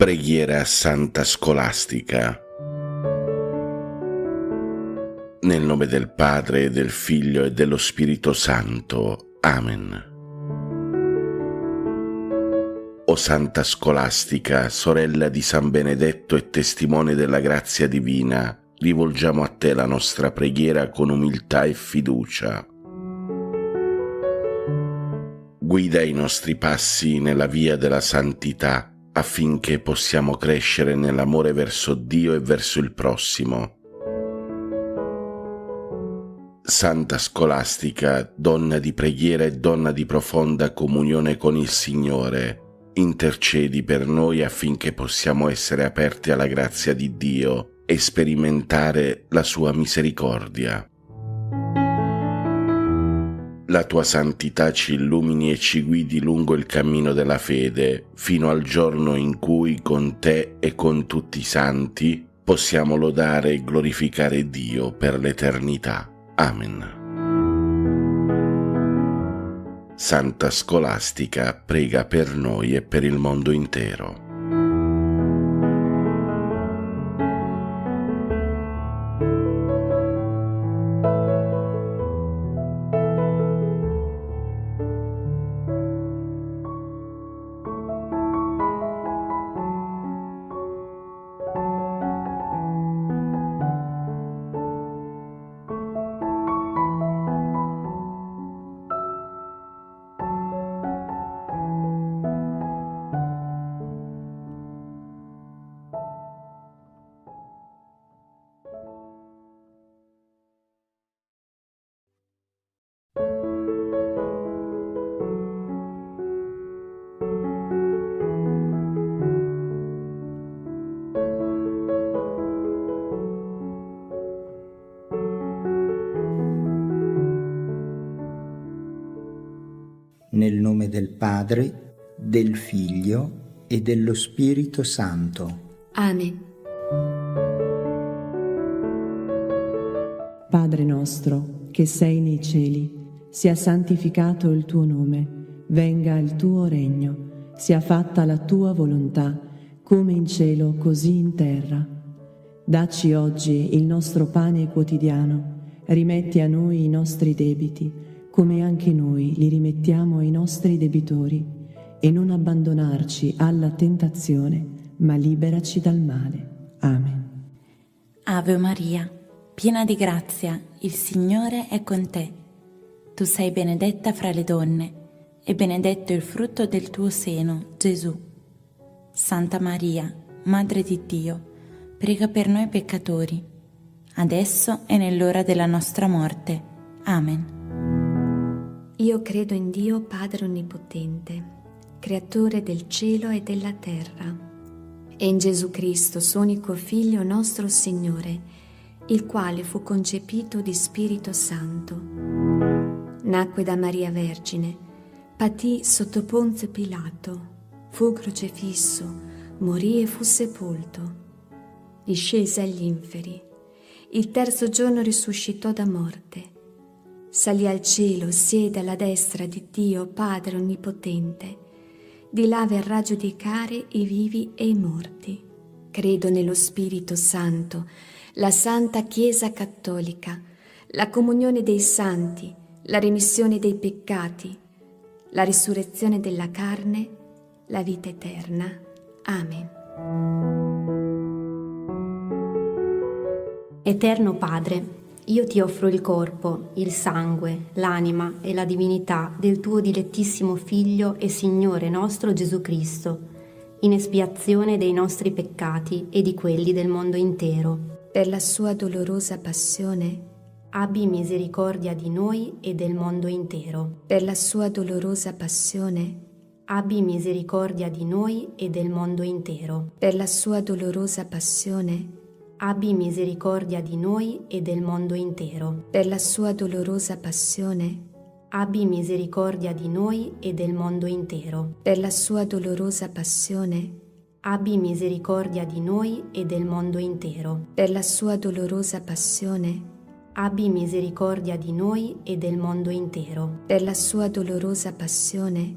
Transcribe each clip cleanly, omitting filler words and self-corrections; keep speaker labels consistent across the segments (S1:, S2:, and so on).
S1: Preghiera a Santa Scolastica. Nel nome del Padre, del Figlio e dello Spirito Santo. Amen. O Santa Scolastica, sorella di San Benedetto e testimone della grazia divina, rivolgiamo a te la nostra preghiera con umiltà e fiducia. Guida i nostri passi nella via della santità, affinché possiamo crescere nell'amore verso Dio e verso il prossimo. Santa Scolastica, donna di preghiera e donna di profonda comunione con il Signore, intercedi per noi affinché possiamo essere aperti alla grazia di Dio e sperimentare la sua misericordia. La tua santità ci illumini e ci guidi lungo il cammino della fede, fino al giorno in cui con te e con tutti i santi possiamo lodare e glorificare Dio per l'eternità. Amen. Santa Scolastica, prega per noi e per il mondo intero.
S2: Nel nome del Padre, del Figlio e dello Spirito Santo.
S3: Amen.
S4: Padre nostro, che sei nei cieli, sia santificato il tuo nome, venga il tuo regno, sia fatta la tua volontà, come in cielo così in terra. Dacci oggi il nostro pane quotidiano, rimetti a noi i nostri debiti, come anche noi li rimettiamo ai nostri debitori, e non abbandonarci alla tentazione, ma liberaci dal male. Amen.
S5: Ave Maria, piena di grazia, il Signore è con te. Tu sei benedetta fra le donne, e benedetto il frutto del tuo seno, Gesù. Santa Maria, Madre di Dio, prega per noi peccatori, adesso e nell'ora della nostra morte. Amen.
S3: Io credo in Dio Padre Onnipotente, Creatore del cielo e della terra, e in Gesù Cristo, suo unico Figlio nostro Signore, il quale fu concepito di Spirito Santo. Nacque da Maria Vergine, patì sotto Ponzio Pilato, fu crocifisso, morì e fu sepolto. Discese agli inferi, il terzo giorno risuscitò da morte. Salì al cielo, siede alla destra di Dio Padre Onnipotente. Di là verrà a giudicare i vivi e i morti. Credo nello Spirito Santo, la Santa Chiesa Cattolica, la comunione dei santi, la remissione dei peccati, la risurrezione della carne, la vita eterna. Amen.
S6: Eterno Padre, io ti offro il corpo, il sangue, l'anima e la divinità del tuo dilettissimo Figlio e Signore nostro Gesù Cristo, in espiazione dei nostri peccati e di quelli del mondo intero.
S3: Per la sua dolorosa passione,
S6: abbi misericordia di noi e del mondo intero.
S3: Per la sua dolorosa passione,
S6: abbi misericordia di noi e del mondo intero.
S3: Per la sua dolorosa passione,
S6: abbi misericordia di noi e del mondo intero.
S3: Per la sua dolorosa passione,
S6: abbi misericordia di noi e del mondo intero.
S3: Per la sua dolorosa passione,
S6: abbi misericordia di noi e del mondo intero.
S3: Per la sua dolorosa passione,
S6: abbi misericordia di noi e del mondo intero.
S3: Per la sua dolorosa passione,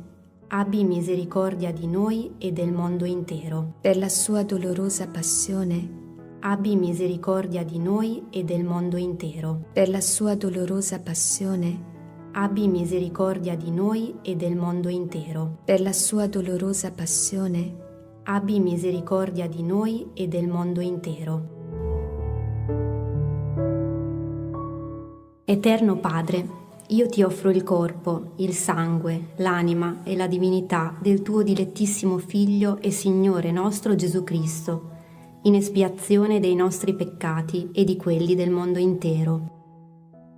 S6: abbi misericordia di noi e del mondo intero.
S3: Per la sua dolorosa passione,
S6: Abbi misericordia di noi e del mondo intero.
S3: per la sua dolorosa passione,
S6: Abbi misericordia di noi e del mondo intero.
S3: per la sua dolorosa passione,
S6: Abbi misericordia di noi e del mondo intero. Eterno Padre, io ti offro il corpo, il sangue, l'anima e la divinità del tuo dilettissimo Figlio e Signore nostro Gesù Cristo, in espiazione dei nostri peccati e di quelli del mondo intero.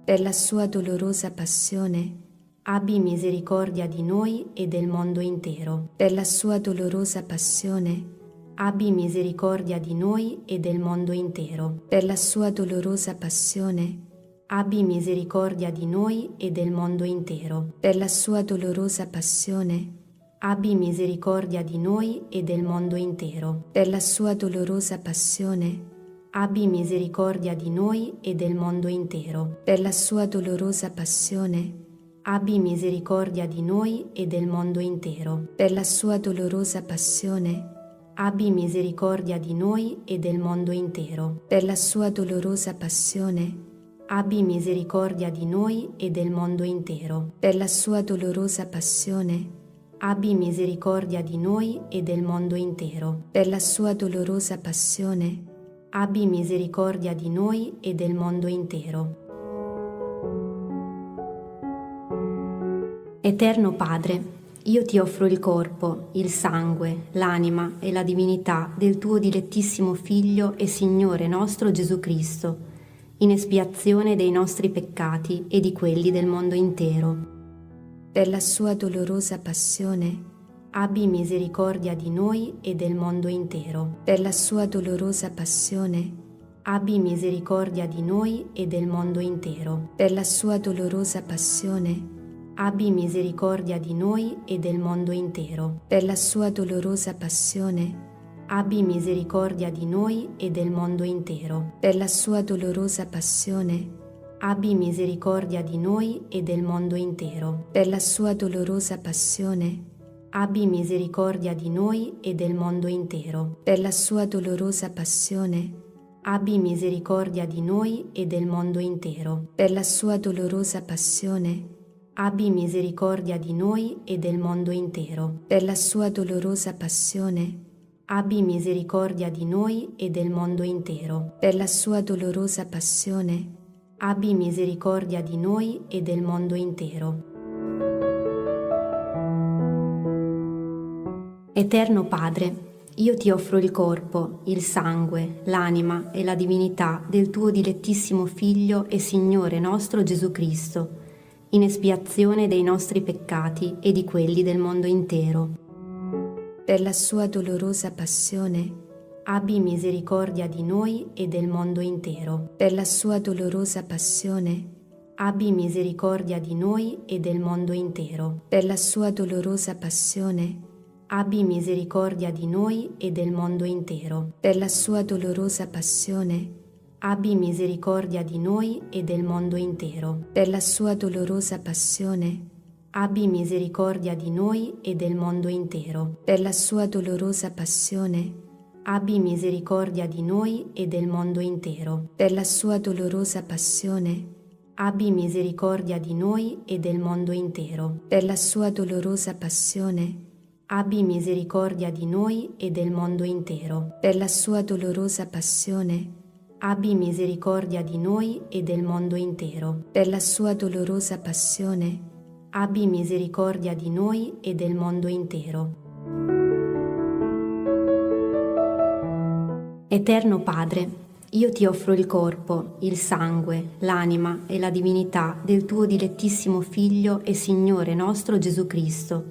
S3: per la sua dolorosa passione,
S6: Abbi misericordia di noi e del mondo intero.
S3: per la sua dolorosa passione,
S6: Abbi misericordia di noi e del mondo intero.
S3: per la sua dolorosa passione,
S6: Abbi misericordia di noi e del mondo intero.
S3: per la sua dolorosa passione,
S6: Abbi misericordia di noi e del mondo intero.
S3: per la sua dolorosa passione,
S6: Abbi misericordia di noi e del mondo intero.
S3: per la sua dolorosa passione,
S6: Abbi misericordia di noi e del mondo intero.
S3: per la sua dolorosa passione,
S6: Abbi misericordia di noi e del mondo intero.
S3: per la sua dolorosa passione,
S6: Abbi misericordia di noi e del mondo intero.
S3: per la sua dolorosa passione,
S6: Abbi misericordia di noi e del mondo intero.
S3: per la sua dolorosa passione,
S6: Abbi misericordia di noi e del mondo intero. Eterno Padre, io ti offro il corpo, il sangue, l'anima e la divinità del tuo dilettissimo Figlio e Signore nostro Gesù Cristo, in espiazione dei nostri peccati e di quelli del mondo intero.
S3: per la sua dolorosa passione,
S6: Abbi misericordia di noi e del mondo intero.
S3: per la sua dolorosa passione,
S6: Abbi misericordia di noi e del mondo intero.
S3: per la sua dolorosa passione,
S6: Abbi misericordia di noi e del mondo intero.
S3: per la sua dolorosa passione,
S6: Abbi misericordia di noi e del mondo intero.
S3: per la sua dolorosa passione,
S6: Abbi misericordia di noi e del mondo intero.
S3: per la sua dolorosa passione,
S6: Abbi misericordia di noi e del mondo intero.
S3: per la sua dolorosa passione,
S6: Abbi misericordia di noi e del mondo intero.
S3: per la sua dolorosa passione,
S6: Abbi misericordia di noi e del mondo intero.
S3: per la sua dolorosa passione,
S6: Abbi misericordia di noi e del mondo intero.
S3: per la sua dolorosa passione,
S6: Abbi misericordia di noi e del mondo intero. Eterno Padre, io ti offro il corpo, il sangue, l'anima e la divinità del tuo dilettissimo Figlio e Signore nostro Gesù Cristo, in espiazione dei nostri peccati e di quelli del mondo intero.
S3: per la sua dolorosa passione,
S6: Abbi misericordia di noi e del mondo intero.
S3: per la sua dolorosa passione,
S6: Abbi misericordia di noi e del mondo intero.
S3: per la sua dolorosa passione,
S6: Abbi misericordia di noi e del mondo intero.
S3: per la sua dolorosa passione,
S6: Abbi misericordia di noi e del mondo intero.
S3: per la sua dolorosa passione,
S6: Abbi misericordia di noi e del mondo intero.
S3: per la sua dolorosa passione,
S6: Abbi misericordia di noi e del mondo intero.
S3: per la sua dolorosa passione,
S6: Abbi misericordia di noi e del mondo intero.
S3: per la sua dolorosa passione,
S6: Abbi misericordia di noi e del mondo intero.
S3: per la sua dolorosa passione,
S6: Abbi misericordia di noi e del mondo intero.
S3: per la sua dolorosa passione,
S6: Abbi misericordia di noi e del mondo intero. Eterno Padre, io ti offro il corpo, il sangue, l'anima e la divinità del tuo dilettissimo Figlio e Signore nostro Gesù Cristo,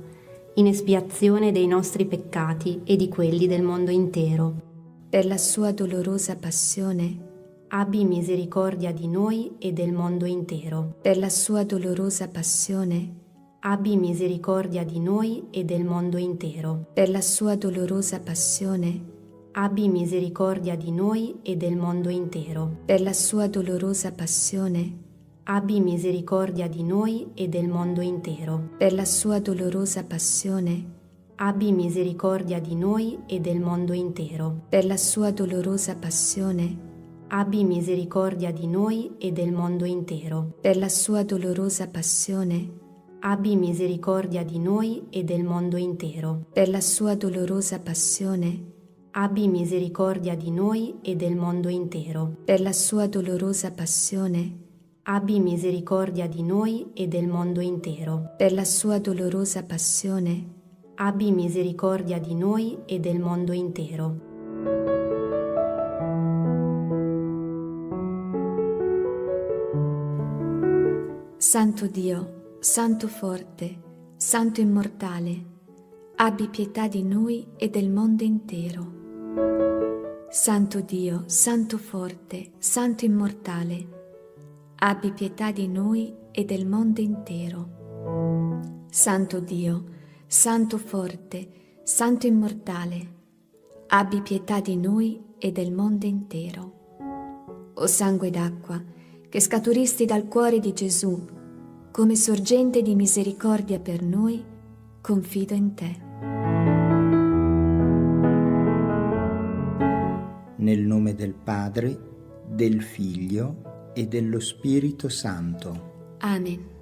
S6: in espiazione dei nostri peccati e di quelli del mondo intero.
S3: per la sua dolorosa passione,
S6: Abbi misericordia di noi e del mondo intero.
S3: per la sua dolorosa passione,
S6: Abbi misericordia di noi e del mondo intero.
S3: per la sua dolorosa passione,
S6: Abbi misericordia di noi e del mondo intero.
S3: per la sua dolorosa passione,
S6: abbi misericordia di noi e del mondo intero.
S3: Per la sua dolorosa passione,
S6: Abbi misericordia di noi e del mondo intero.
S3: per la sua dolorosa passione,
S6: Abbi misericordia di noi e del mondo intero.
S3: per la sua dolorosa passione,
S6: Abbi misericordia di noi e del mondo intero.
S3: per la sua dolorosa passione,
S6: Abbi misericordia di noi e del mondo intero.
S3: per la sua dolorosa passione,
S6: Abbi misericordia di noi e del mondo intero.
S3: per la sua dolorosa passione,
S6: Abbi misericordia di noi e del mondo intero.
S3: Santo Dio, Santo forte, Santo immortale, abbi pietà di noi e del mondo intero. Santo Dio, Santo forte, Santo immortale, abbi pietà di noi e del mondo intero. Santo Dio, Santo forte, Santo immortale, abbi pietà di noi e del mondo intero. O sangue d'acqua, che scaturisti dal cuore di Gesù, come sorgente di misericordia per noi, confido in te.
S2: Nel nome del Padre, del Figlio e dello Spirito Santo.
S3: Amen.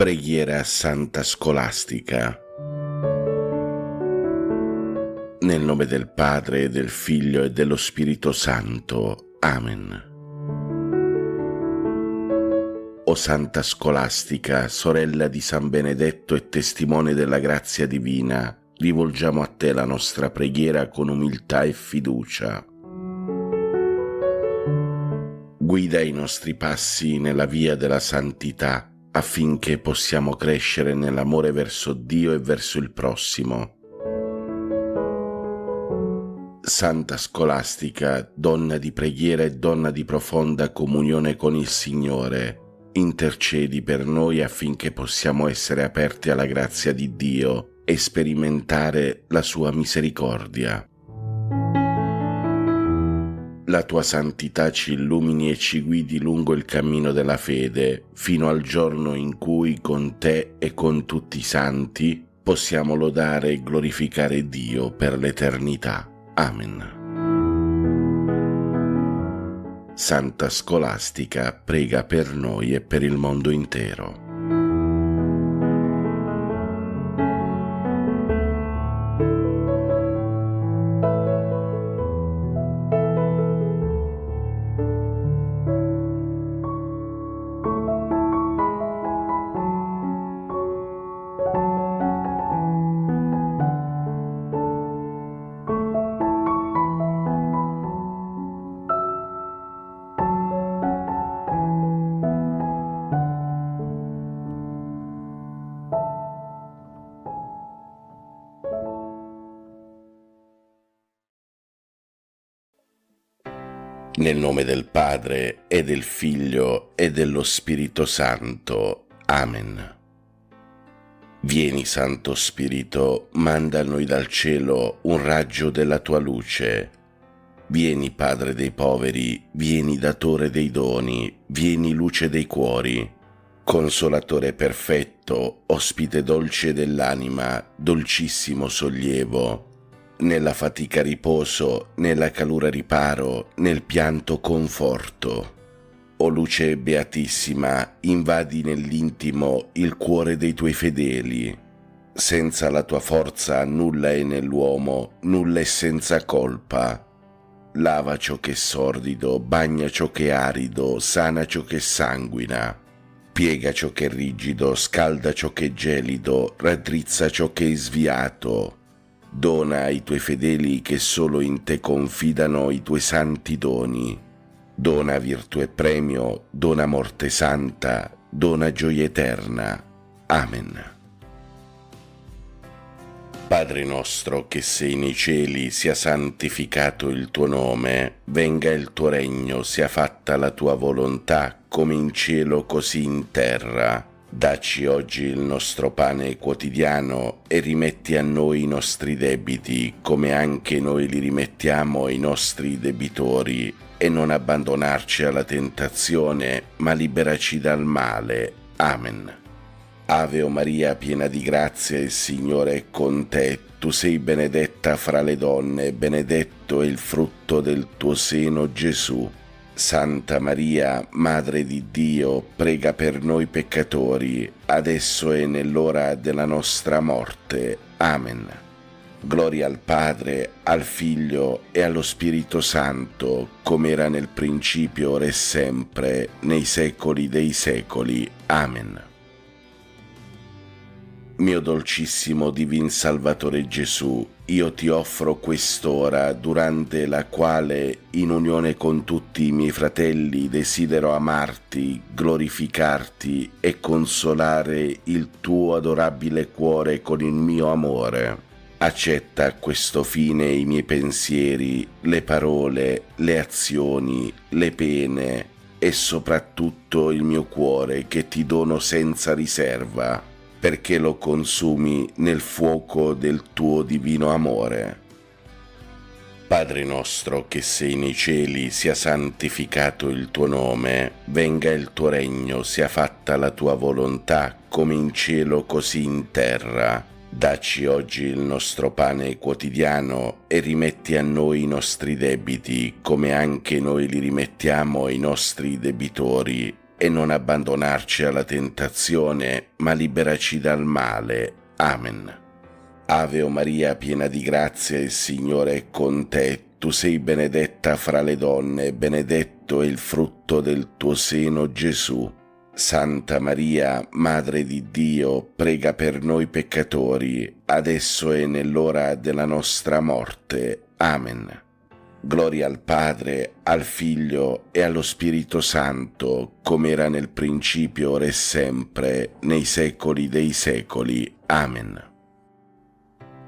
S1: Preghiera a Santa Scolastica. Nel nome del Padre, del Figlio e dello Spirito Santo. Amen. O Santa Scolastica, sorella di San Benedetto e testimone della grazia divina, rivolgiamo a te la nostra preghiera con umiltà e fiducia. Guida i nostri passi nella via della santità affinché possiamo crescere nell'amore verso Dio e verso il prossimo. Santa Scolastica, donna di preghiera e donna di profonda comunione con il Signore, intercedi per noi affinché possiamo essere aperti alla grazia di Dio e sperimentare la sua misericordia. La tua santità ci illumini e ci guidi lungo il cammino della fede, fino al giorno in cui con te e con tutti i santi possiamo lodare e glorificare Dio per l'eternità. Amen. Santa Scolastica, prega per noi e per il mondo intero. Nel nome del Padre e del Figlio e dello Spirito Santo. Amen. Vieni, Santo Spirito, manda a noi dal cielo un raggio della tua luce. Vieni, Padre dei poveri, vieni, Datore dei doni, vieni, luce dei cuori. Consolatore perfetto, ospite dolce dell'anima, dolcissimo sollievo. Nella fatica riposo, nella calura riparo, nel pianto conforto. O luce beatissima, invadi nell'intimo il cuore dei tuoi fedeli. Senza la tua forza nulla è nell'uomo, nulla è senza colpa. Lava ciò che è sordido, bagna ciò che è arido, sana ciò che sanguina. Piega ciò che è rigido, scalda ciò che è gelido, raddrizza ciò che è sviato. Dona ai tuoi fedeli che solo in te confidano i tuoi santi doni. Dona virtù e premio, dona morte santa, dona gioia eterna. Amen. Padre nostro che sei nei cieli, sia santificato il tuo nome, venga il tuo regno, sia fatta la tua volontà, come in cielo così in terra. Dacci oggi il nostro pane quotidiano e rimetti a noi i nostri debiti, come anche noi li rimettiamo ai nostri debitori, e non abbandonarci alla tentazione, ma liberaci dal male. Amen. Ave o Maria, piena di grazia, il Signore è con te. Tu sei benedetta fra le donne, e benedetto è il frutto del tuo seno, Gesù. Santa Maria, Madre di Dio, prega per noi peccatori, adesso e nell'ora della nostra morte. Amen. Gloria al Padre, al Figlio e allo Spirito Santo, come era nel principio, ora e sempre, nei secoli dei secoli. Amen. Mio dolcissimo Divin Salvatore Gesù, io ti offro quest'ora, durante la quale, in unione con tutti i miei fratelli, desidero amarti, glorificarti e consolare il tuo adorabile cuore con il mio amore. Accetta a questo fine i miei pensieri, le parole, le azioni, le pene e soprattutto il mio cuore che ti dono senza riserva, perché lo consumi nel fuoco del tuo divino amore. Padre nostro che sei nei cieli, sia santificato il tuo nome, venga il tuo regno, sia fatta la tua volontà, come in cielo così in terra. Dacci oggi il nostro pane quotidiano e rimetti a noi i nostri debiti, come anche noi li rimettiamo ai nostri debitori, e non abbandonarci alla tentazione, ma liberaci dal male. Amen. Ave o Maria, piena di grazia, il Signore è con te. Tu sei benedetta fra le donne, e benedetto è il frutto del tuo seno, Gesù. Santa Maria, Madre di Dio, prega per noi peccatori, adesso e nell'ora della nostra morte. Amen. Gloria al Padre, al Figlio e allo Spirito Santo, come era nel principio, ora e sempre, nei secoli dei secoli. Amen.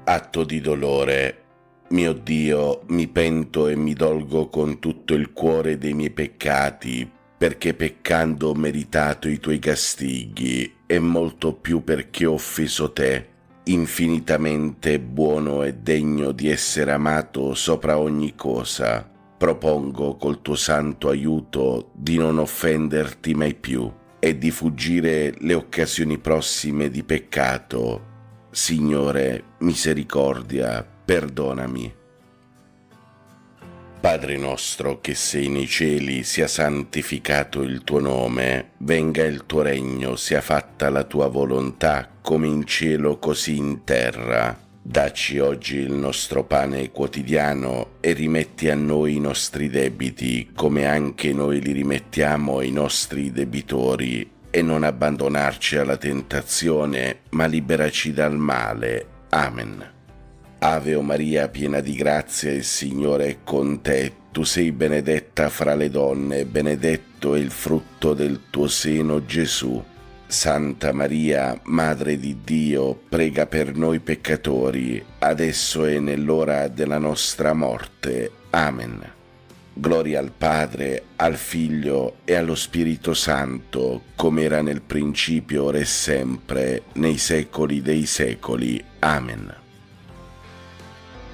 S1: Atto di dolore. Mio Dio, mi pento e mi dolgo con tutto il cuore dei miei peccati, perché peccando ho meritato i tuoi castighi, e molto più perché ho offeso te, infinitamente buono e degno di essere amato sopra ogni cosa. Propongo col tuo santo aiuto di non offenderti mai più e di fuggire le occasioni prossime di peccato. Signore, misericordia, perdonami. Padre nostro che sei nei cieli, sia santificato il tuo nome, venga il tuo regno, sia fatta la tua volontà, come in cielo così in terra. Dacci oggi il nostro pane quotidiano e rimetti a noi i nostri debiti, come anche noi li rimettiamo ai nostri debitori, e non abbandonarci alla tentazione, ma liberaci dal male. Amen. Ave o Maria, piena di grazia, il Signore è con te. Tu sei benedetta fra le donne, e benedetto è il frutto del tuo seno, Gesù. Santa Maria, Madre di Dio, prega per noi peccatori, adesso e nell'ora della nostra morte. Amen. Gloria al Padre, al Figlio e allo Spirito Santo, come era nel principio, ora e sempre, nei secoli dei secoli. Amen.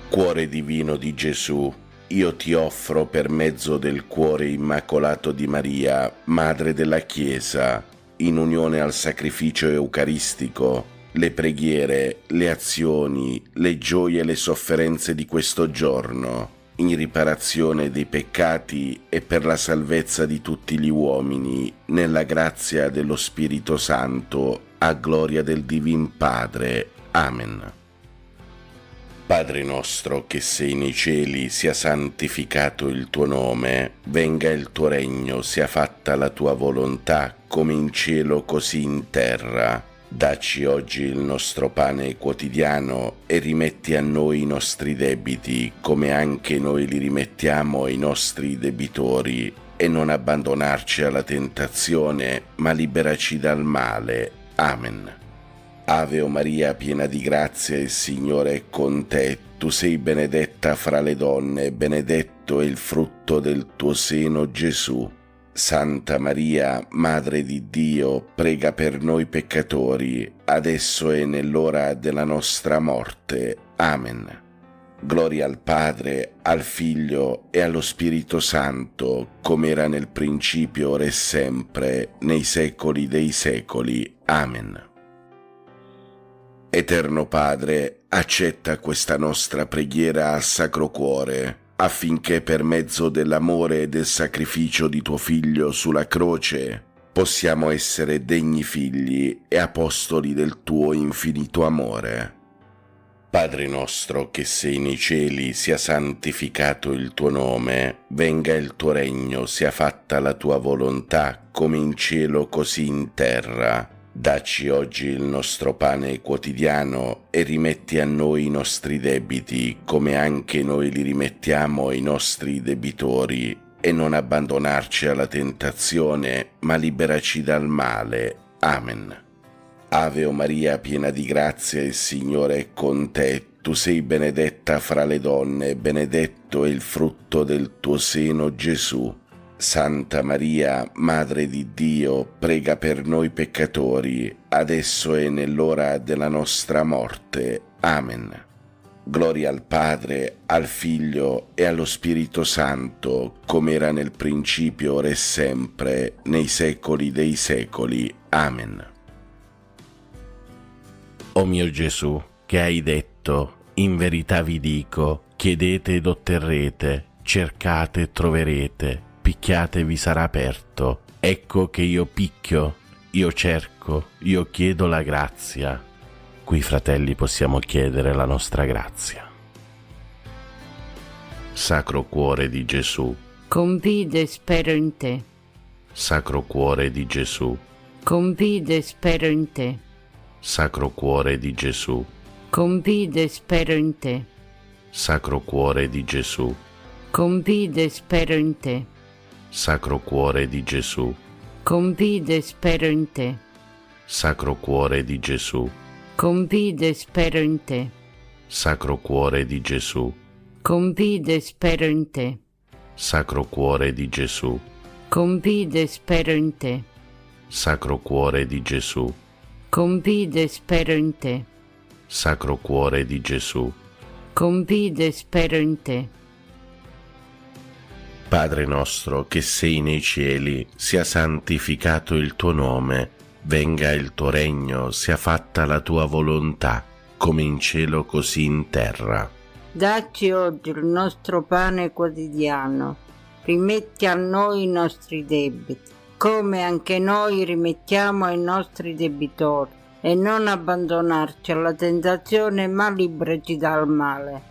S1: Cuore divino di Gesù, io ti offro per mezzo del cuore immacolato di Maria, Madre della Chiesa, in unione al sacrificio eucaristico, le preghiere, le azioni, le gioie e le sofferenze di questo giorno, in riparazione dei peccati e per la salvezza di tutti gli uomini, nella grazia dello Spirito Santo, a gloria del Divin Padre. Amen. Padre nostro che sei nei cieli, sia santificato il tuo nome, venga il tuo regno, sia fatta la tua volontà, come in cielo così in terra. Dacci oggi il nostro pane quotidiano e rimetti a noi i nostri debiti, come anche noi li rimettiamo ai nostri debitori, e non abbandonarci alla tentazione, ma liberaci dal male. Amen. Ave o Maria, piena di grazia, il Signore è con te. Tu sei benedetta fra le donne, e benedetto è il frutto del tuo seno, Gesù. Santa Maria, Madre di Dio, prega per noi peccatori, adesso e nell'ora della nostra morte. Amen. Gloria al Padre, al Figlio e allo Spirito Santo, come era nel principio, ora e sempre, nei secoli dei secoli. Amen. Eterno Padre, accetta questa nostra preghiera al Sacro Cuore, affinché per mezzo dell'amore e del sacrificio di tuo Figlio sulla croce possiamo essere degni figli e apostoli del tuo infinito amore. Padre nostro che sei nei cieli, sia santificato il tuo nome, venga il tuo regno, sia fatta la tua volontà, come in cielo così in terra. Dacci oggi il nostro pane quotidiano e rimetti a noi i nostri debiti, come anche noi li rimettiamo ai nostri debitori, e non abbandonarci alla tentazione, ma liberaci dal male. Amen. Ave o Maria, piena di grazia, il Signore è con te. Tu sei benedetta fra le donne, e benedetto è il frutto del tuo seno, Gesù. Santa Maria, Madre di Dio, prega per noi peccatori, adesso e nell'ora della nostra morte. Amen. Gloria al Padre, al Figlio e allo Spirito Santo, come era nel principio, ora e sempre, nei secoli dei secoli. Amen. O mio Gesù, che hai detto, in verità vi dico, chiedete ed otterrete, cercate e troverete, picchiate e vi sarà aperto. Ecco che io picchio, io cerco, io chiedo la grazia. Qui, fratelli, possiamo chiedere la nostra grazia. Sacro Cuore di Gesù,
S7: confido e spero in te.
S1: Sacro Cuore di Gesù,
S7: Confido e spero in te.
S1: Sacro Cuore di Gesù,
S7: Confido e spero in te.
S1: Sacro Cuore di Gesù,
S7: confido e spero in te.
S1: Sacro Cuore di Gesù,
S7: Confido e spero in te.
S1: Sacro Cuore di Gesù,
S7: Confido e spero in te.
S1: Sacro Cuore di Gesù,
S7: Confido e spero in te.
S1: Sacro Cuore di Gesù,
S7: Confido e spero in te.
S1: Sacro Cuore di Gesù,
S7: Confido e spero in te.
S1: Sacro Cuore di Gesù.
S7: Confido e spero in te.
S1: Padre nostro che sei nei cieli, sia santificato il tuo nome, venga il tuo regno, sia fatta la tua volontà, come in cielo così in terra.
S8: Dacci oggi il nostro pane quotidiano, rimetti a noi i nostri debiti, come anche noi rimettiamo ai nostri debitori, e non abbandonarci alla tentazione, ma liberaci dal male.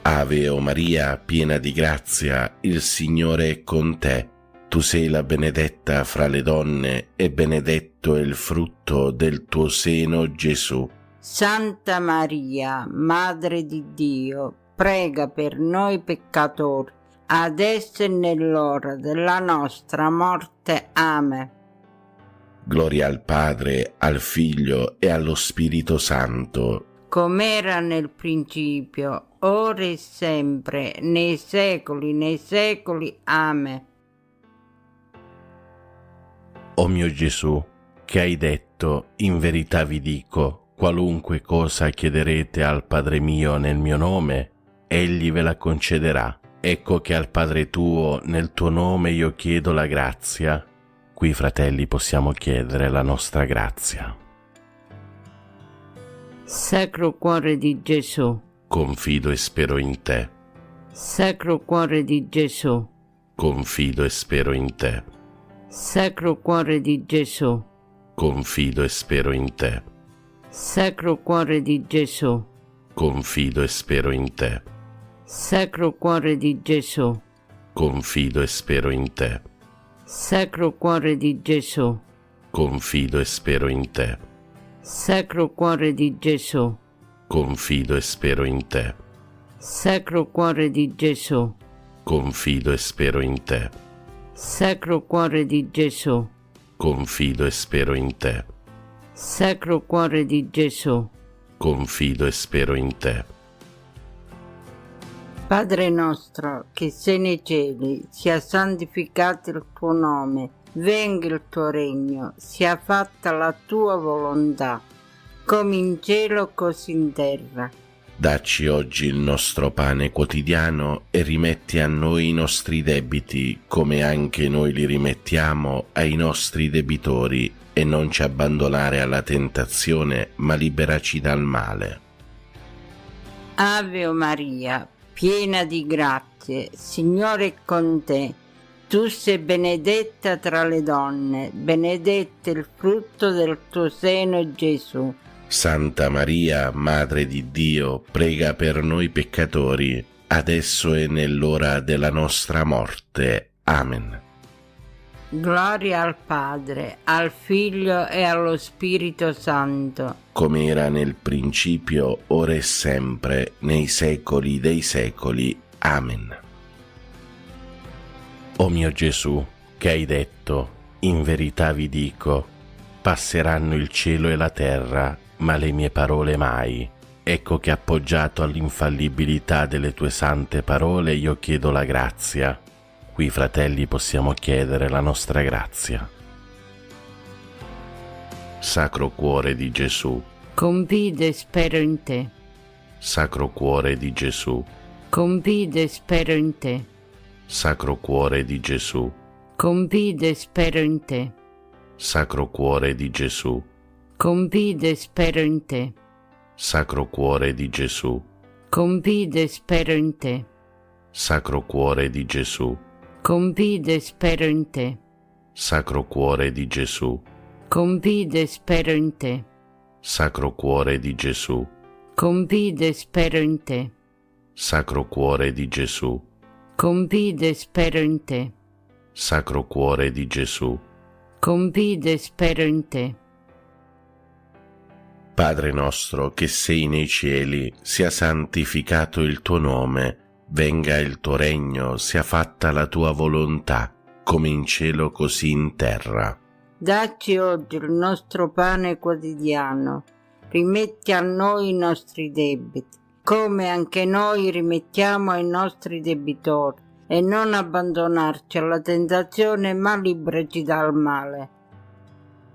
S1: Ave o Maria, piena di grazia, il Signore è con te. Tu sei la benedetta fra le donne e benedetto è il frutto del tuo seno, Gesù.
S8: Santa Maria, Madre di Dio, prega per noi peccatori, adesso e nell'ora della nostra morte. Amen.
S1: Gloria al Padre, al Figlio e allo Spirito Santo,
S8: Com'era nel principio, ora e sempre, nei secoli. Amen.
S1: O mio Gesù, che hai detto, in verità vi dico, qualunque cosa chiederete al Padre mio nel mio nome, egli ve la concederà. Ecco che al Padre tuo, nel tuo nome, io chiedo la grazia. Qui, fratelli, possiamo chiedere la nostra grazia.
S7: Sacro Cuore di Gesù,
S1: Confido e spero in te.
S7: Sacro Cuore di Gesù,
S1: Confido e spero in te.
S7: Sacro Cuore di Gesù,
S1: Confido e spero in te.
S7: Sacro Cuore di Gesù,
S1: Confido e spero in te.
S7: Sacro Cuore di Gesù,
S1: Confido e spero in te.
S7: Sacro Cuore di Gesù,
S1: Confido e spero in te.
S7: Sacro Cuore di Gesù,
S1: Confido e spero in te.
S7: Sacro Cuore di Gesù,
S1: Confido e spero in te.
S7: Sacro Cuore di Gesù,
S1: Confido e spero in te.
S7: Sacro Cuore di Gesù.
S1: Confido e spero in te.
S8: Padre nostro, che sei nei cieli, sia santificato il tuo nome, venga il tuo regno, sia fatta la tua volontà, come in cielo così in terra.
S1: Dacci oggi il nostro pane quotidiano e rimetti a noi i nostri debiti, come anche noi li rimettiamo ai nostri debitori, e non ci abbandonare alla tentazione, ma liberaci dal male.
S8: Ave Maria, piena di grazie, Signore è con te. Tu sei benedetta tra le donne, benedetto il frutto del tuo seno, Gesù.
S1: Santa Maria, Madre di Dio, prega per noi peccatori, adesso e nell'ora della nostra morte. Amen.
S8: Gloria al Padre, al Figlio e allo Spirito Santo,
S1: come era nel principio, ora e sempre, nei secoli dei secoli. Amen. O mio Gesù, che hai detto, in verità vi dico, passeranno il cielo e la terra, ma le mie parole mai. Ecco che appoggiato all'infallibilità delle tue sante parole io chiedo la grazia. Qui, fratelli, possiamo chiedere la nostra grazia. Sacro Cuore di Gesù,
S7: Confido e spero in te.
S1: Sacro Cuore di Gesù,
S7: Confido e spero in te.
S1: Sacro Cuore di Gesù,
S7: Confido e spero in te.
S1: Sacro Cuore di Gesù,
S7: Confido e spero in te.
S1: Sacro Cuore di Gesù,
S7: Confido e spero in te.
S1: Sacro Cuore di Gesù,
S7: Confido e spero in te.
S1: Sacro Cuore di Gesù,
S7: Confido e spero in te.
S1: Sacro Cuore di Gesù,
S7: Confido e spero in te.
S1: Sacro Cuore di Gesù,
S7: Confido e spero in te.
S1: Sacro Cuore di Gesù.
S7: Confido e spero in te.
S1: Padre nostro che sei nei cieli, sia santificato il tuo nome, Venga il tuo regno, sia fatta la tua volontà, come in cielo così in terra.
S8: Dacci oggi il nostro pane quotidiano. Rimetti a noi i nostri debiti, come anche noi rimettiamo ai nostri debitori. E non abbandonarci alla tentazione, ma liberaci dal male.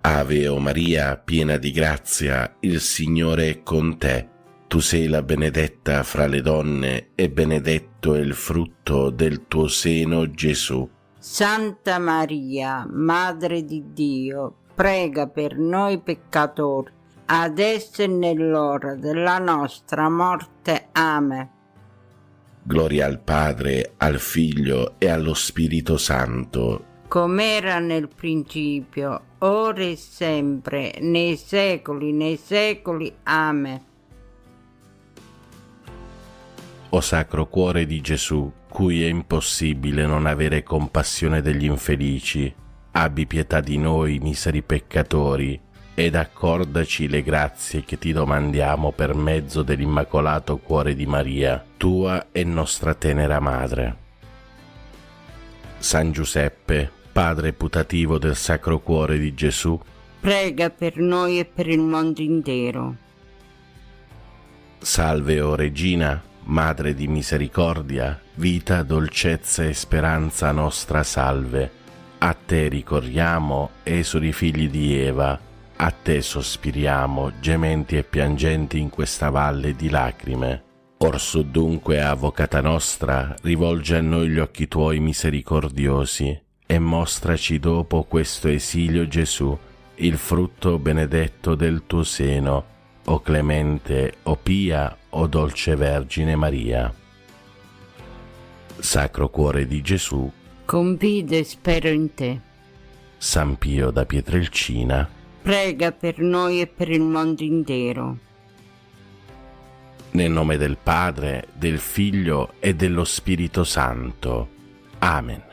S1: Ave o Maria, piena di grazia, il Signore è con te. Tu sei la benedetta fra le donne e benedetto è il frutto del tuo seno, Gesù.
S8: Santa Maria, Madre di Dio, prega per noi peccatori, adesso e nell'ora della nostra morte. Amen.
S1: Gloria al Padre, al Figlio e allo Spirito Santo,
S8: com'era nel principio, ora e sempre, nei secoli. Amen.
S1: O Sacro Cuore di Gesù, cui è impossibile non avere compassione degli infelici, abbi pietà di noi, miseri peccatori, ed accordaci le grazie che ti domandiamo per mezzo dell'Immacolato Cuore di Maria, tua e nostra tenera Madre. San Giuseppe, Padre putativo del Sacro Cuore di Gesù,
S8: prega per noi e per il mondo intero.
S1: Salve, o Regina, Madre di misericordia, vita, dolcezza e speranza nostra, salve. A te ricorriamo, esuli figli di Eva, a te sospiriamo, gementi e piangenti in questa valle di lacrime. Orsù dunque, Avvocata nostra, rivolge a noi gli occhi tuoi misericordiosi, e mostraci dopo questo esilio Gesù, il frutto benedetto del tuo seno, o clemente, o pia, o dolce Vergine Maria. Sacro Cuore di Gesù,
S7: confido e spero in te.
S1: San Pio da Pietrelcina,
S8: prega per noi e per il mondo intero.
S1: Nel nome del Padre, del Figlio e dello Spirito Santo. Amen.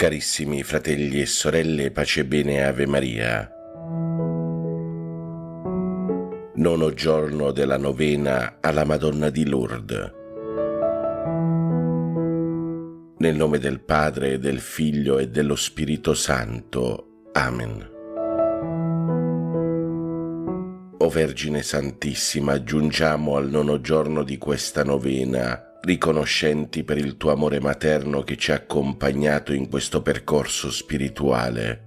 S1: Carissimi fratelli e sorelle, pace e bene, Ave Maria. Nono giorno della novena alla Madonna di Lourdes. Nel nome del Padre, del Figlio e dello Spirito Santo. Amen. O Vergine Santissima, giungiamo al nono giorno di questa novena, riconoscenti per il tuo amore materno che ci ha accompagnato in questo percorso spirituale.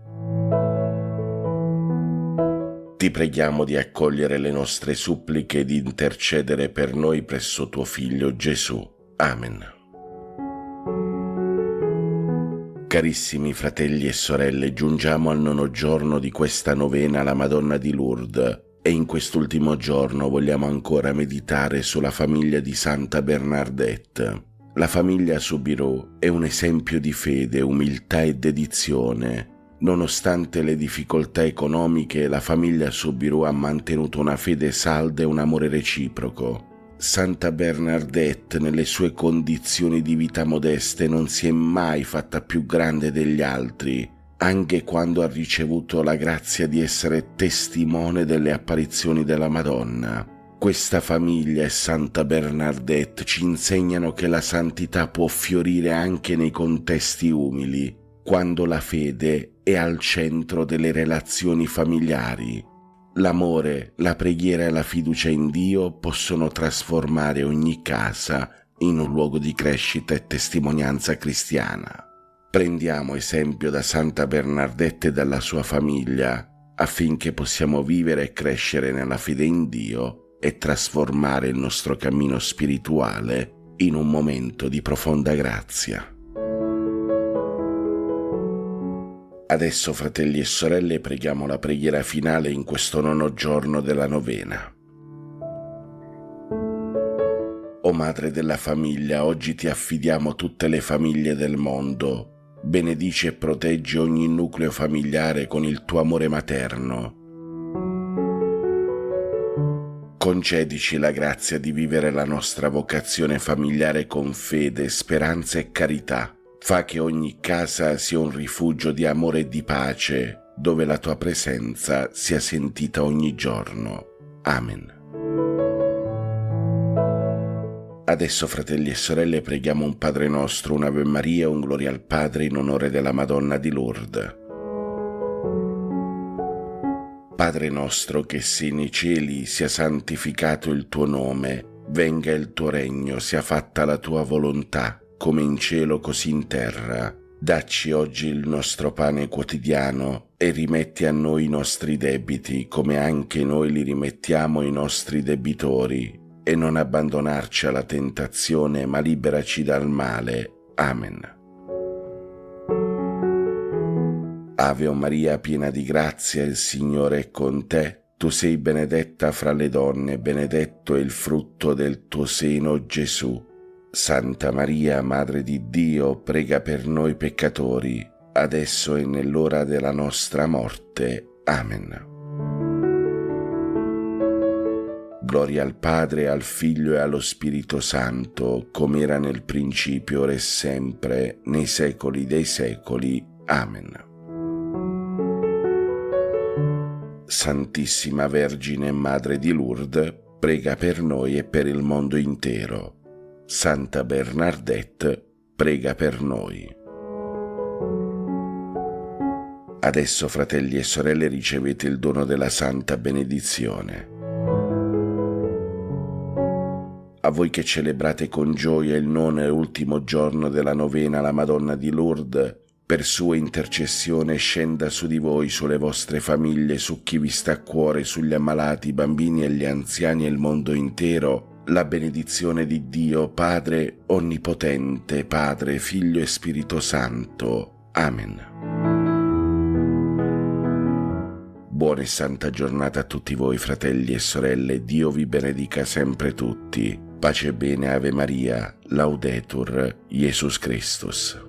S1: Ti preghiamo di accogliere le nostre suppliche e di intercedere per noi presso tuo Figlio Gesù. Amen. Carissimi fratelli e sorelle, giungiamo al nono giorno di questa novena alla Madonna di Lourdes. E in quest'ultimo giorno vogliamo ancora meditare sulla famiglia di Santa Bernadette. La famiglia Soubirous è un esempio di fede, umiltà e dedizione. Nonostante le difficoltà economiche, la famiglia Soubirous ha mantenuto una fede salda e un amore reciproco. Santa Bernadette, nelle sue condizioni di vita modeste, non si è mai fatta più grande degli altri, anche quando ha ricevuto la grazia di essere testimone delle apparizioni della Madonna. Questa famiglia e Santa Bernadette ci insegnano che la santità può fiorire anche nei contesti umili, quando la fede è al centro delle relazioni familiari. L'amore, la preghiera e la fiducia in Dio possono trasformare ogni casa in un luogo di crescita e testimonianza cristiana. Prendiamo esempio da Santa Bernadette e dalla sua famiglia affinché possiamo vivere e crescere nella fede in Dio e trasformare il nostro cammino spirituale in un momento di profonda grazia. Adesso, fratelli e sorelle, preghiamo la preghiera finale in questo 9° giorno della novena. O Madre della famiglia, oggi ti affidiamo tutte le famiglie del mondo. Benedici e proteggi ogni nucleo familiare con il tuo amore materno. Concedici la grazia di vivere la nostra vocazione familiare con fede, speranza e carità. Fa che ogni casa sia un rifugio di amore e di pace, dove la tua presenza sia sentita ogni giorno. Amen. Adesso, fratelli e sorelle, preghiamo un Padre nostro, un Ave Maria e un Gloria al Padre in onore della Madonna di Lourdes. Padre nostro che sei nei cieli, sia santificato il tuo nome, venga il tuo regno, sia fatta la tua volontà, come in cielo così in terra. Dacci oggi il nostro pane quotidiano e rimetti a noi i nostri debiti, come anche noi li rimettiamo ai nostri debitori, e non abbandonarci alla tentazione, ma liberaci dal male. Amen. Ave Maria, piena di grazia, il Signore è con te. Tu sei benedetta fra le donne, benedetto è il frutto del tuo seno, Gesù. Santa Maria, Madre di Dio, prega per noi peccatori, adesso e nell'ora della nostra morte. Amen. Gloria al Padre, al Figlio e allo Spirito Santo, come era nel principio, ora e sempre, nei secoli dei secoli. Amen. Santissima Vergine Madre di Lourdes, prega per noi e per il mondo intero. Santa Bernadette, prega per noi. Adesso, fratelli e sorelle, ricevete il dono della Santa Benedizione. A voi che celebrate con gioia il 9° e ultimo giorno della novena alla Madonna di Lourdes, per sua intercessione scenda su di voi, sulle vostre famiglie, su chi vi sta a cuore, sugli ammalati, i bambini e gli anziani e il mondo intero, la benedizione di Dio Padre Onnipotente, Padre, Figlio e Spirito Santo. Amen. Buona e santa giornata a tutti voi, fratelli e sorelle. Dio vi benedica sempre tutti. Pace e bene, Ave Maria, Laudetur Jesus Christus.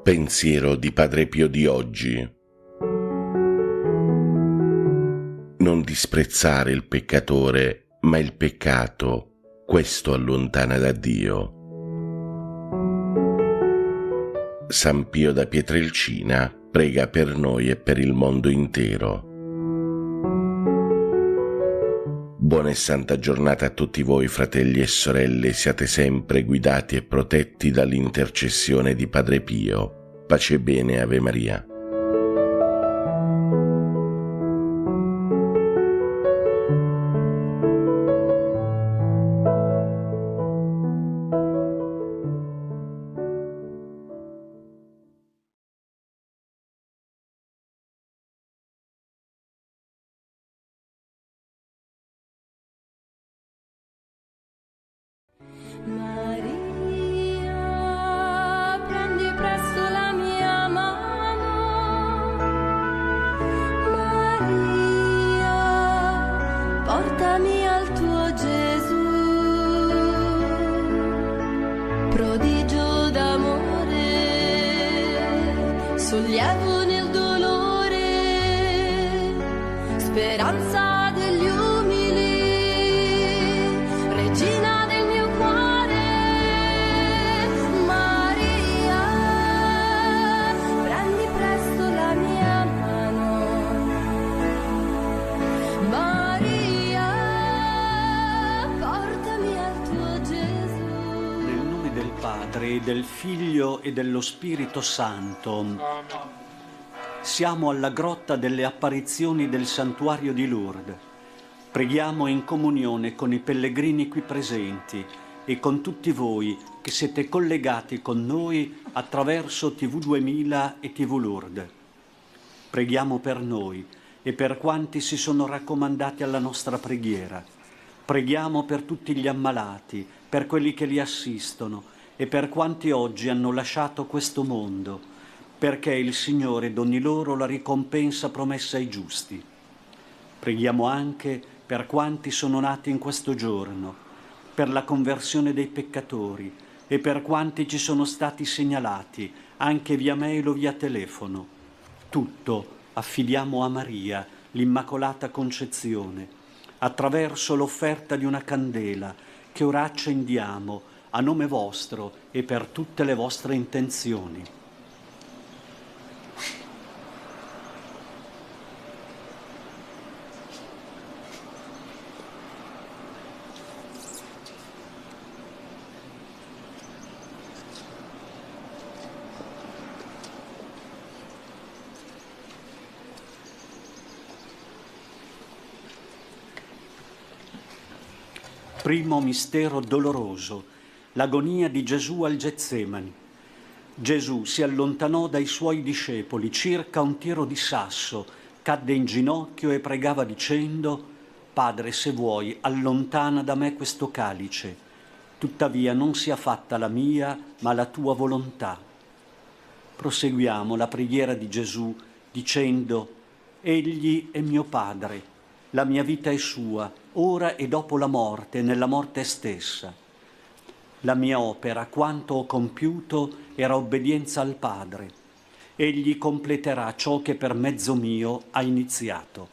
S1: Pensiero di Padre Pio di oggi. Non disprezzare il peccatore, ma il peccato, questo allontana da Dio. San Pio da Pietrelcina prega per noi e per il mondo intero. Buona e santa giornata a tutti voi, fratelli e sorelle, siate sempre guidati e protetti dall'intercessione di Padre Pio. Pace e bene, Ave Maria.
S9: portami al tuo Gesù, prodigio d'amore, sollievo nel dolore, speranza degli umili, regina del mio cuore, Maria, prendi presto la mia mano, Maria, portami al tuo Gesù.
S10: Nel nome del Padre, e del Figlio e dello Spirito Santo. Amen. Siamo alla grotta delle apparizioni del santuario di Lourdes. Preghiamo in comunione con i pellegrini qui presenti e con tutti voi che siete collegati con noi attraverso TV 2000 e TV Lourdes. Preghiamo per noi e per quanti si sono raccomandati alla nostra preghiera. Preghiamo per tutti gli ammalati, per quelli che li assistono e per quanti oggi hanno lasciato questo mondo, perché il Signore doni loro la ricompensa promessa ai giusti. Preghiamo anche per quanti sono nati in questo giorno, per la conversione dei peccatori e per quanti ci sono stati segnalati, anche via mail o via telefono. Tutto affidiamo a Maria, l'Immacolata Concezione, attraverso l'offerta di una candela che ora accendiamo a nome vostro e per tutte le vostre intenzioni. Primo mistero doloroso, l'agonia di Gesù al Getsemani. Gesù si allontanò dai suoi discepoli circa un tiro di sasso, cadde in ginocchio e pregava dicendo: Padre, se vuoi, allontana da me questo calice, tuttavia non sia fatta la mia, ma la tua volontà. Proseguiamo la preghiera di Gesù dicendo: Egli è mio Padre, la mia vita è sua, ora e dopo la morte, nella morte stessa. La mia opera, quanto ho compiuto, era obbedienza al Padre. Egli completerà ciò che per mezzo mio ha iniziato.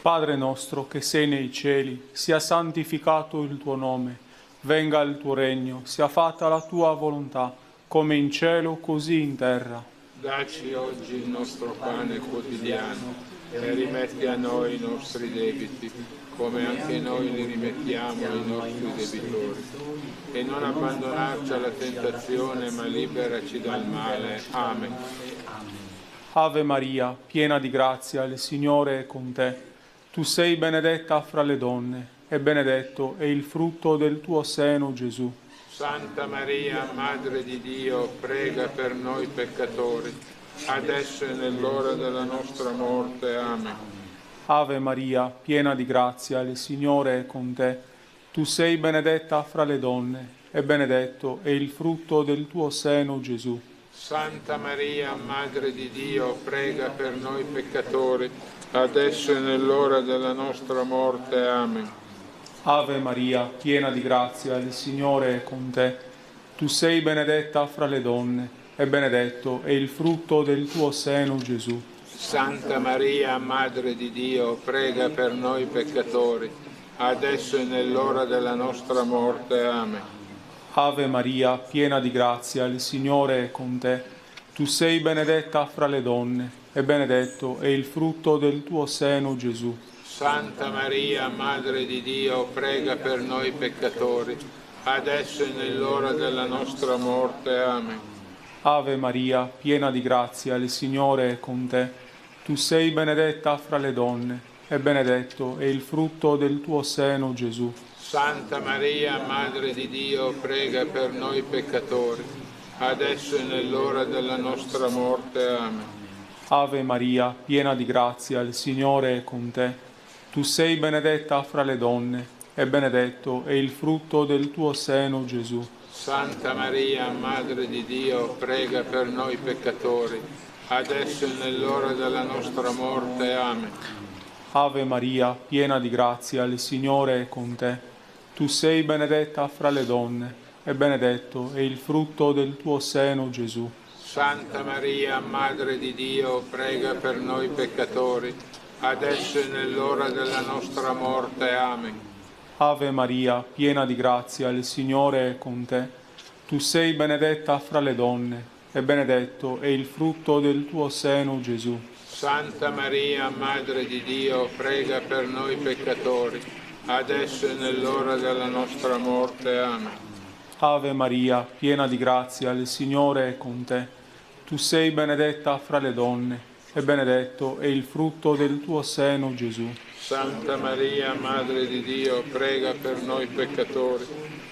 S11: Padre nostro che sei nei cieli, sia santificato il tuo nome, venga il tuo regno, sia fatta la tua volontà, come in cielo così in terra.
S12: Dacci oggi il nostro pane quotidiano e rimetti a noi i nostri debiti, come anche noi li rimettiamo ai nostri debitori. E non abbandonarci alla tentazione, ma liberaci dal male. Amen.
S11: Ave Maria, piena di grazia, il Signore è con te. Tu sei benedetta fra le donne, e benedetto è il frutto del tuo seno, Gesù.
S12: Santa Maria, Madre di Dio, prega per noi peccatori, adesso e nell'ora della nostra morte. Amen.
S11: Ave Maria, piena di grazia, il Signore è con te. Tu sei benedetta fra le donne, e benedetto è il frutto del tuo seno, Gesù.
S12: Santa Maria, Madre di Dio, prega per noi peccatori, adesso e nell'ora della nostra morte. Amen.
S11: Ave Maria, piena di grazia, il Signore è con te. Tu sei benedetta fra le donne, e benedetto è il frutto del tuo seno, Gesù.
S12: Santa Maria, Madre di Dio, prega per noi peccatori, adesso e nell'ora della nostra morte. Amen.
S11: Ave Maria, piena di grazia, il Signore è con te. Tu sei benedetta fra le donne, e benedetto è il frutto del tuo seno, Gesù.
S12: Santa Maria, Madre di Dio, prega per noi peccatori, adesso e nell'ora della nostra morte. Amen.
S11: Ave Maria, piena di grazia, il Signore è con te. Tu sei benedetta fra le donne, e benedetto è il frutto del tuo seno, Gesù.
S12: Santa Maria, Madre di Dio, prega per noi peccatori, adesso e nell'ora della nostra morte. Amen.
S11: Ave Maria, piena di grazia, il Signore è con te. Tu sei benedetta fra le donne, e benedetto è il frutto del tuo seno, Gesù.
S12: Santa Maria, Madre di Dio, prega per noi peccatori, adesso e nell'ora della nostra morte. Amen.
S11: Ave Maria, piena di grazia, il Signore è con te. Tu sei benedetta fra le donne, e benedetto è il frutto del tuo seno, Gesù.
S12: Santa Maria, Madre di Dio, prega per noi peccatori, adesso e nell'ora della nostra morte. Amen.
S11: Ave Maria, piena di grazia, il Signore è con te. Tu sei benedetta fra le donne, e benedetto è il frutto del tuo seno, Gesù.
S12: Santa Maria, Madre di Dio, prega per noi peccatori, adesso e nell'ora della nostra morte. Amen.
S11: Ave Maria, piena di grazia, il Signore è con te. Tu sei benedetta fra le donne, e benedetto è il frutto del tuo seno, Gesù.
S12: Santa Maria, Madre di Dio, prega per noi peccatori,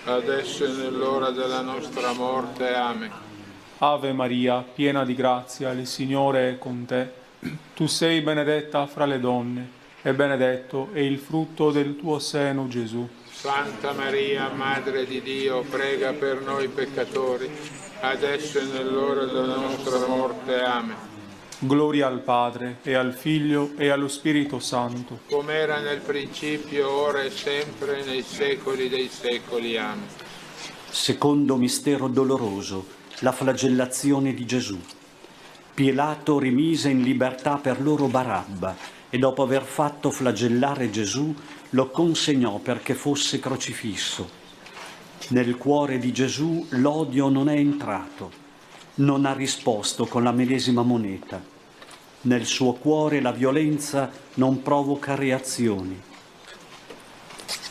S12: adesso e nell'ora della nostra morte. Amen.
S11: Ave Maria, piena di grazia, il Signore è con te. Tu sei benedetta fra le donne, e benedetto è il frutto del tuo seno, Gesù.
S12: Santa Maria, Madre di Dio, prega per noi peccatori, adesso e nell'ora della nostra morte. Amen.
S11: Gloria al Padre, e al Figlio, e allo Spirito Santo.
S12: Come era nel principio, ora e sempre, nei secoli dei secoli. Amen.
S10: Secondo mistero doloroso, la flagellazione di Gesù. Pilato rimise in libertà per loro Barabba e dopo aver fatto flagellare Gesù lo consegnò perché fosse crocifisso. Nel cuore di Gesù l'odio non è entrato, non ha risposto con la medesima moneta. Nel suo cuore la violenza non provoca reazioni.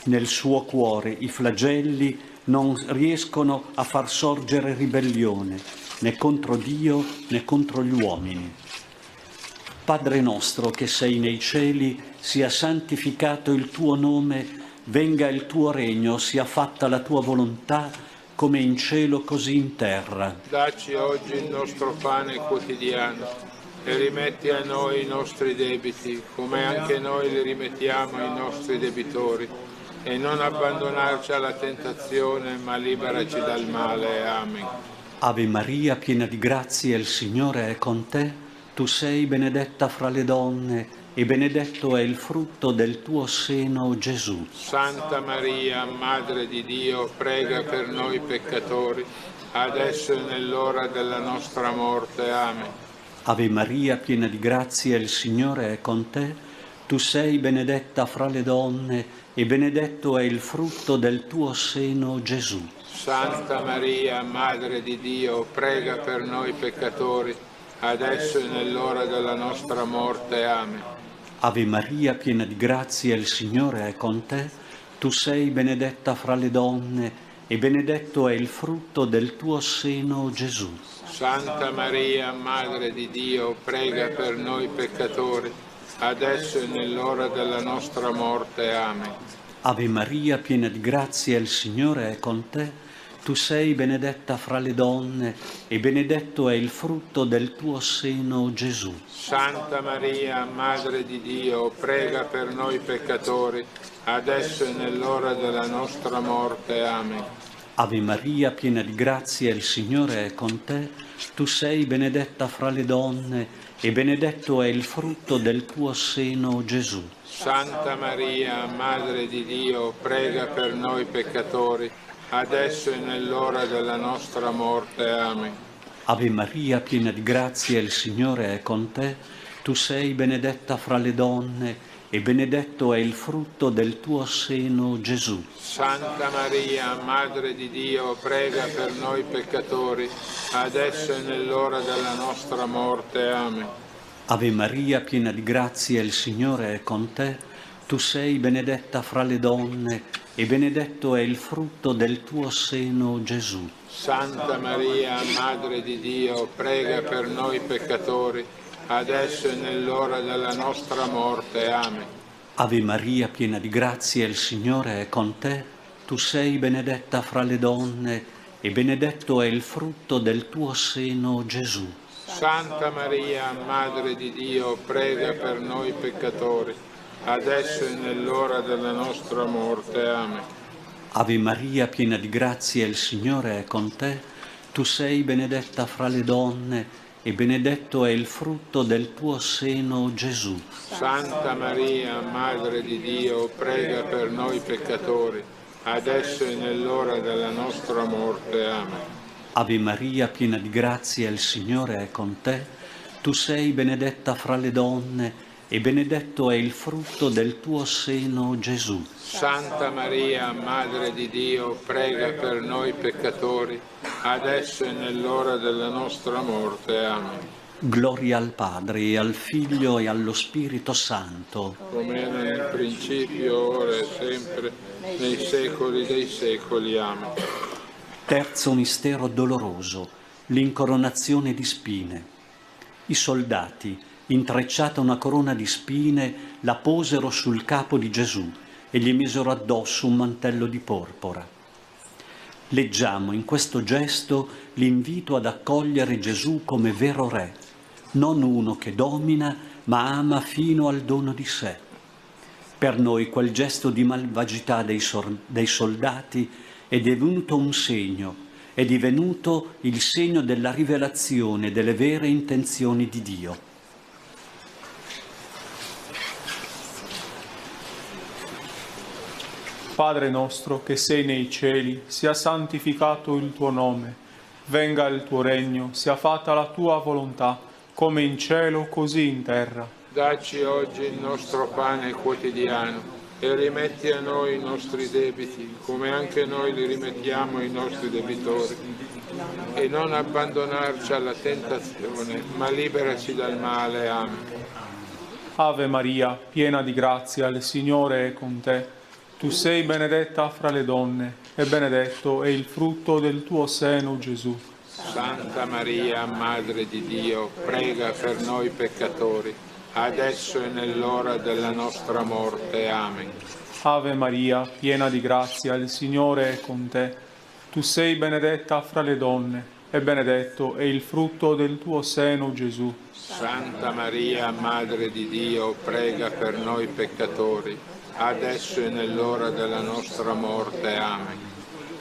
S10: Nel suo cuore i flagelli non riescono a far sorgere ribellione, né contro Dio né contro gli uomini. Padre nostro che sei nei cieli, sia santificato il tuo nome, venga il tuo regno, sia fatta la tua volontà, come in cielo così in terra.
S12: Dacci oggi il nostro pane quotidiano e rimetti a noi i nostri debiti, come anche noi li rimettiamo ai nostri debitori. E non abbandonarci alla tentazione, ma liberaci dal male. Amen.
S10: Ave Maria, piena di grazia, il Signore è con te. Tu sei benedetta fra le donne, e benedetto è il frutto del tuo seno, Gesù.
S12: Santa Maria, Madre di Dio, prega per noi peccatori, adesso e nell'ora della nostra morte. Amen.
S10: Ave Maria, piena di grazia, il Signore è con te. Tu sei benedetta fra le donne, e benedetto è il frutto del tuo seno, Gesù.
S12: Santa Maria, Madre di Dio, prega per noi peccatori, adesso e nell'ora della nostra morte. Amen.
S10: Ave Maria, piena di grazia, il Signore è con te. Tu sei benedetta fra le donne, e benedetto è il frutto del tuo seno, Gesù.
S12: Santa Maria, Madre di Dio, prega per noi peccatori, adesso e nell'ora della nostra morte. Amen.
S10: Ave Maria, piena di grazia, il Signore è con te. Tu sei benedetta fra le donne, e benedetto è il frutto del tuo seno, Gesù.
S12: Santa Maria, Madre di Dio, prega per noi peccatori, adesso e nell'ora della nostra morte. Amen.
S10: Ave Maria, piena di grazia, il Signore è con te. Tu sei benedetta fra le donne, e benedetto è il frutto del tuo seno, Gesù.
S12: Santa Maria, Madre di Dio, prega per noi peccatori, adesso e nell'ora della nostra morte. Amen.
S10: Ave Maria, piena di grazia, il Signore è con te. Tu sei benedetta fra le donne, e benedetto è il frutto del tuo seno, Gesù.
S12: Santa Maria, Madre di Dio, prega per noi peccatori, adesso e nell'ora della nostra morte. Amen.
S10: Ave Maria, piena di grazia, il Signore è con te. Tu sei benedetta fra le donne, e benedetto è il frutto del tuo seno, Gesù.
S12: Santa Maria, Madre di Dio, prega per noi peccatori, adesso e nell'ora della nostra morte. Amen.
S10: Ave Maria, piena di grazia, il Signore è con te. Tu sei benedetta fra le donne, e benedetto è il frutto del tuo seno, Gesù.
S12: Santa Maria, Madre di Dio, prega per noi peccatori, adesso e nell'ora della nostra morte. Amen.
S10: Ave Maria, piena di grazia, il Signore è con te. Tu sei benedetta fra le donne, e benedetto è il frutto del tuo seno, Gesù.
S12: Santa Maria, Madre di Dio, prega per noi peccatori, adesso e nell'ora della nostra morte. Amen.
S10: Ave Maria, piena di grazia, il Signore è con te. Tu sei benedetta fra le donne e benedetto è il frutto del tuo seno, Gesù.
S12: Santa Maria, Madre di Dio, prega per noi peccatori, adesso e nell'ora della nostra morte. Amen.
S10: Gloria al Padre, e al Figlio, e allo Spirito Santo.
S12: Come era nel principio, ora e sempre, nei secoli dei secoli. Amen.
S10: Terzo mistero doloroso, l'incoronazione di spine. I soldati, intrecciata una corona di spine, la posero sul capo di Gesù e gli misero addosso un mantello di porpora. Leggiamo in questo gesto l'invito ad accogliere Gesù come vero Re, non uno che domina, ma ama fino al dono di sé. Per noi quel gesto di malvagità dei soldati è divenuto un segno, è divenuto il segno della rivelazione delle vere intenzioni di Dio.
S11: Padre nostro che sei nei cieli, sia santificato il tuo nome, venga il tuo regno, sia fatta la tua volontà, come in cielo così in terra.
S12: Dacci oggi il nostro pane quotidiano e rimetti a noi i nostri debiti, come anche noi li rimettiamo ai nostri debitori. E non abbandonarci alla tentazione, ma liberaci dal male. Amen.
S11: Ave Maria, piena di grazia, il Signore è con te. Tu sei benedetta fra le donne, e benedetto è il frutto del tuo seno, Gesù.
S12: Santa Maria, Madre di Dio, prega per noi peccatori, adesso e nell'ora della nostra morte. Amen.
S11: Ave Maria, piena di grazia, il Signore è con te. Tu sei benedetta fra le donne, e benedetto è il frutto del tuo seno, Gesù.
S12: Santa Maria, Madre di Dio, prega per noi peccatori, adesso e nell'ora della nostra morte. Amen.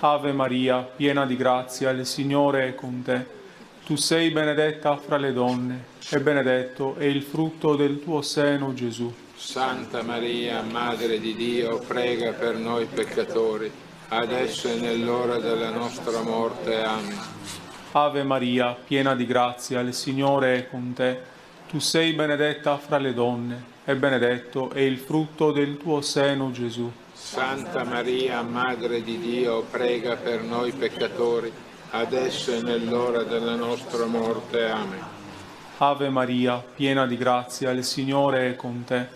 S11: Ave Maria, piena di grazia, il Signore è con te. Tu sei benedetta fra le donne, e benedetto è il frutto del tuo seno, Gesù.
S12: Santa Maria, Madre di Dio, prega per noi peccatori, adesso e nell'ora della nostra morte. Amen.
S11: Ave Maria, piena di grazia, il Signore è con te. Tu sei benedetta fra le donne, e benedetto è il frutto del tuo seno, Gesù.
S12: Santa Maria, Madre di Dio, prega per noi peccatori, adesso e nell'ora della nostra morte. Amen.
S11: Ave Maria, piena di grazia, il Signore è con te.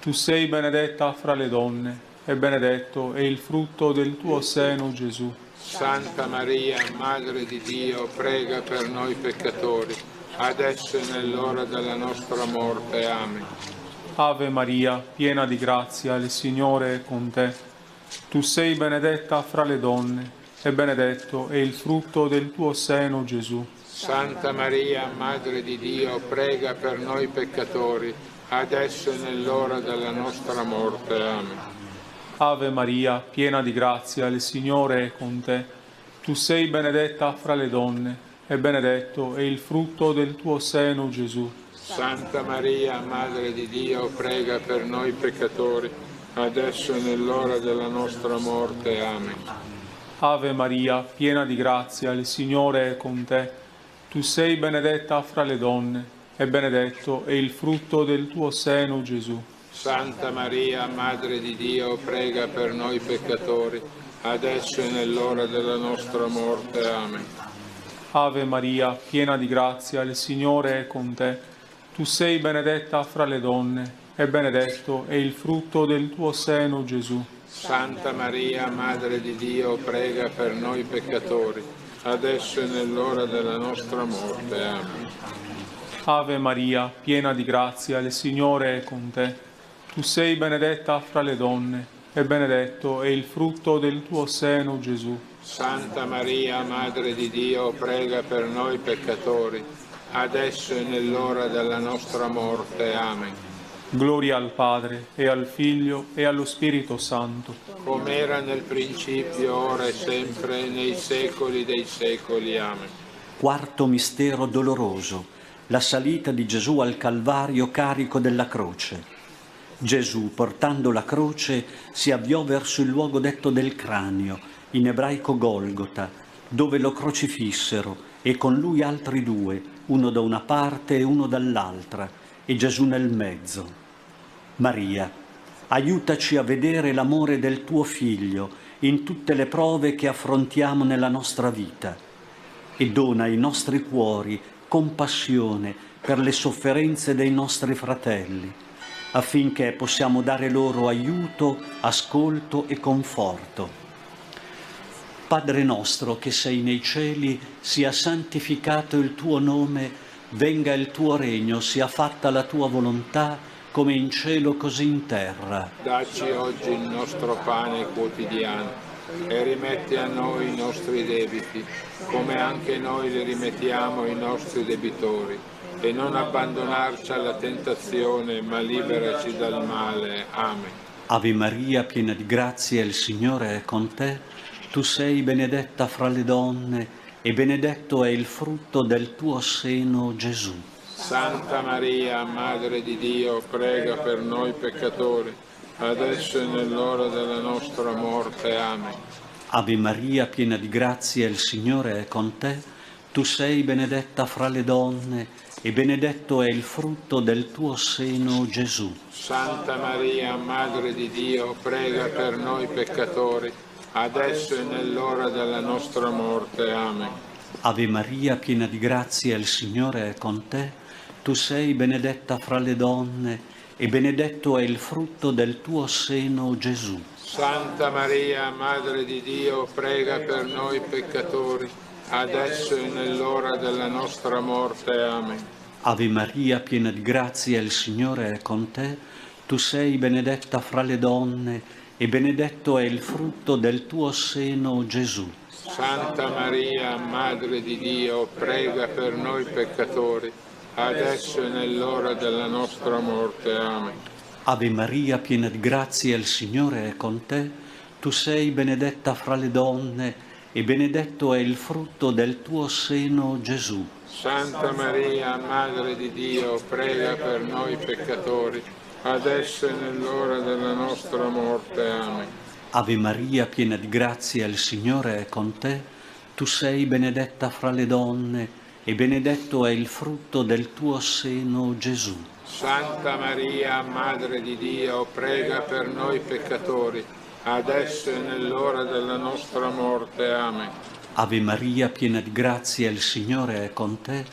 S11: Tu sei benedetta fra le donne, e benedetto è il frutto del tuo seno, Gesù.
S12: Santa Maria, Madre di Dio, prega per noi peccatori, adesso e nell'ora della nostra morte. Amen.
S11: Ave Maria, piena di grazia, il Signore è con te. Tu sei benedetta fra le donne, e benedetto è il frutto del tuo seno, Gesù.
S12: Santa Maria, Madre di Dio, prega per noi peccatori, adesso e nell'ora della nostra morte. Amen.
S11: Ave Maria, piena di grazia, il Signore è con te. Tu sei benedetta fra le donne, e benedetto è il frutto del tuo seno, Gesù.
S12: Santa Maria, Madre di Dio, prega per noi peccatori, adesso e nell'ora della nostra morte. Amen.
S11: Ave Maria, piena di grazia, il Signore è con te. Tu sei benedetta fra le donne, e benedetto è il frutto del tuo seno, Gesù.
S12: Santa Maria, Madre di Dio, prega per noi peccatori, adesso e nell'ora della nostra morte. Amen.
S11: Ave Maria, piena di grazia, il Signore è con te. Tu sei benedetta fra le donne, e benedetto è il frutto del tuo seno, Gesù.
S12: Santa Maria, Madre di Dio, prega per noi peccatori, adesso e nell'ora della nostra morte. Amen.
S11: Ave Maria, piena di grazia, il Signore è con te. Tu sei benedetta fra le donne, e benedetto è il frutto del tuo seno, Gesù.
S12: Santa Maria, Madre di Dio, prega per noi peccatori, adesso e nell'ora della nostra morte. Amen.
S11: Gloria al Padre, e al Figlio, e allo Spirito Santo.
S12: Come era nel principio, ora e sempre, nei secoli dei secoli. Amen.
S10: Quarto mistero doloroso, la salita di Gesù al Calvario carico della croce. Gesù, portando la croce, si avviò verso il luogo detto del cranio, in ebraico Golgota, dove lo crocifissero, e con lui altri due, uno da una parte e uno dall'altra, e Gesù nel mezzo. Maria, aiutaci a vedere l'amore del tuo Figlio in tutte le prove che affrontiamo nella nostra vita e dona ai nostri cuori compassione per le sofferenze dei nostri fratelli, affinché possiamo dare loro aiuto, ascolto e conforto. Padre nostro che sei nei cieli, sia santificato il tuo nome, venga il tuo regno, sia fatta la tua volontà, come in cielo così in terra.
S12: Dacci oggi il nostro pane quotidiano e rimetti a noi i nostri debiti, come anche noi li rimettiamo ai nostri debitori. E non abbandonarci alla tentazione, ma liberaci dal male. Amen.
S10: Ave Maria, piena di grazia, il Signore è con te. Tu sei benedetta fra le donne e benedetto è il frutto del tuo seno, Gesù.
S12: Santa Maria, Madre di Dio, prega per noi peccatori, adesso e nell'ora della nostra morte. Amen.
S10: Ave Maria, piena di grazia, il Signore è con te. Tu sei benedetta fra le donne e benedetto è il frutto del tuo seno, Gesù.
S12: Santa Maria, Madre di Dio, prega per noi peccatori, adesso e nell'ora della nostra morte. Amen.
S10: Ave Maria, piena di grazia, il Signore è con te. Tu sei benedetta fra le donne e benedetto è il frutto del tuo seno, Gesù.
S12: Santa Maria, Madre di Dio, prega per noi peccatori, adesso e nell'ora della nostra morte. Amen.
S10: Ave Maria, piena di grazia, il Signore è con te. Tu sei benedetta fra le donne e benedetto è il frutto del tuo seno, Gesù.
S12: Santa Maria, Madre di Dio, prega per noi peccatori, adesso e nell'ora della nostra morte. Amen.
S10: Ave Maria, piena di grazia, il Signore è con te. Tu sei benedetta fra le donne e benedetto è il frutto del tuo seno, Gesù.
S12: Santa Maria, Madre di Dio, prega per noi peccatori, adesso e nell'ora della nostra morte. Amen.
S10: Ave Maria, piena di grazia, il Signore è con te. Tu sei benedetta fra le donne e benedetto è il frutto del tuo seno, Gesù.
S12: Santa Maria, Madre di Dio, prega per noi peccatori, adesso e nell'ora della nostra morte. Amen.
S10: Ave Maria, piena di grazia, il Signore è con te.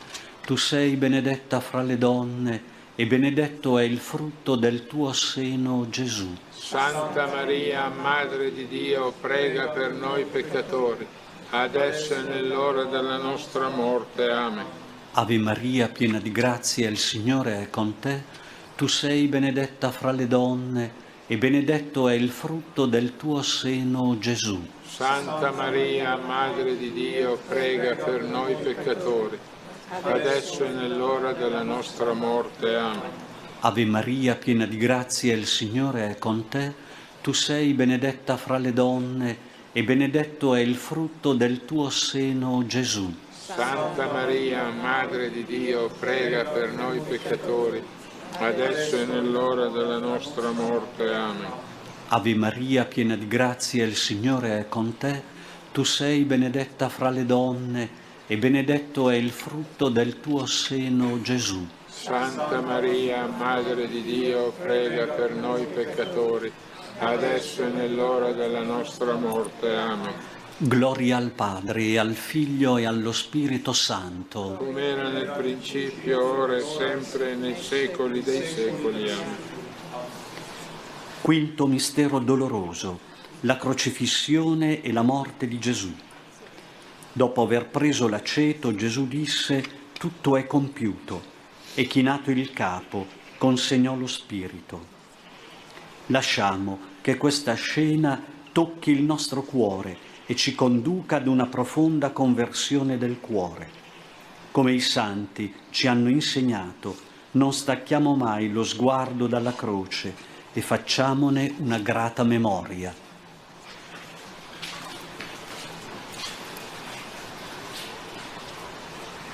S10: Tu sei benedetta fra le donne e benedetto è il frutto del tuo seno, Gesù.
S12: Santa Maria, Madre di Dio, prega per noi peccatori, adesso e nell'ora della nostra morte. Amen.
S10: Ave Maria, piena di grazia, il Signore è con te. Tu sei benedetta fra le donne e benedetto è il frutto del tuo seno, Gesù.
S12: Santa Maria, Madre di Dio, prega per noi peccatori, adesso e nell'ora della nostra morte. Amen.
S10: Ave Maria, piena di grazia, il Signore è con te. Tu sei benedetta fra le donne e benedetto è il frutto del tuo seno, Gesù.
S12: Santa Maria, Madre di Dio, prega per noi peccatori, adesso e nell'ora della nostra morte. Amen.
S10: Ave Maria, piena di grazia, il Signore è con te. Tu sei benedetta fra le donne e benedetto è il frutto del tuo seno, Gesù.
S12: Santa Maria, Madre di Dio, prega per noi peccatori, adesso e nell'ora della nostra morte. Amen.
S10: Gloria al Padre, e al Figlio, e allo Spirito Santo.
S12: Come era nel principio, ora e sempre, nei secoli dei secoli. Amen.
S10: Quinto mistero doloroso, la crocifissione e la morte di Gesù. Dopo aver preso l'aceto, Gesù disse: «Tutto è compiuto», e chinato il capo, consegnò lo spirito. Lasciamo che questa scena tocchi il nostro cuore e ci conduca ad una profonda conversione del cuore. Come i santi ci hanno insegnato, non stacchiamo mai lo sguardo dalla croce e facciamone una grata memoria.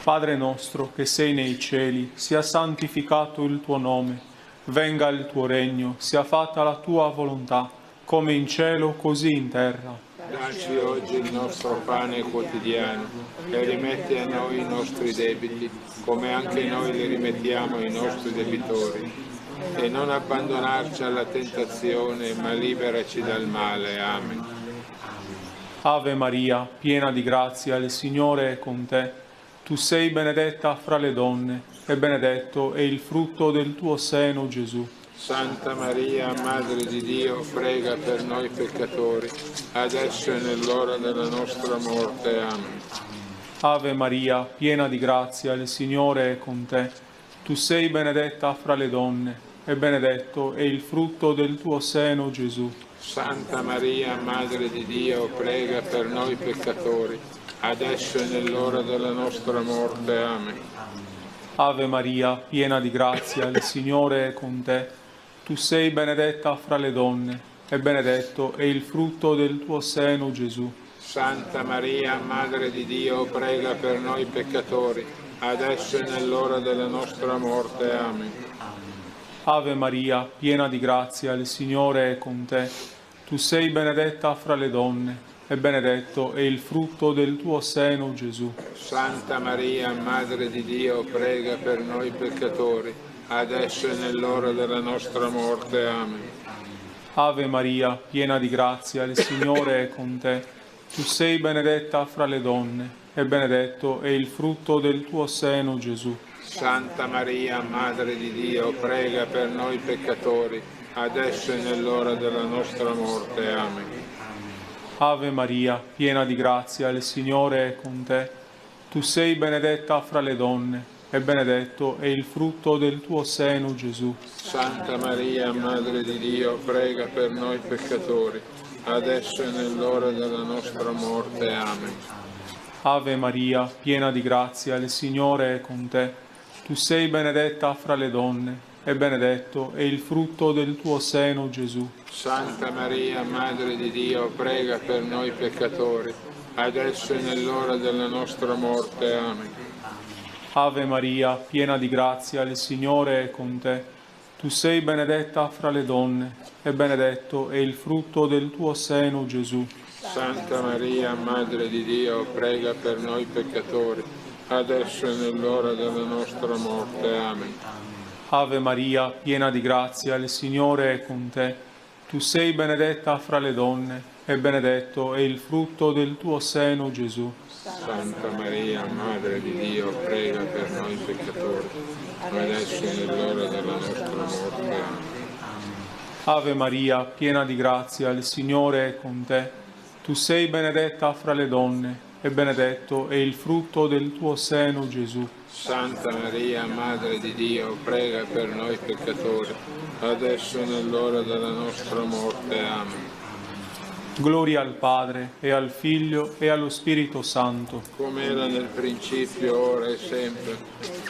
S11: Padre nostro che sei nei cieli, sia santificato il tuo nome, venga il tuo regno, sia fatta la tua volontà, come in cielo così in terra.
S12: Dacci oggi il nostro pane quotidiano e rimetti a noi i nostri debiti, come anche noi li rimettiamo ai nostri debitori. E non abbandonarci alla tentazione, ma liberaci dal male. Amen.
S11: Ave Maria, piena di grazia, il Signore è con te. Tu sei benedetta fra le donne, e benedetto è il frutto del tuo seno, Gesù.
S12: Santa Maria, Madre di Dio, prega per noi peccatori, adesso e nell'ora della nostra morte. Amen.
S11: Ave Maria, piena di grazia, il Signore è con te. Tu sei benedetta fra le donne, e benedetto è il frutto del tuo seno, Gesù.
S12: Santa Maria, Madre di Dio, prega per noi peccatori, adesso e nell'ora della nostra morte. Amen.
S11: Ave Maria, piena di grazia, il Signore è con te. Tu sei benedetta fra le donne, e benedetto è il frutto del tuo seno, Gesù.
S12: Santa Maria, Madre di Dio, prega per noi peccatori, adesso e nell'ora della nostra morte. Amen.
S11: Ave Maria, piena di grazia, il Signore è con te. Tu sei benedetta fra le donne, e benedetto è il frutto del tuo seno, Gesù.
S12: Santa Maria, Madre di Dio, prega per noi peccatori, adesso e nell'ora della nostra morte. Amen.
S11: Ave Maria, piena di grazia, il Signore è con te. Tu sei benedetta fra le donne, e benedetto è il frutto del tuo seno, Gesù.
S12: Santa Maria, Madre di Dio, prega per noi peccatori, adesso e nell'ora della nostra morte. Amen.
S11: Ave Maria, piena di grazia, il Signore è con te. Tu sei benedetta fra le donne, e benedetto è il frutto del tuo seno, Gesù.
S12: Santa Maria, Madre di Dio, prega per noi peccatori, adesso e nell'ora della nostra morte. Amen.
S11: Ave Maria, piena di grazia, il Signore è con te. Tu sei benedetta fra le donne, e benedetto è il frutto del tuo seno, Gesù.
S12: Santa Maria, Madre di Dio, prega per noi peccatori, adesso e nell'ora della nostra morte. Amen.
S11: Ave Maria, piena di grazia, il Signore è con te. Tu sei benedetta fra le donne, e benedetto è il frutto del tuo seno, Gesù.
S12: Santa Maria, Madre di Dio, prega per noi peccatori, adesso e nell'ora della nostra morte. Amen.
S11: Ave Maria, piena di grazia, il Signore è con te. Tu sei benedetta fra le donne, e benedetto è il frutto del tuo seno, Gesù.
S12: Santa Maria, Madre di Dio, prega per noi peccatori, adesso e nell'ora della nostra morte. Amen.
S11: Ave Maria, piena di grazia, il Signore è con te. Tu sei benedetta fra le donne, e benedetto è il frutto del tuo seno, Gesù.
S12: Santa Maria, Madre di Dio, prega per noi peccatori, adesso e nell'ora della nostra morte. Amen.
S11: Gloria al Padre, e al Figlio, e allo Spirito Santo.
S12: Come era nel principio, ora e sempre,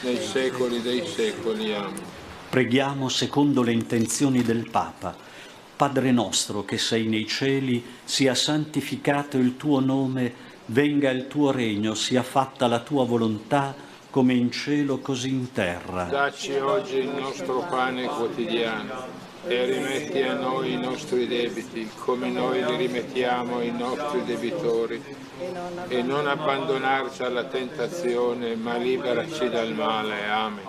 S12: nei secoli dei secoli. Amen.
S10: Preghiamo secondo le intenzioni del Papa. Padre nostro che sei nei cieli, sia santificato il tuo nome, venga il tuo regno, sia fatta la tua volontà, come in cielo così in terra.
S12: Dacci oggi il nostro pane quotidiano e rimetti a noi i nostri debiti, come noi li rimettiamo ai nostri debitori. E non abbandonarci alla tentazione, ma liberaci dal male. Amen.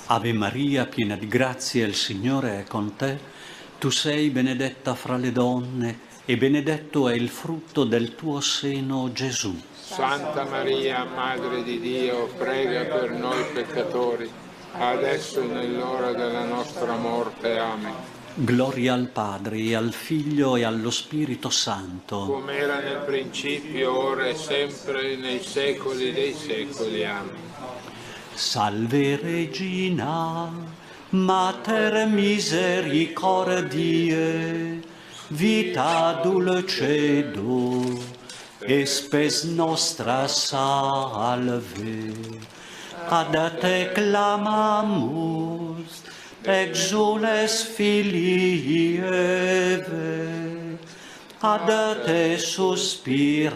S10: Ave Maria, piena di grazia, il Signore è con te. Tu sei benedetta fra le donne, e benedetto è il frutto del tuo seno, Gesù.
S12: Santa Maria, Madre di Dio, prega per noi peccatori, adesso e nell'ora della nostra morte. Amen.
S10: Gloria al Padre, e al Figlio, e allo Spirito Santo.
S12: Come era nel principio, ora e sempre, nei secoli dei secoli. Amen.
S10: Salve Regina, Mater misericordiae, vita dulcedo, et spes nostra salve. Ad te clamamus, exules filii Eve, ad te suspiramus,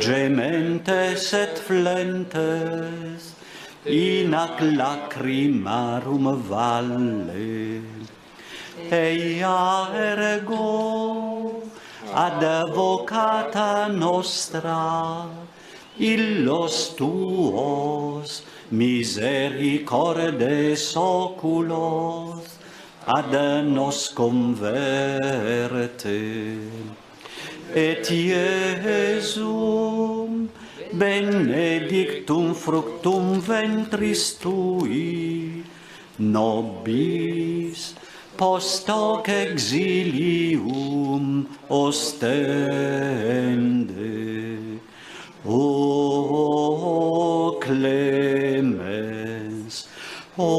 S10: gementes et flentes, in ac lacrimarum valle. Eia ergo advocata nostra, illos tuos misericordes oculos ad nos converte. Et Iesum benedictum fructum ventris tui, nobis post hoc exilium ostende. O clemens, o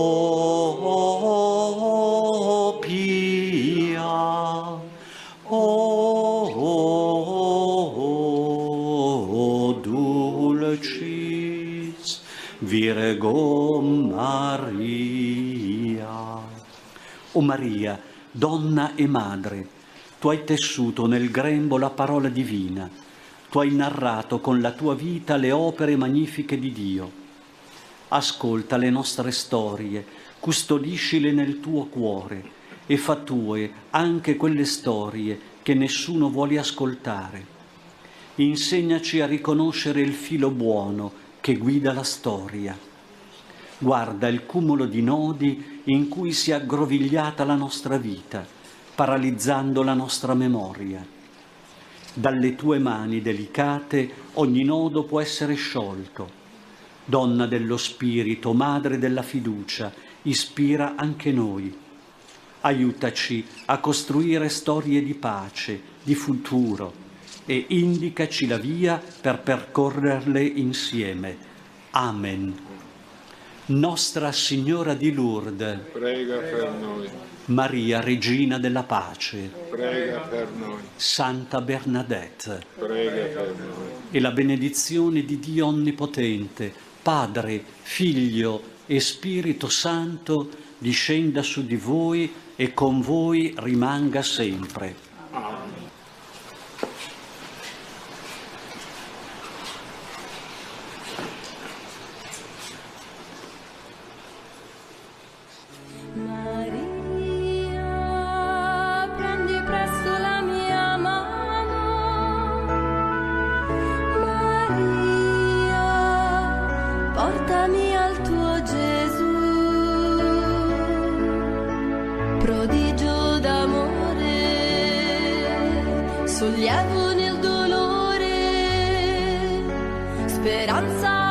S10: pia, o dulcis Virgo Maria. O Maria, donna e madre, tu hai tessuto nel grembo la parola divina, tu hai narrato con la tua vita le opere magnifiche di Dio. Ascolta le nostre storie, custodiscile nel tuo cuore e fa tue anche quelle storie che nessuno vuole ascoltare. Insegnaci a riconoscere il filo buono che guida la storia. Guarda il cumulo di nodi in cui si è aggrovigliata la nostra vita, paralizzando la nostra memoria. Dalle tue mani delicate ogni nodo può essere sciolto. Donna dello spirito, madre della fiducia, ispira anche noi. Aiutaci a costruire storie di pace, di futuro e indicaci la via per percorrerle insieme. Amen. Nostra Signora di Lourdes,
S12: prega per noi.
S10: Maria, Regina della Pace,
S12: Prega per noi.
S10: Santa Bernadette,
S12: Prega per noi.
S10: e la benedizione di Dio Onnipotente, Padre, Figlio e Spirito Santo, discenda su di voi e con voi rimanga sempre.
S12: Amen.
S9: Maria, prendi presto la mia mano. Maria, portami al tuo Gesù. Prodigio d'amore, sollievo nel dolore, speranza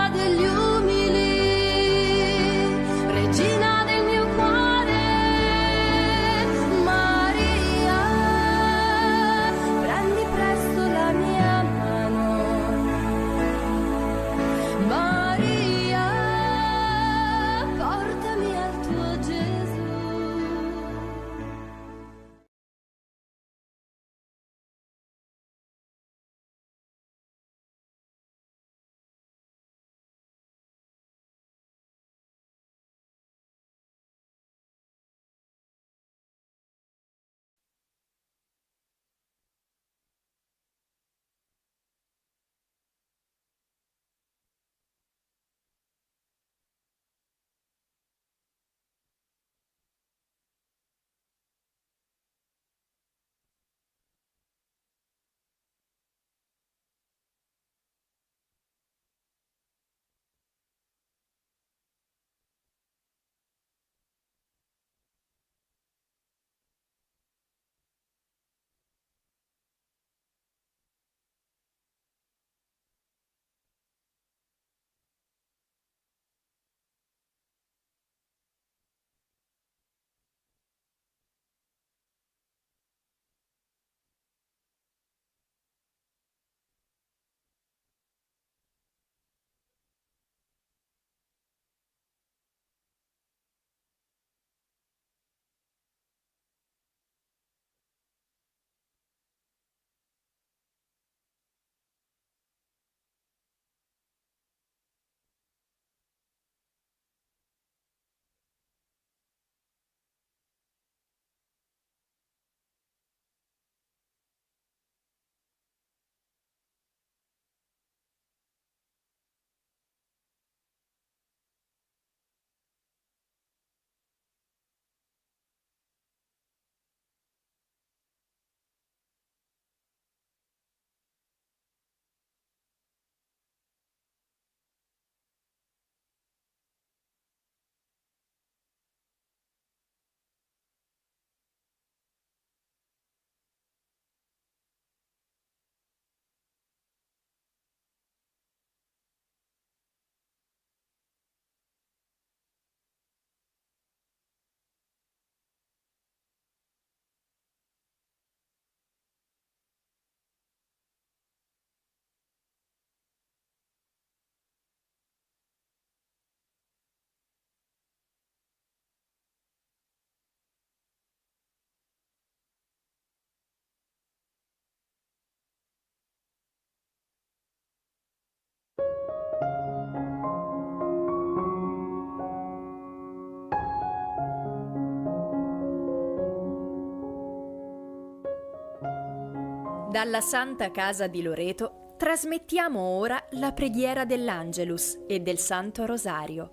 S13: Dalla Santa Casa di Loreto trasmettiamo ora la preghiera dell'Angelus e del Santo Rosario.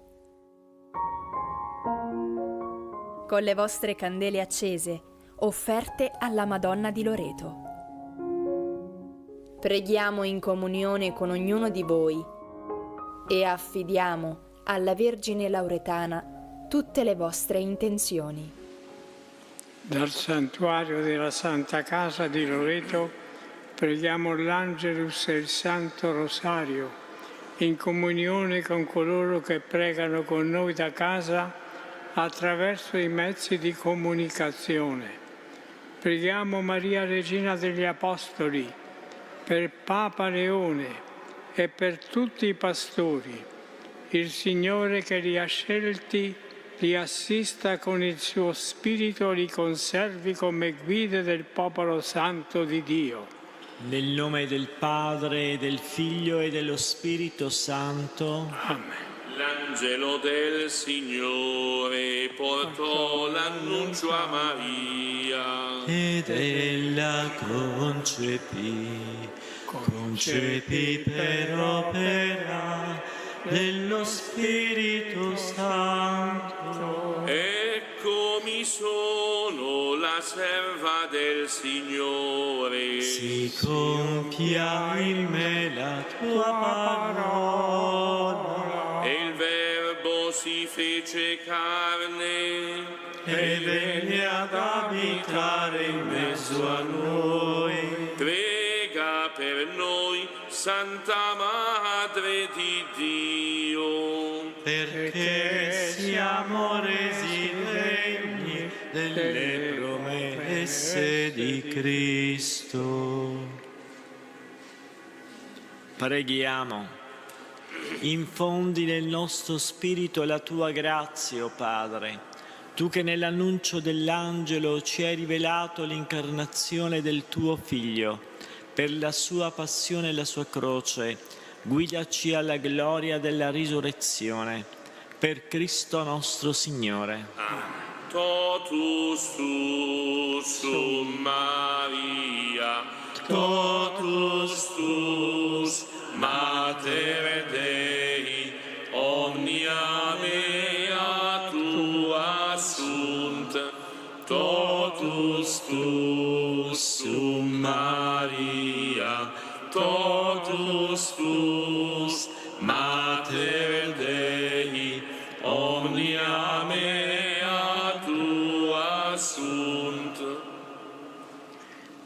S13: Con le vostre candele accese, offerte alla Madonna di Loreto. Preghiamo in comunione con ognuno di voi e affidiamo alla Vergine Lauretana tutte le vostre intenzioni.
S14: Dal santuario della Santa Casa di Loreto preghiamo l'Angelus e il Santo Rosario in comunione con coloro che pregano con noi da casa attraverso i mezzi di comunicazione. Preghiamo Maria Regina degli Apostoli per Papa Leone e per tutti i pastori. Il Signore che li ha scelti li assista con il suo spirito, li conservi come guide del popolo santo di Dio.
S15: Nel nome del Padre, del Figlio e dello Spirito Santo.
S14: Amen.
S16: L'angelo del Signore portò l'annuncio a Maria.
S15: Ed ella concepì per opera dello Spirito Santo.
S16: Eccomi sono la serva del Signore.
S15: Si compia in me la tua parola.
S16: E il Verbo si fece carne
S15: e venne ad abitare in mezzo a noi.
S16: Prega per noi, Santa Madre di Dio,
S15: perché siamo resi degni delle promesse di Cristo. Preghiamo. Infondi nel nostro spirito la tua grazia, o Padre, tu che nell'annuncio dell'angelo ci hai rivelato l'incarnazione del tuo Figlio. Per la sua passione e la sua croce, guidaci alla gloria della risurrezione. Per Cristo nostro Signore.
S16: Totus tu sum Maria, totus tus Mater Dei, omnia mea tua sunt, totus tu sum Maria, totus tus Mater Dei, omnia mea tua sunt.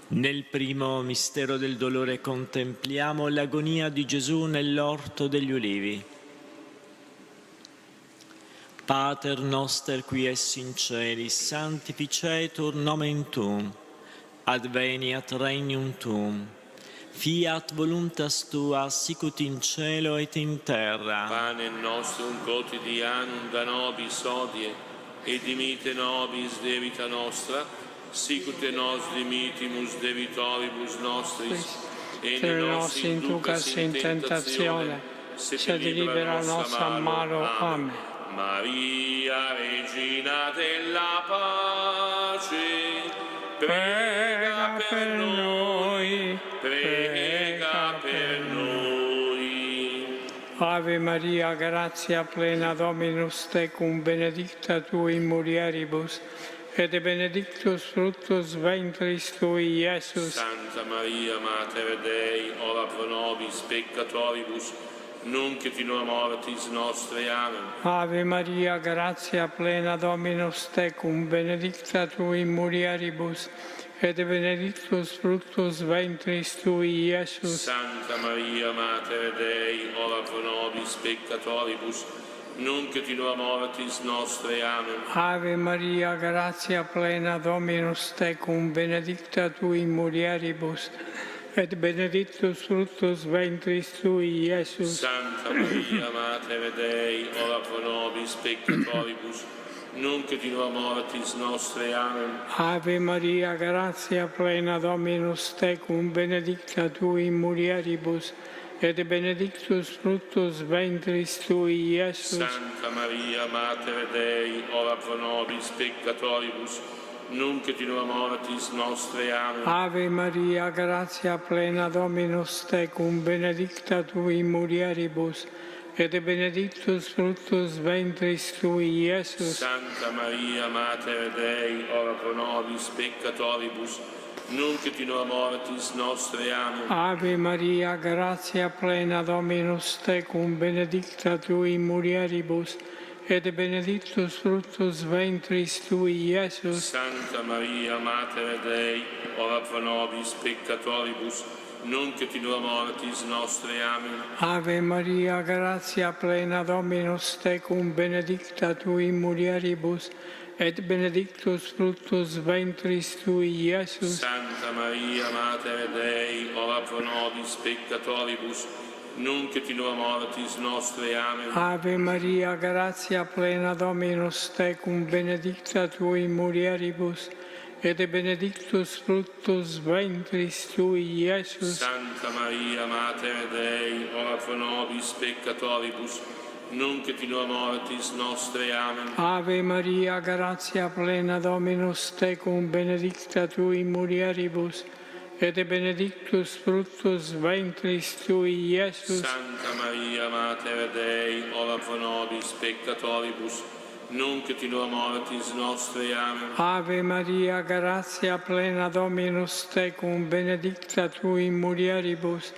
S15: Nel primo mistero del dolore contempliamo l'agonia di Gesù nell'orto degli ulivi. Pater noster qui es in celis, sanctificetur nomen tuum, adveniat regnum tuum, fiat voluntas tua sicut in cielo et in terra.
S16: Pane nostrum quotidianum da nobis hodie, et dimitte nobis debita nostra, sicut et nos dimittimus debitoribus nostris, et ne nos inducas in tentazione, sed libera nos a malo. Amen. Maria, Regina della pace, prega per noi, prega per noi.
S14: Ave Maria, grazia plena, Dominus tecum, benedicta tu in mulieribus, et benedictus fructus ventris tui, Iesus.
S16: Santa Maria, Mater Dei, ora pro nobis peccatoribus, nunc et in hora mortis nostre. Amen.
S14: Ave Maria, grazia plena, Dominus tecum, benedicta tu in mulieribus, et benedictus fructus ventris tui, Iesus.
S16: Santa Maria, Mater Dei, ora pro nobis peccatoribus, nunc et in hora mortis nostre. Amen.
S14: Ave Maria, grazia plena, Dominus tecum, benedicta tu in mulieribus, et benedictus fructus ventris tui, Iesus.
S16: Santa Maria, Mater Dei, ora pro nobis peccatoribus, nunc et in hora mortis nostre. Amen.
S14: Ave Maria, grazia plena, Dominus tecum, benedicta tu in mulieribus, et benedictus fructus ventris tui, Iesus.
S16: Santa Maria, Mater Dei, ora pro nobis peccatoribus, nunc et in hora mortis nostre. Amen.
S14: Ave Maria, gratia plena, Dominus tecum, benedicta tui in mulieribus, et benedictus fructus ventris tui, Iesus.
S16: Santa Maria, Mater Dei, ora pro nobis peccatoribus, nunc et in hora mortis nostre. Amen.
S14: Ave Maria, gratia plena, Dominus tecum, benedicta tui in mulieribus, et benedictus fructus ventris tui, Iesus.
S16: Santa Maria, Mater Dei, ora pro nobis peccatoribus, nunc et in hora mortis nostre. Amen.
S14: Ave Maria, gratia plena, Dominus tecum, benedicta tui in mulieribus, et benedictus fructus ventris tui, Iesus.
S16: Santa Maria, Mater Dei, ora pro nobis peccatoribus, nunc et in hora mortis nostre. Amen.
S14: Ave Maria, gratia plena, Dominus tecum, benedicta tui in mulieribus, et benedictus fructus ventris tui, Iesus.
S16: Santa Maria, Mater Dei, ora pro nobis peccatoribus, nunc et in hora mortis nostre. Amen.
S14: Ave Maria, gratia plena, Dominus tecum, benedicta tui in mulieribus, et benedictus fructus ventris tui, Iesus.
S16: Santa Maria, Mater Dei, ora pro nobis peccatoribus, nunc et in hora mortis nostre. Amen.
S14: Ave Maria, gratia plena, Dominus tecum, benedicta tui in mulieribus,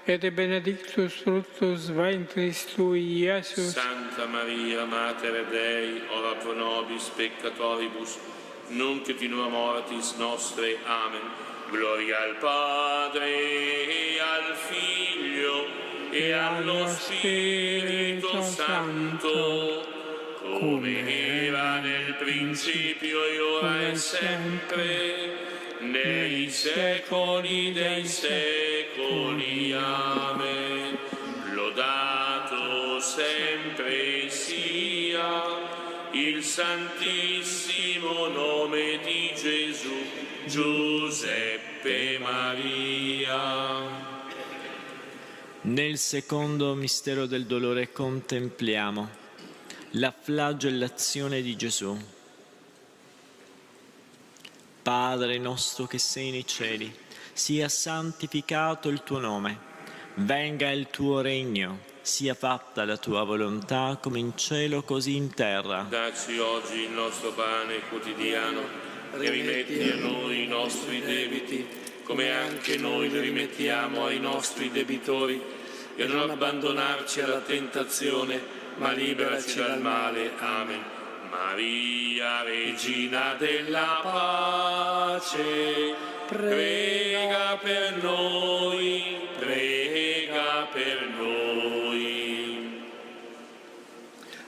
S14: et benedictus fructus ventris tui, Iesus.
S16: Santa Maria, Mater Dei, ora pro nobis peccatoribus, nunc et in hora mortis nostre. Amen. Gloria al Padre, e al Figlio, e allo Spirito Santo, come era nel principio, e ora e sempre, nei secoli dei secoli. Amen. Lodato sempre sia il santissimo nome di Gesù, Giuseppe Maria.
S15: Nel secondo mistero del dolore contempliamo la flagellazione di Gesù. Padre nostro che sei nei cieli, sia santificato il tuo nome, venga il tuo regno, sia fatta la tua volontà come in cielo così in terra.
S16: Dacci oggi il nostro pane quotidiano e rimetti a noi i nostri debiti, come anche noi li rimettiamo ai nostri debitori, e non abbandonarci alla tentazione, ma liberaci dal male. Amen. Maria, Regina della pace, prega per noi, prega per noi.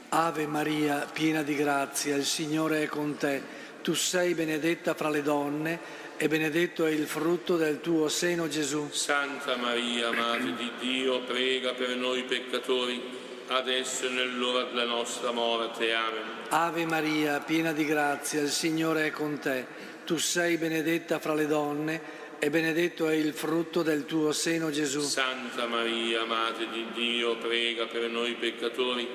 S17: Ave Maria, piena di grazia, il Signore è con te. Tu sei benedetta fra le donne e benedetto è il frutto del tuo seno, Gesù.
S16: Santa Maria, Madre di Dio, prega per noi peccatori, adesso e nell'ora della nostra morte. Amen.
S17: Ave Maria, piena di grazia, il Signore è con te. Tu sei benedetta fra le donne e benedetto è il frutto del tuo seno, Gesù.
S16: Santa Maria, Madre di Dio, prega per noi peccatori,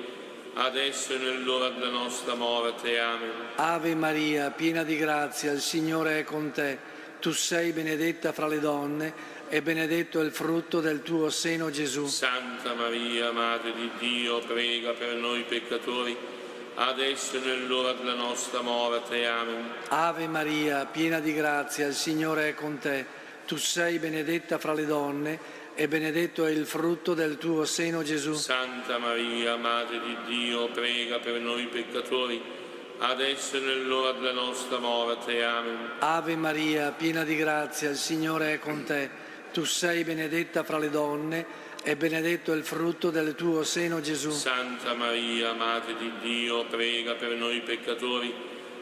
S16: adesso e nell'ora della nostra morte. Amen.
S17: Ave Maria, piena di grazia, il Signore è con te. Tu sei benedetta fra le donne e benedetto è il frutto del tuo seno, Gesù.
S16: Santa Maria, Madre di Dio, prega per noi peccatori, adesso e nell'ora della nostra morte. Amen.
S17: Ave Maria, piena di grazia, il Signore è con te. Tu sei benedetta fra le donne e benedetto è il frutto del tuo seno, Gesù.
S16: Santa Maria, Madre di Dio, prega per noi peccatori, adesso e nell'ora della nostra morte. Amen.
S17: Ave Maria, piena di grazia, il Signore è con te. Tu sei benedetta fra le donne e benedetto è il frutto del tuo seno, Gesù.
S16: Santa Maria, Madre di Dio, prega per noi peccatori,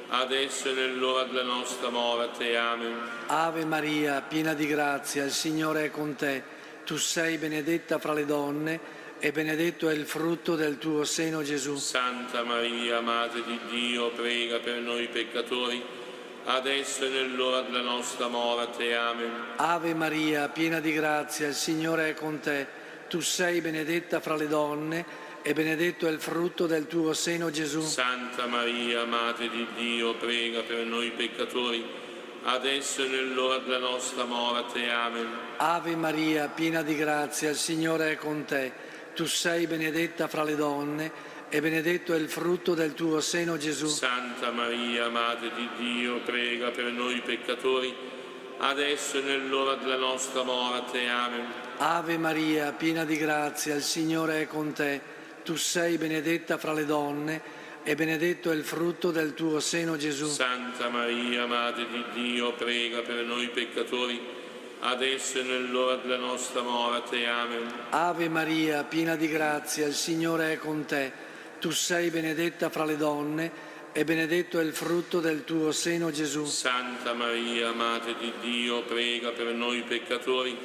S16: adesso e nell'ora della nostra morte. Amen.
S17: Ave Maria, piena di grazia, il Signore è con te. Tu sei benedetta fra le donne e benedetto è il frutto del tuo seno, Gesù.
S16: Santa Maria, Madre di Dio, prega per noi peccatori, adesso e nell'ora della nostra morte. Amen.
S17: Ave Maria, piena di grazia, il Signore è con te. Tu sei benedetta fra le donne e benedetto è il frutto del tuo seno, Gesù.
S16: Santa Maria, Madre di Dio, prega per noi peccatori, adesso e nell'ora della nostra morte. Amen.
S17: Ave Maria, piena di grazia, il Signore è con te. Tu sei benedetta fra le donne e benedetto è il frutto del tuo seno, Gesù.
S16: Santa Maria, Madre di Dio, prega per noi peccatori, adesso e nell'ora della nostra morte. Amen.
S17: Ave Maria, piena di grazia, il Signore è con te. Tu sei benedetta fra le donne e benedetto è il frutto del tuo seno, Gesù.
S16: Santa Maria, Madre di Dio, prega per noi peccatori, adesso e nell'ora della nostra morte. Amen.
S17: Ave Maria, piena di grazia, il Signore è con te. Tu sei benedetta fra le donne e benedetto è il frutto del tuo seno, Gesù.
S16: Santa Maria, Madre di Dio, prega per noi peccatori,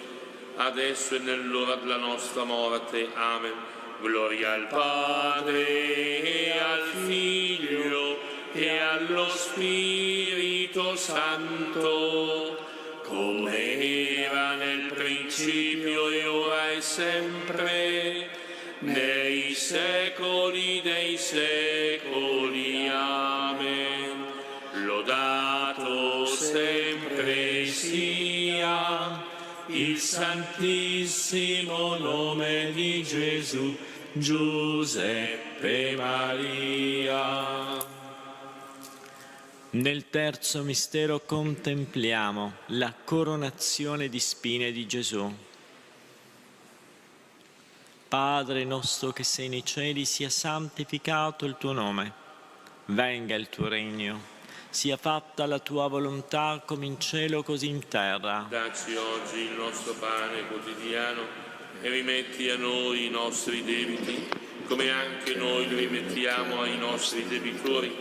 S16: adesso e nell'ora della nostra morte. Amen. Gloria al Padre e al Figlio e allo Spirito Santo, come era nel principio e ora e sempre, nei secoli dei secoli. Amen. Lodato sempre sia il santissimo nome di Gesù, Giuseppe Maria.
S15: Nel terzo mistero contempliamo la coronazione di spine di Gesù. Padre nostro che sei nei cieli, sia santificato il tuo nome. Venga il tuo regno. Sia fatta la tua volontà come in cielo così in terra.
S16: Dacci oggi il nostro pane quotidiano e rimetti a noi i nostri debiti, come anche noi li rimettiamo ai nostri debitori,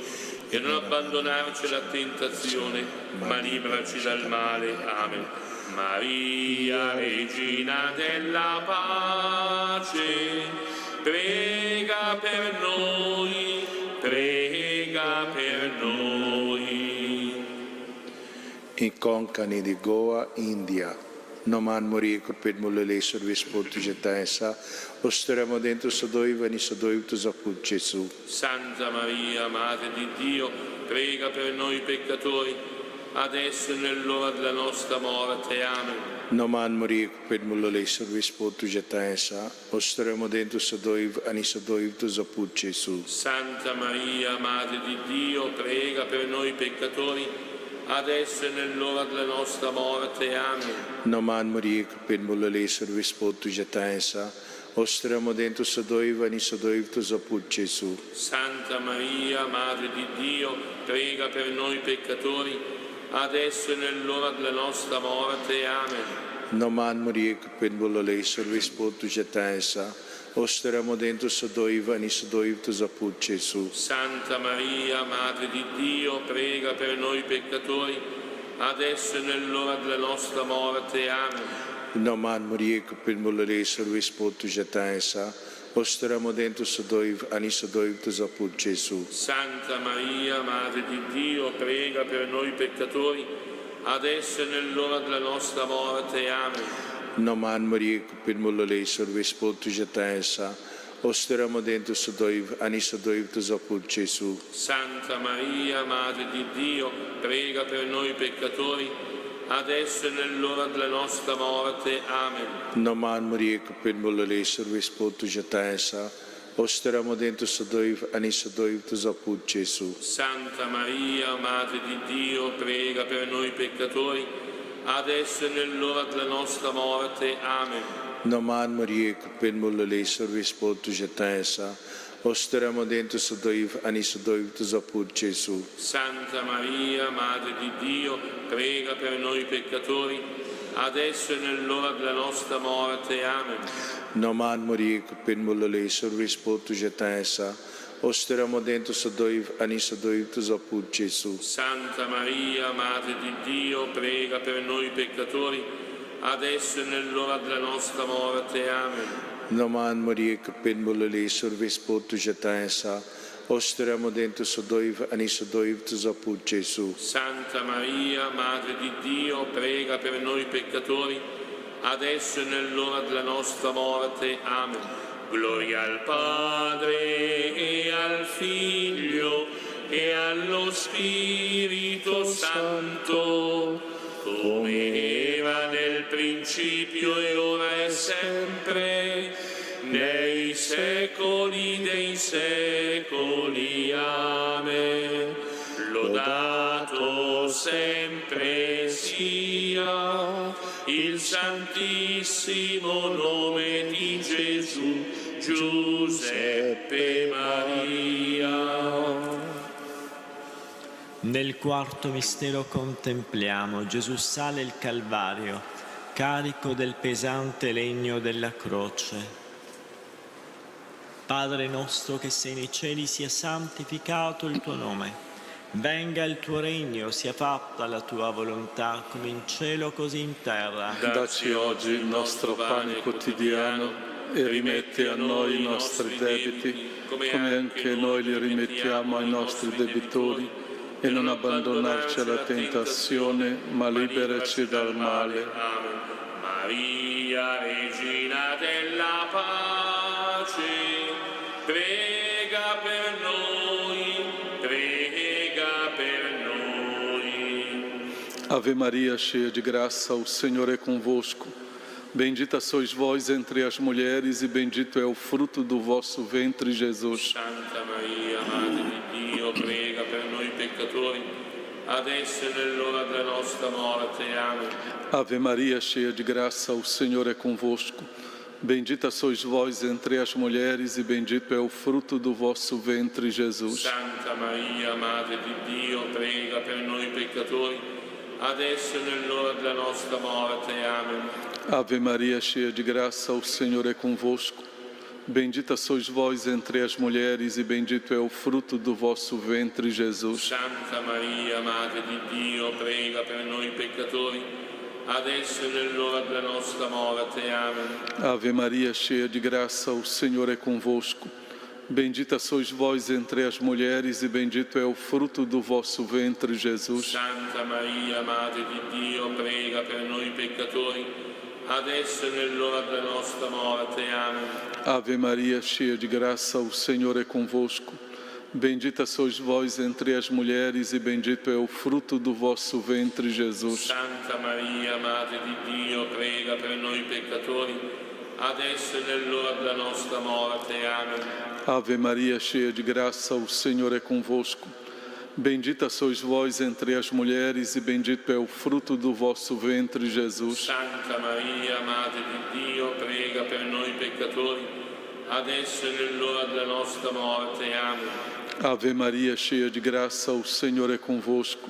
S16: e non abbandonarci alla tentazione, ma liberaci dal male. Amen. Maria, Regina della pace, prega per noi, prega per noi.
S18: In Konkani di Goa, India, Noman Mori Kurpet Mulale Service Portu Jetaisa, osteremo dentro Sodoivani Sodoivtu Zaput Gesù.
S16: Santa Maria, Madre di Dio, prega per noi peccatori, adesso e nell'ora della nostra morte. Amen.
S18: Noman Mori Kurpet Mulale Service Portu Jetaisa, osteremo dentro Sodoivani Sodoivtu Zaput Gesù.
S16: Santa Maria, Madre di Dio, prega per noi peccatori, adesso e nell'ora della nostra morte. Amen.
S18: Noman Mori Kurpet Mulale Service Portu Jetaisa, osteremo dentro Sodoivani Sodoivtu Zaput Gesù.
S16: Santa Maria, Madre di Dio, prega per noi peccatori, adesso e nell'ora della nostra morte. Amen.
S18: Noman Mori Kurpet Mulale Service Portu Jetaisa, osteremo dentro Sodoivani Sodoivtu Zaput Gesù.
S16: Santa Maria, Madre di Dio, prega per noi peccatori, adesso e nell'ora della nostra morte. Amen.
S18: Noman Mori Kurpet Mulale Service Portu Jetaisa, osteremo dentro Sodoivani Sodoivtu Zaput Gesù.
S16: Santa Maria, Madre di Dio, prega per noi peccatori, adesso e nell'ora della nostra morte. Amen.
S18: Noman Mori Kurpet Mulale Service Portu Jetaisa, osteremo dentro Sodoivani Sodoivtu Zaput Gesù.
S16: Santa Maria, Madre di Dio, prega per noi peccatori, adesso e nell'ora della nostra morte. Amen.
S18: Noman Mori Kurpet Mulale Service Portu Jetaisa, osteremo dentro Sodoivani Sodoivtu Zaput Gesù.
S16: Santa Maria, Madre di Dio, prega per noi peccatori, adesso e nell'ora della nostra morte. Amen.
S18: Noman Mori Kurpet Mulale Service Portu Jetaisa, osteremo dentro Sodoivani Sodoivtu Zaput Gesù.
S16: Santa Maria, Madre di Dio, prega per noi peccatori, adesso e nell'ora della nostra morte. Amen.
S18: Noman Mori Kurpet Mulale Service Portu Jetaisa, osteremo dentro Sodoivani Sodoivtu Zaput Gesù.
S16: Santa Maria, Madre di Dio, prega per noi peccatori, adesso e nell'ora della nostra morte. Amen.
S18: Noman Mori Kurpet Mulale Service Portu Jetaisa, osteremo dentro Sodoivani Sodoivtu Zaput Gesù.
S16: Santa Maria, Madre di Dio, prega per noi peccatori, adesso e nell'ora della nostra morte. Amen. Gloria al Padre e al Figlio e allo Spirito Santo, come era nel principio e ora e sempre, nei secoli dei secoli. Amen. Lodato sempre sia il santissimo nome di Gesù, Giuseppe Maria.
S15: Nel quarto mistero contempliamo Gesù sale il Calvario, carico del pesante legno della croce. Padre nostro che sei nei cieli, sia santificato il tuo nome. Venga il tuo regno, sia fatta la tua volontà, come in cielo così in terra.
S19: Dacci oggi il nostro pane quotidiano e rimetti a noi i nostri debiti, come anche noi li rimettiamo ai nostri debitori, e non abbandonarci alla tentazione, ma liberaci dal male.
S16: Amen. Maria, Regina della pace, prega per noi, prega per noi.
S19: Ave Maria, cheia de graça, o Senhor é convosco. Bendita sois vós entre as mulheres e bendito é o fruto do vosso ventre, Jesus.
S16: Santa Maria, Madre di Dio, prega per noi peccatori, adesso e nell'ora della nostra morte. Amen.
S19: Ave Maria, cheia de graça, o Senhor é convosco. Bendita sois vós entre as mulheres e bendito é o fruto do vosso ventre, Jesus.
S16: Santa Maria, Madre di Dio, prega per noi peccatori, adesso e nell'ora della nostra morte. Amen.
S19: Ave Maria, cheia de graça, o Senhor é convosco. Bendita sois vós entre as mulheres e bendito é o fruto do vosso ventre, Jesus.
S16: Santa Maria, Madre di Dio, prega per noi peccatori, adesso e nell'ora della nostra morte. Amen.
S19: Ave Maria, cheia de graça, o Senhor é convosco. Bendita sois vós entre as mulheres e bendito é o fruto do vosso ventre, Jesus.
S16: Santa Maria, Madre di Dio, prega per noi peccatori, adesso e nell'ora della nostra morte. Amen.
S19: Ave Maria, cheia de graça, o Senhor é convosco. Bendita sois vós entre as mulheres e bendito é o fruto do vosso ventre, Jesus.
S16: Santa Maria, Madre di Dio, prega per noi peccatori, adesso e nell'ora della nostra morte. Amen.
S19: Ave Maria, cheia de graça, o Senhor é convosco. Bendita sois vós entre as mulheres e bendito é o fruto do vosso ventre, Jesus.
S16: Santa Maria, Madre di Dio, prega per noi peccatori, adesso e nell'ora della nostra morte. Amen.
S19: Ave Maria, cheia de graça, o Senhor é convosco.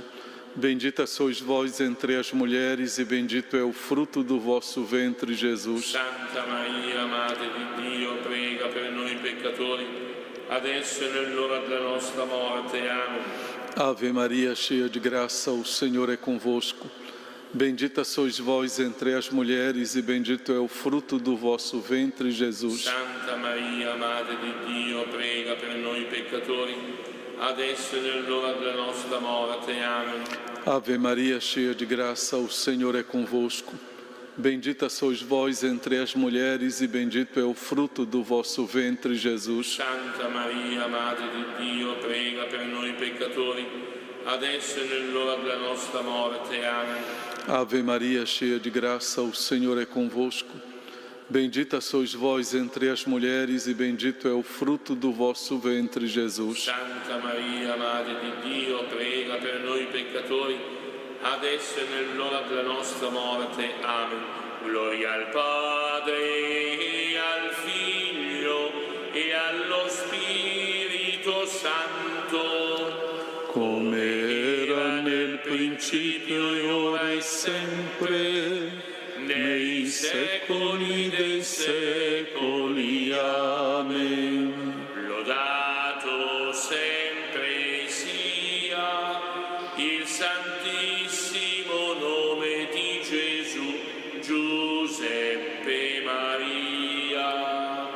S19: Bendita sois vós entre as mulheres e bendito é o fruto do vosso ventre, Jesus.
S16: Santa Maria, Madre di Dio, prega per noi peccatori, adesso e nell'ora della nostra morte. Amen.
S19: Ave Maria, cheia de graça, o Senhor é convosco. Bendita sois vós entre as mulheres e bendito é o fruto do vosso ventre, Jesus.
S16: Santa Maria, Madre di Dio, prega per noi peccatori, adesso e nell'ora della nostra morte. Amen.
S19: Ave Maria, cheia de graça, o Senhor é convosco. Bendita sois vós entre as mulheres e bendito é o fruto do vosso ventre, Jesus.
S16: Santa Maria, Madre di Dio, prega per noi peccatori, adesso e nell'ora della nostra morte. Amen.
S19: Ave Maria, cheia de graça, o Senhor é convosco. Bendita sois vós entre as mulheres e bendito é o fruto do vosso ventre, Jesus.
S16: Santa Maria, Madre di Dio, prega per noi peccatori, adesso e nell'ora della nostra morte. Amen. Gloria al Padre e al Figlio e allo Spirito Santo,
S19: come era nel principio e ora e sempre,
S16: nei secoli dei secoli. Amen. Lodato sempre sia il santissimo nome di Gesù, Giuseppe Maria.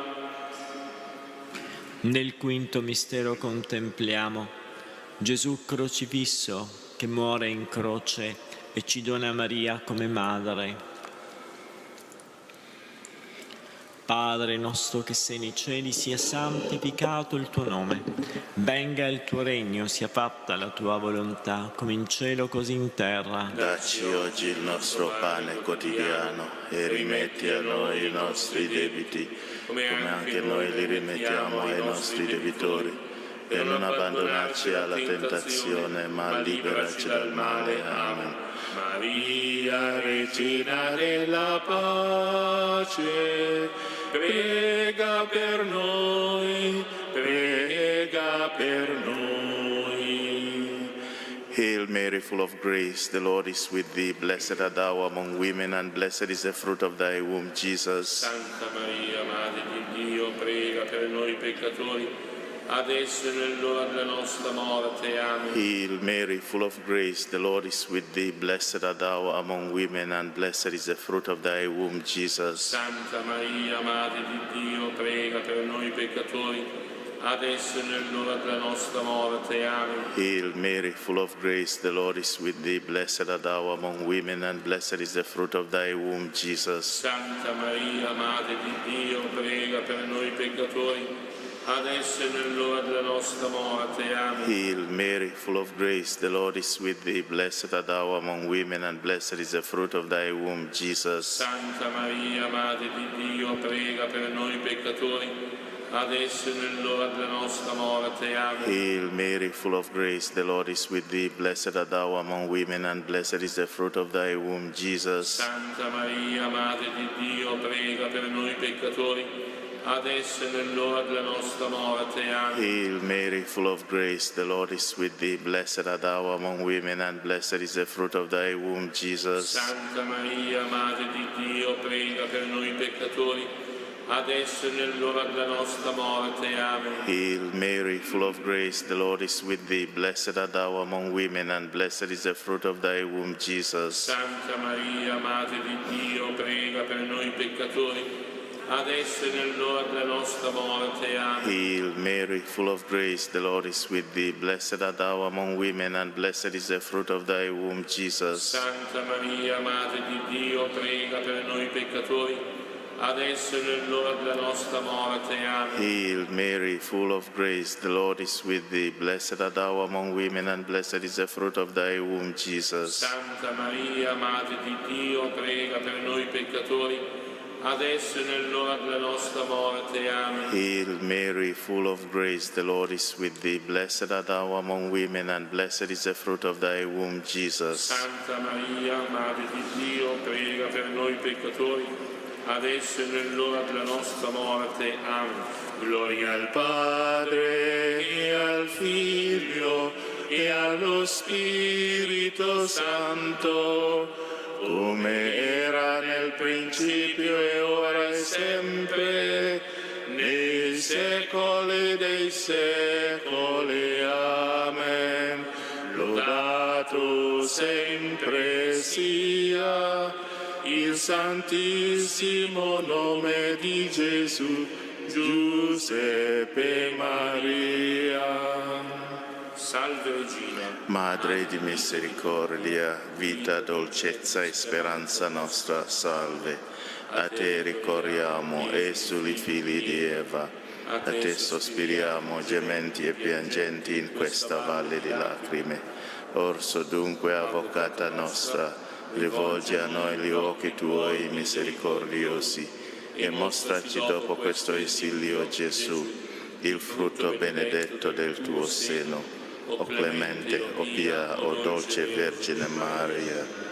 S15: Nel quinto mistero contempliamo Gesù crocifisso che muore in croce e ci dona Maria come madre. Padre nostro che sei nei cieli, sia santificato il tuo nome. Venga il tuo regno, sia fatta la tua volontà, come in cielo così in terra.
S18: Dacci oggi il nostro pane quotidiano e rimetti a noi i nostri debiti, come anche noi li rimettiamo ai nostri debitori. E non abbandonarci alla tentazione, ma liberaci dal male. Amen.
S16: Maria, Regina della pace, prega per noi, prega per noi.
S18: Hail Mary, full of grace, the Lord is with thee. Blessed art thou among women, and blessed is the fruit of thy womb, Jesus.
S16: Santa Maria, Madre di Dio, prega per noi peccatori, adesso e nell'ora della nostra morte. Amen.
S18: Hail Mary, full of grace, the Lord is with thee. Blessed art thou among women, and blessed is the fruit of thy womb, Jesus.
S16: Santa Maria, Madre di Dio, prega per noi peccatori, adesso e nell'ora della nostra morte. Amen.
S18: Hail Mary, full of grace, the Lord is with thee. Blessed art thou among women, and blessed is the fruit of thy womb, Jesus.
S16: Santa Maria, Madre di Dio, prega per noi peccatori, adesso e nell'ora della nostra morte. Amen.
S18: Hail Mary, full of grace, the Lord is with thee. Blessed art thou among women, and blessed is the fruit of thy womb, Jesus.
S16: Santa Maria, Madre di Dio, prega per noi peccatori, adesso e nell'ora della nostra morte. Amen.
S18: Hail Mary, full of grace, the Lord is with thee. Blessed art thou among women, and blessed is the fruit of thy womb, Jesus.
S16: Santa Maria, Madre di Dio, prega per noi peccatori, adesso e nell'ora della nostra morte. Amen.
S18: Hail Mary, full of grace, the Lord is with thee. Blessed art thou among women, and blessed is the fruit of thy womb, Jesus.
S16: Santa Maria, Madre di Dio, prega per noi peccatori, adesso e nell'ora della nostra morte. Amen.
S18: Hail Mary, full of grace, the Lord is with thee. Blessed art thou among women, and blessed is the fruit of thy womb, Jesus.
S16: Santa Maria, Madre di Dio, prega per noi peccatori, adesso e nell'ora della nostra morte. Amen.
S18: Hail Mary, full of grace, the Lord is with thee. Blessed art thou among women, and blessed is the fruit of thy womb, Jesus.
S16: Santa Maria, Madre di Dio, prega per noi peccatori, adesso e nell'ora della nostra morte. Amen.
S18: Hail Mary, full of grace, the Lord is with thee. Blessed art thou among women, and blessed is the fruit of thy womb, Jesus.
S16: Santa Maria, Madre di Dio, prega per noi peccatori, adesso e nell'ora della nostra morte. Amen.
S18: Hail Mary, full of grace, the Lord is with thee. Blessed art thou among women, and blessed is the fruit of thy womb, Jesus.
S16: Santa Maria, Madre di Dio, prega per noi peccatori, adesso e nell'ora della nostra morte. Amen.
S18: Gloria al Padre, e al Figlio, e allo Spirito Santo, come era nel principio, e ora e sempre, nei secoli dei secoli. Amen. Lodato sempre sia il santissimo nome di Gesù, Giuseppe Maria.
S16: Salve Regina,
S18: Madre di misericordia, vita, dolcezza e speranza nostra, salve. A te ricorriamo, esuli figli di Eva, a te sospiriamo, gementi e piangenti in questa valle di lacrime. Orso dunque, avvocata nostra, rivolgi a noi gli occhi tuoi misericordiosi e mostraci dopo questo esilio Gesù, il frutto benedetto del tuo seno. O clemente, o pia, o dolce Vergine Maria.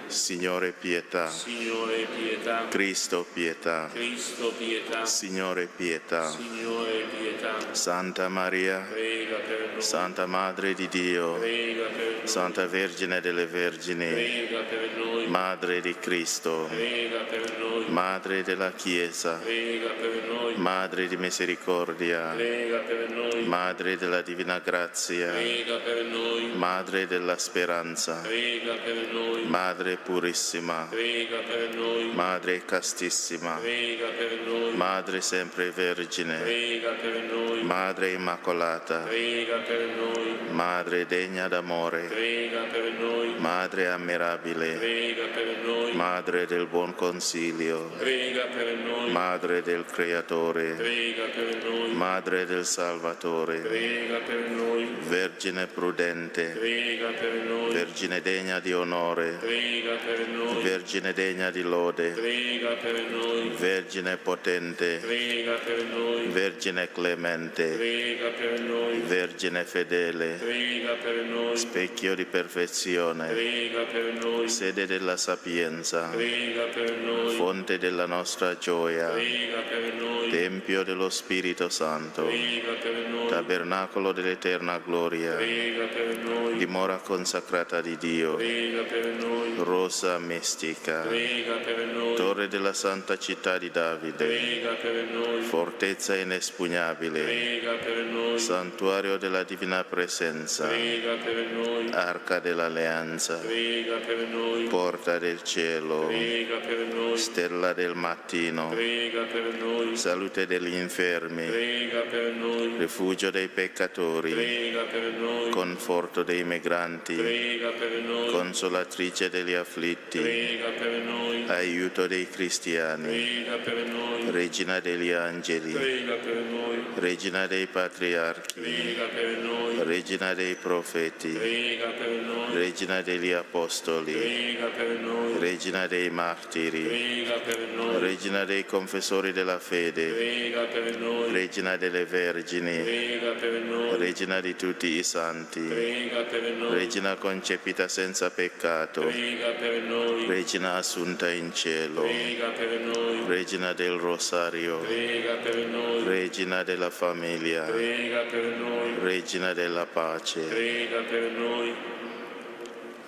S18: Signore pietà,
S16: Signore pietà,
S18: Cristo pietà,
S16: Cristo pietà,
S18: Signore pietà,
S16: Signore pietà,
S18: Santa Maria,
S16: prega per noi,
S18: Santa Madre di Dio,
S16: prega per noi,
S18: Santa Vergine delle Vergini,
S16: prega per noi,
S18: Madre di Cristo,
S16: prega per noi,
S18: Madre della Chiesa,
S16: prega per noi,
S18: Madre di misericordia,
S16: prega per noi,
S18: Madre della divina grazia,
S16: prega per noi,
S18: Madre della speranza,
S16: prega per noi,
S18: Madre purissima,
S16: prega per noi.
S18: Madre castissima,
S16: Prega per noi.
S18: Madre sempre vergine,
S16: Prega per noi.
S18: Madre immacolata,
S16: Prega per noi.
S18: Madre degna d'amore,
S16: Prega per noi.
S18: Madre ammirabile,
S16: Prega per noi.
S18: Madre del buon consiglio,
S16: Prega per noi.
S18: Madre del Creatore,
S16: Prega per noi.
S18: Madre del Salvatore,
S16: Prega per noi.
S18: Vergine prudente,
S16: Prega per noi.
S18: Vergine degna di onore,
S16: Prega per noi.
S18: Vergine degna di lode,
S16: Prega per noi.
S18: Vergine potente,
S16: Prega per noi.
S18: Vergine clemente,
S16: Prega per noi.
S18: Vergine fedele,
S16: Prega per noi.
S18: specchio di perfezione,
S16: Prega per noi.
S18: sede della sapienza,
S16: Prega per noi.
S18: fonte della nostra gioia,
S16: Prega per noi.
S18: Tempio dello Spirito Santo,
S16: Prega per noi.
S18: tabernacolo dell'eterna gloria,
S16: Prega per noi.
S18: dimora consacrata di Dio,
S16: Prega per noi.
S18: rosa mistica,
S16: Prega per noi.
S18: torre della santa città di Davide,
S16: Prega per noi.
S18: fortezza inespugnabile,
S16: Prega per noi.
S18: santuario della divina presenza,
S16: Prega per noi.
S18: arca dell'alleanza,
S16: Prega per noi.
S18: porta del cielo,
S16: Prega per noi.
S18: stella del mattino,
S16: Prega per noi.
S18: salute degli infermi,
S16: Prega per noi.
S18: rifugio dei peccatori,
S16: Prega per noi.
S18: conforto dei migranti,
S16: Prega per noi.
S18: consolatrice degli afflitti,
S16: Prega per noi.
S18: aiuto dei cristiani,
S16: Prega per noi.
S18: regina degli angeli,
S16: Prega per noi.
S18: regina dei patriarchi,
S16: Prega per noi.
S18: regina dei profeti,
S16: Prega per noi.
S18: regina degli apostoli,
S16: Prega per noi.
S18: regina dei martiri,
S16: Prega per noi.
S18: regina dei confessori della fede,
S16: Prega per noi.
S18: regina delle vergini,
S16: Prega per noi.
S18: regina di tutti i santi,
S16: Prega per noi.
S18: regina concepita senza peccato,
S16: Prega per noi.
S18: regina assunta in cielo,
S16: Prega per noi.
S18: regina del rosario,
S16: Prega per noi.
S18: regina della famiglia,
S16: Prega per noi.
S18: regina della pace,
S16: Prega per noi.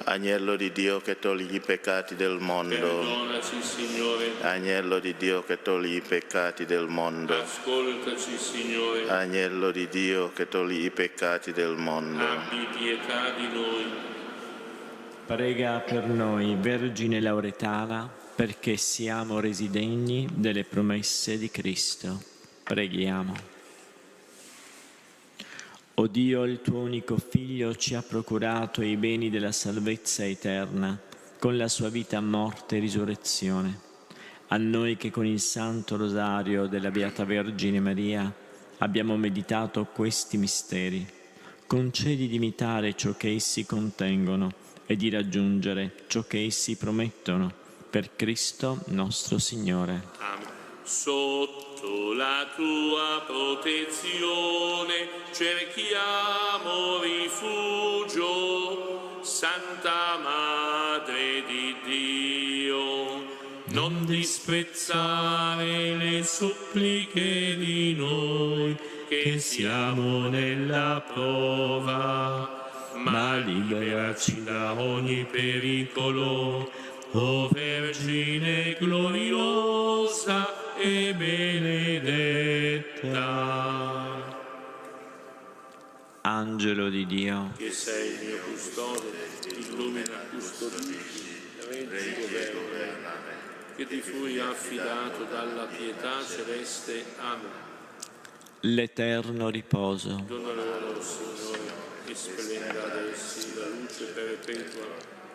S18: agnello di Dio che togli i peccati del mondo,
S16: Perdonaci, Signore.
S18: agnello di Dio che togli i peccati del mondo,
S16: Ascoltaci, Signore.
S18: agnello di Dio che togli i peccati del mondo.
S16: Abbi pietà di noi.
S15: Prega per noi, Vergine Lauretana, perché siamo resi degni delle promesse di Cristo. Preghiamo. O Dio, il tuo unico Figlio ci ha procurato i beni della salvezza eterna con la sua vita, morte e risurrezione. A noi che con il Santo Rosario della Beata Vergine Maria abbiamo meditato questi misteri, concedi di imitare ciò che essi contengono e di raggiungere ciò che essi promettono, per Cristo nostro Signore.
S16: Amen. Sotto la tua protezione cerchiamo rifugio, Santa Madre di Dio. Non disprezzare le suppliche di noi che siamo nella prova, ma liberaci da ogni pericolo, o Vergine gloriosa e benedetta.
S15: Angelo di Dio,
S16: Che sei il mio custode, illumina, custodisci, reggi e governa, che ti fui affidato dalla pietà celeste. Amen.
S15: l'eterno riposo,
S16: Dona loro, Signore, e splenda ad essi la luce perpetua,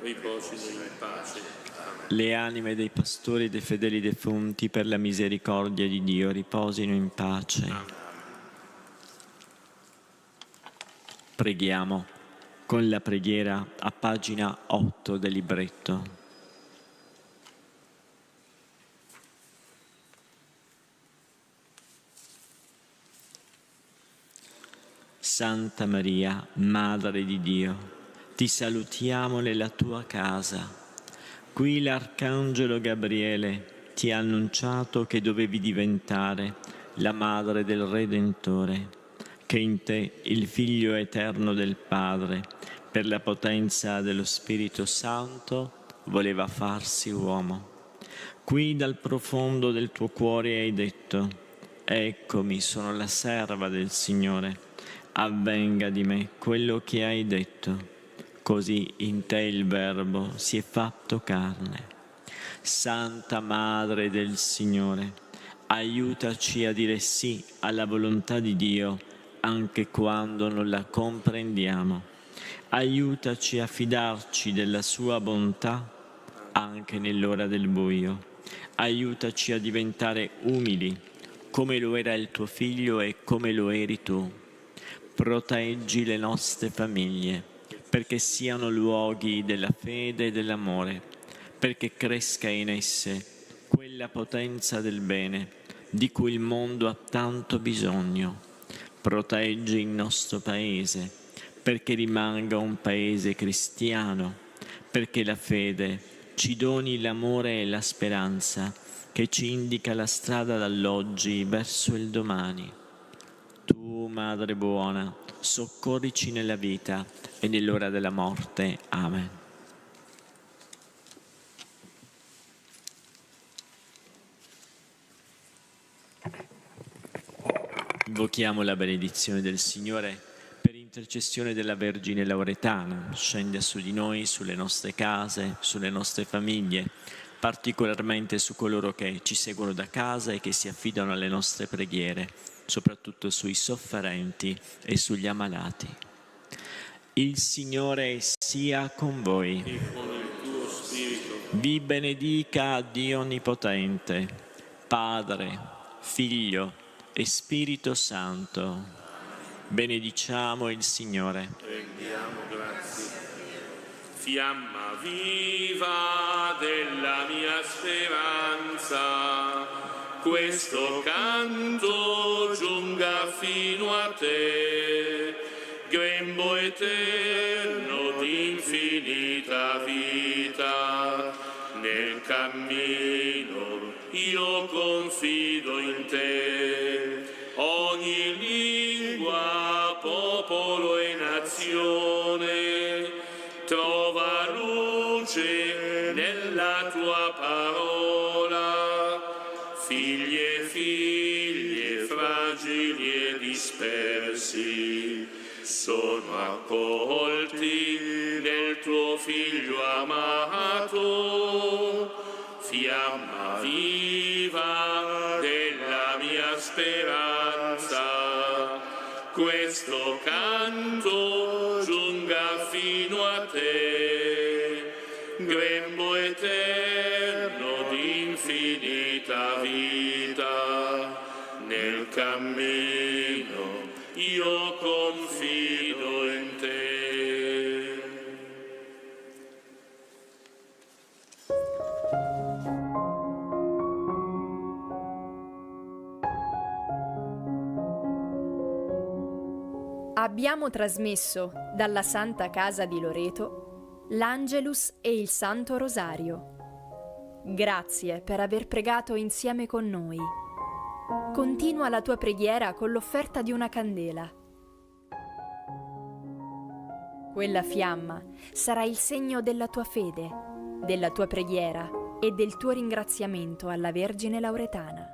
S16: riposino in pace. Amen.
S15: le anime dei pastori e dei fedeli defunti per la misericordia di Dio riposino in pace.
S16: Amen.
S15: Preghiamo con la preghiera a pagina 8 del libretto. Santa Maria, Madre di Dio, ti salutiamo nella tua casa. Qui l'Arcangelo Gabriele ti ha annunciato che dovevi diventare la Madre del Redentore, che in te il Figlio eterno del Padre, per la potenza dello Spirito Santo, voleva farsi uomo. Qui dal profondo del tuo cuore hai detto: eccomi, sono la serva del Signore, avvenga di me quello che hai detto. così in te il Verbo si è fatto carne. Santa Madre del Signore, aiutaci a dire sì alla volontà di Dio anche quando non la comprendiamo. Aiutaci a fidarci della sua bontà anche nell'ora del buio. Aiutaci a diventare umili, come lo era il tuo Figlio e come lo eri tu. Proteggi le nostre famiglie, perché siano luoghi della fede e dell'amore, perché cresca in esse quella potenza del bene di cui il mondo ha tanto bisogno. Proteggi il nostro Paese, perché rimanga un Paese cristiano, perché la fede ci doni l'amore e la speranza che ci indica la strada dall'oggi verso il domani. Tu, Madre buona, soccorrici nella vita e nell'ora della morte. Amen. Invochiamo la benedizione del Signore. Per intercessione della Vergine Lauretana, scenda su di noi, sulle nostre case, sulle nostre famiglie, particolarmente su coloro che ci seguono da casa e che si affidano alle nostre preghiere, soprattutto sui sofferenti e sugli ammalati. Il Signore sia con voi.
S16: E con il tuo spirito.
S15: Vi benedica Dio Onnipotente, Padre, Figlio e Spirito Santo. Benediciamo il Signore.
S16: Rendiamo grazie. Fiamma viva della mia speranza, questo canto giunga fino a te, grembo eterno di infinita vita. Nel cammino io confido in te, ogni lingua, popolo e nazione trova luce nella tua parola. Figli e figlie fragili e dispersi sono accolti nel tuo Figlio amato. Fiamma viva della mia speranza, questo canto giunga fino a te, grembo eterno di infinita vita. Nel cammino io confido in te.
S13: Abbiamo trasmesso dalla Santa Casa di Loreto l'Angelus e il Santo Rosario. Grazie per aver pregato insieme con noi. Continua la tua preghiera con l'offerta di una candela. Quella fiamma sarà il segno della tua fede, della tua preghiera e del tuo ringraziamento alla Vergine Lauretana.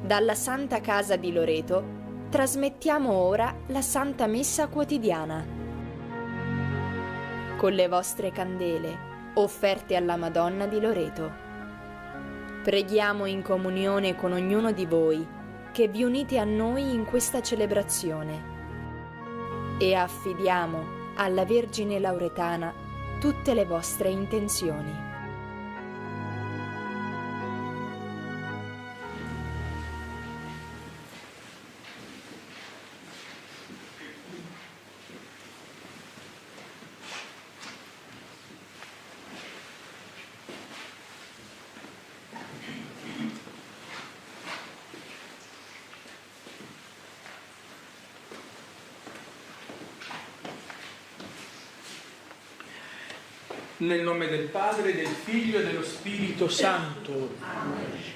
S13: Dalla Santa Casa di Loreto trasmettiamo ora la Santa Messa quotidiana. Con le vostre candele offerte alla Madonna di Loreto. Preghiamo in comunione con ognuno di voi che vi unite a noi in questa celebrazione e affidiamo alla Vergine Lauretana tutte le vostre intenzioni.
S20: Nel nome del Padre, del Figlio e dello Spirito Santo.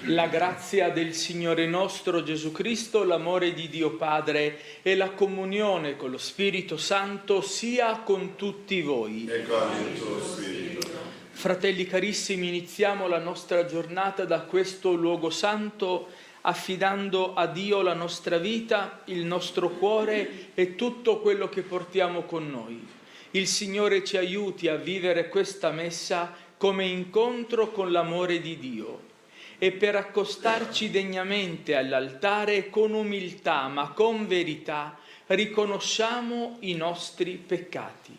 S20: La grazia del Signore nostro Gesù Cristo, l'amore di Dio Padre e la comunione con lo Spirito Santo sia con tutti voi.
S18: E con il tuo Spirito.
S20: Fratelli carissimi, iniziamo la nostra giornata da questo luogo santo affidando a Dio la nostra vita, il nostro cuore e tutto quello che portiamo con noi. Il Signore ci aiuti a vivere questa messa come incontro con l'amore di Dio e per accostarci degnamente all'altare con umiltà ma con verità riconosciamo i nostri peccati.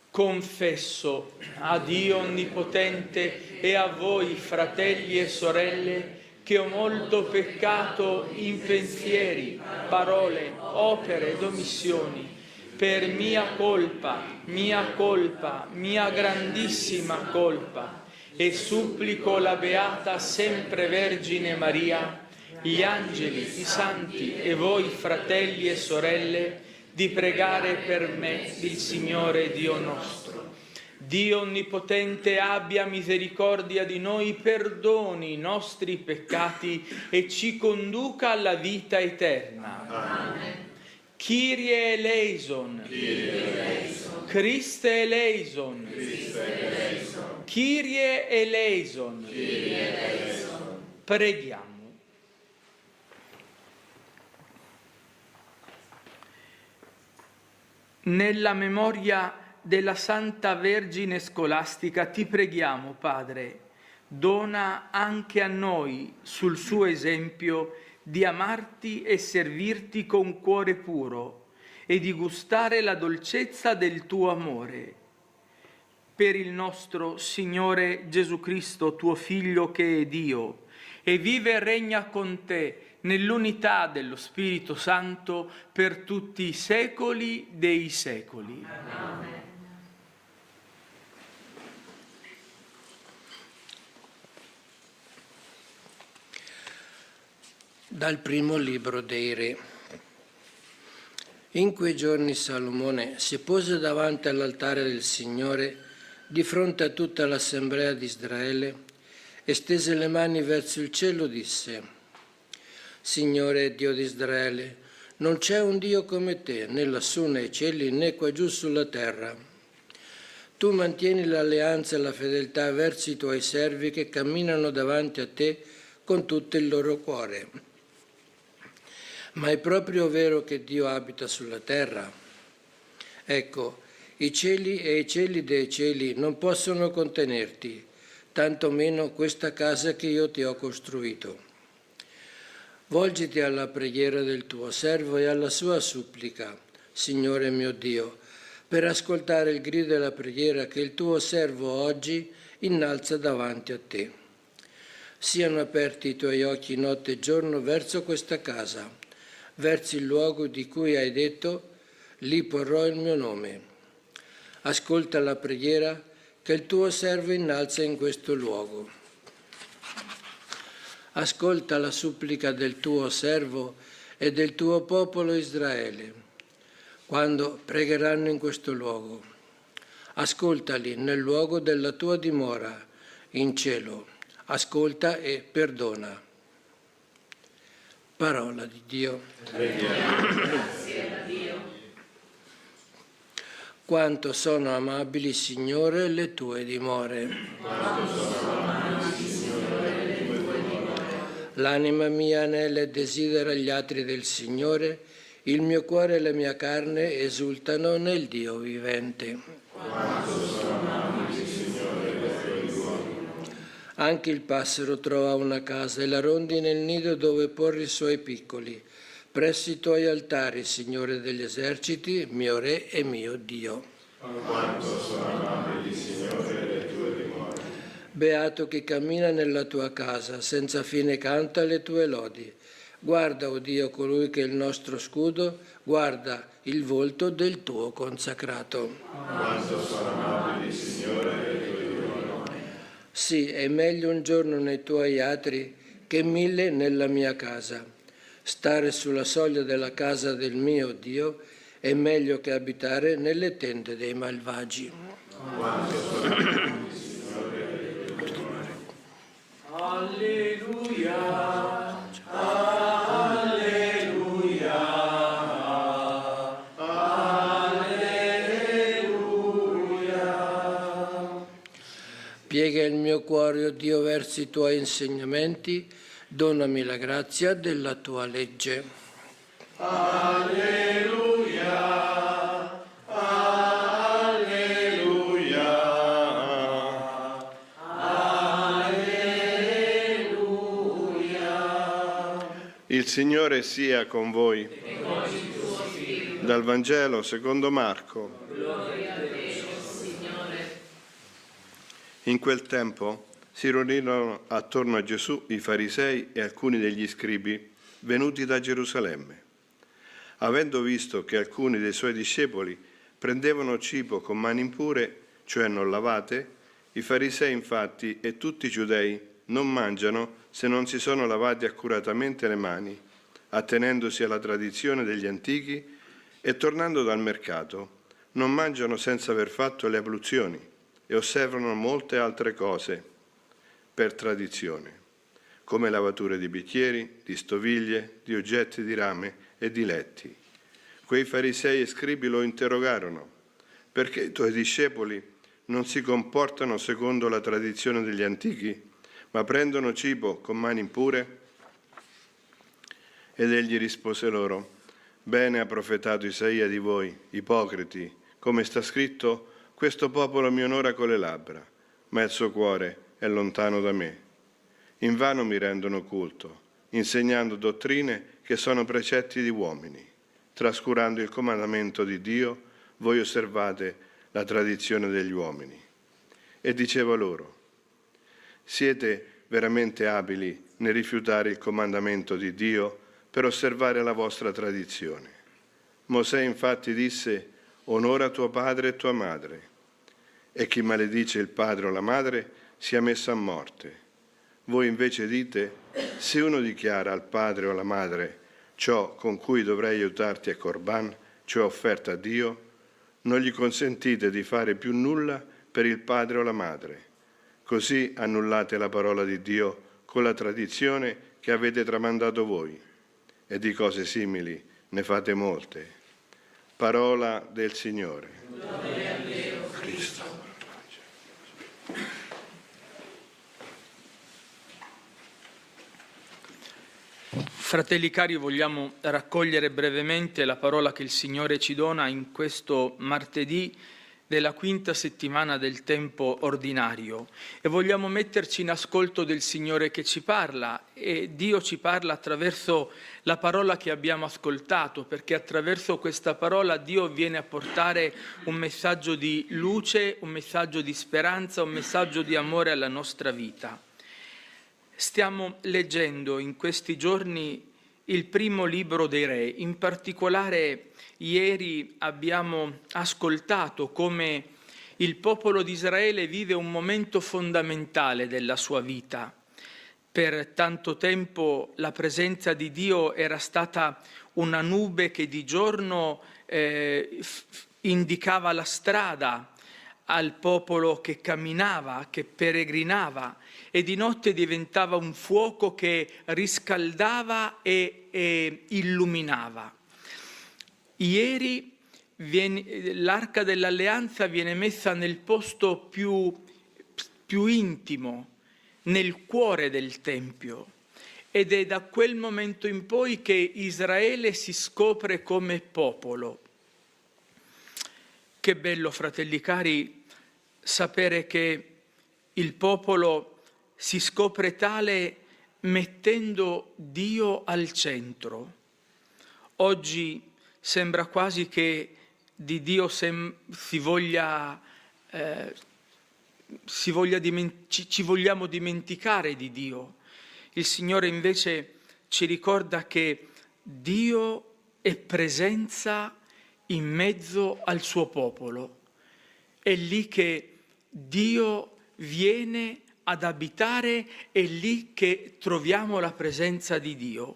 S20: Confesso a Dio Onnipotente e a voi, fratelli e sorelle, che ho molto peccato in pensieri, parole, opere ed omissioni, per mia colpa, mia grandissima colpa, e supplico la Beata Sempre Vergine Maria, gli angeli, i santi e voi, fratelli e sorelle, di pregare per me il Signore Dio nostro. Dio Onnipotente abbia misericordia di noi, perdoni i nostri peccati e ci conduca alla vita eterna.
S18: Amen.
S20: Kyrie eleison. Christe eleison. Kyrie eleison. Preghiamo. Nella memoria della Santa Vergine Scolastica ti preghiamo, Padre, dona anche a noi, sul suo esempio, di amarti e servirti con cuore puro e di gustare la dolcezza del tuo amore. Per il nostro Signore Gesù Cristo, tuo Figlio che è Dio, e vive e regna con te nell'unità dello Spirito Santo per tutti i secoli dei secoli. Amen.
S21: Dal primo libro dei Re. In quei giorni Salomone si pose davanti all'altare del Signore di fronte a tutta l'assemblea di Israele e stese le mani verso il cielo, disse: Signore Dio di Israele, non c'è un Dio come te, né lassù nei cieli né qua giù sulla terra. Tu mantieni l'alleanza e la fedeltà verso i tuoi servi che camminano davanti a te con tutto il loro cuore. Ma è proprio vero che Dio abita sulla terra? Ecco, i cieli e i cieli dei cieli non possono contenerti, tanto meno questa casa che io ti ho costruito. Volgiti alla preghiera del tuo servo e alla sua supplica, Signore mio Dio, per ascoltare il grido e la preghiera che il tuo servo oggi innalza davanti a te. Siano aperti i tuoi occhi notte e giorno verso questa casa, verso il luogo di cui hai detto, lì porrò il mio nome. Ascolta la preghiera che il tuo servo innalza in questo luogo. Ascolta la supplica del tuo servo e del tuo popolo Israele, quando pregheranno in questo luogo. Ascoltali nel luogo della tua dimora, in cielo. Ascolta e perdona. Parola di Dio. Quanto sono amabili, Signore, le tue dimore. L'anima mia anela e desidera gli atri del Signore, il mio cuore e la mia carne esultano nel Dio vivente. Anche il passero trova una casa e la rondine il nido dove porre i suoi piccoli. Presso i tuoi altari, Signore degli eserciti, mio Re e mio Dio.
S19: Quanto sono amabili, Signore, le tue dimore.
S21: Beato chi cammina nella tua casa, senza fine canta le tue lodi. Guarda, o Dio, colui che è il nostro scudo, guarda il volto del tuo consacrato.
S19: Quanto sono amabili, Signore, le tue dimore.
S21: Sì, è meglio un giorno nei tuoi atri che 1000 nella mia casa. Stare sulla soglia della casa del mio Dio è meglio che abitare nelle tende dei malvagi.
S20: Alleluia, alleluia, alleluia.
S21: Piega il mio cuore, o Dio, verso i tuoi insegnamenti, donami la grazia della tua legge.
S19: Alleluia, alleluia, alleluia. Il Signore sia con voi. Dal Vangelo secondo Marco. In quel tempo si riunirono attorno a Gesù i farisei e alcuni degli scribi venuti da Gerusalemme. Avendo visto che alcuni dei suoi discepoli prendevano cibo con mani impure, cioè non lavate, i farisei infatti e tutti i giudei non mangiano se non si sono lavati accuratamente le mani, attenendosi alla tradizione degli antichi, e tornando dal mercato non mangiano senza aver fatto le abluzioni e osservano molte altre cose per tradizione, come lavature di bicchieri, di stoviglie, di oggetti di rame e di letti. Quei farisei e scribi lo interrogarono: perché i tuoi discepoli non si comportano secondo la tradizione degli antichi, ma prendono cibo con mani impure? Ed egli rispose loro: bene ha profetato Isaia di voi, ipocriti, come sta scritto: questo popolo mi onora con le labbra, ma il suo cuore è lontano da me. Invano mi rendono culto, insegnando dottrine che sono precetti di uomini. Trascurando il comandamento di Dio, voi osservate la tradizione degli uomini. E diceva loro: siete veramente abili nel rifiutare il comandamento di Dio per osservare la vostra tradizione. Mosè infatti disse: onora tuo padre e tua madre, e chi maledice il padre o la madre sia messo a morte. Voi invece dite: se uno dichiara al padre o alla madre ciò con cui dovrei aiutarti a Corban, cioè offerta a Dio, non gli consentite di fare più nulla per il padre o la madre. Così annullate la parola di Dio con la tradizione che avete tramandato voi, e di cose simili ne fate molte. Parola del Signore. Cristo.
S20: Fratelli cari, vogliamo raccogliere brevemente la parola che il Signore ci dona in questo martedì della quinta settimana del tempo ordinario, e vogliamo metterci in ascolto del Signore che ci parla, e Dio ci parla attraverso la parola che abbiamo ascoltato, perché attraverso questa parola Dio viene a portare un messaggio di luce, un messaggio di speranza, un messaggio di amore alla nostra vita. Stiamo leggendo in questi giorni il primo libro dei Re. In particolare ieri abbiamo ascoltato come il popolo di Israele vive un momento fondamentale della sua vita. Per tanto tempo la presenza di Dio era stata una nube che di giorno indicava la strada al popolo che camminava, che peregrinava, e di notte diventava un fuoco che riscaldava e illuminava. Ieri l'arca dell'alleanza viene messa nel posto più intimo, nel cuore del Tempio. Ed è da quel momento in poi che Israele si scopre come popolo. Che bello, fratelli cari, sapere che il popolo si scopre tale mettendo Dio al centro. Oggi sembra quasi che di Dio ci vogliamo dimenticare di Dio. Il Signore invece ci ricorda che Dio è presenza in mezzo al suo popolo. È lì che Dio viene ad abitare, è lì che troviamo la presenza di Dio.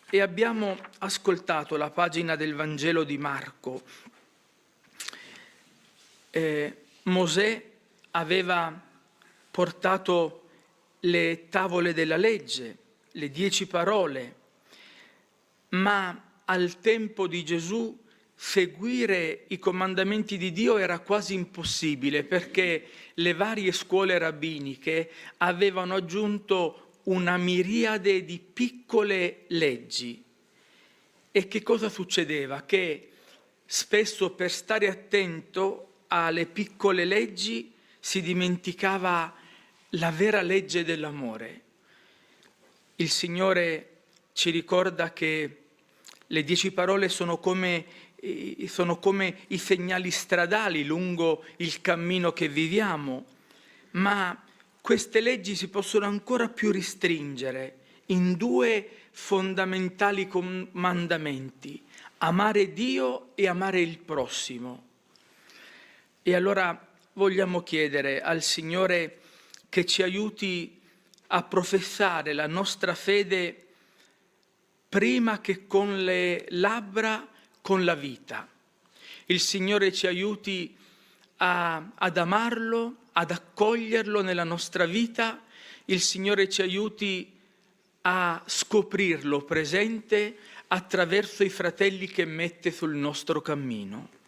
S20: E abbiamo ascoltato la pagina del Vangelo di Marco. Mosè aveva portato le tavole della legge, le 10 parole, ma al tempo di Gesù seguire i comandamenti di Dio era quasi impossibile, perché le varie scuole rabbiniche avevano aggiunto una miriade di piccole leggi. E che cosa succedeva? Che spesso, per stare attento alle piccole leggi, si dimenticava la vera legge dell'amore. Il Signore ci ricorda che le 10 parole sono come i segnali stradali lungo il cammino che viviamo, ma queste leggi si possono ancora più restringere in 2 fondamentali comandamenti: amare Dio e amare il prossimo. E allora vogliamo chiedere al Signore che ci aiuti a professare la nostra fede prima che con le labbra, con la vita. Il Signore ci aiuti ad amarlo, ad accoglierlo nella nostra vita. Il Signore ci aiuti a scoprirlo presente attraverso i fratelli che mette sul nostro cammino.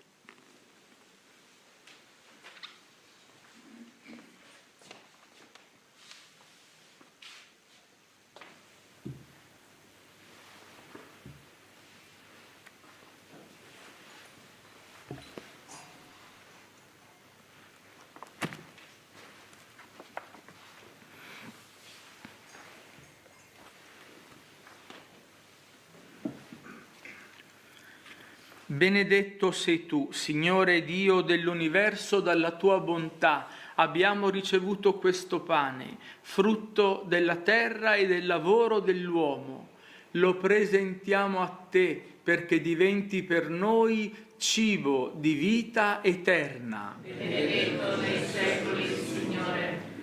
S20: Benedetto sei tu, Signore Dio dell'universo, dalla tua bontà abbiamo ricevuto questo pane, frutto della terra e del lavoro dell'uomo. Lo presentiamo a te perché diventi per noi cibo di vita eterna.
S9: Benedetto nei secoli, Signore.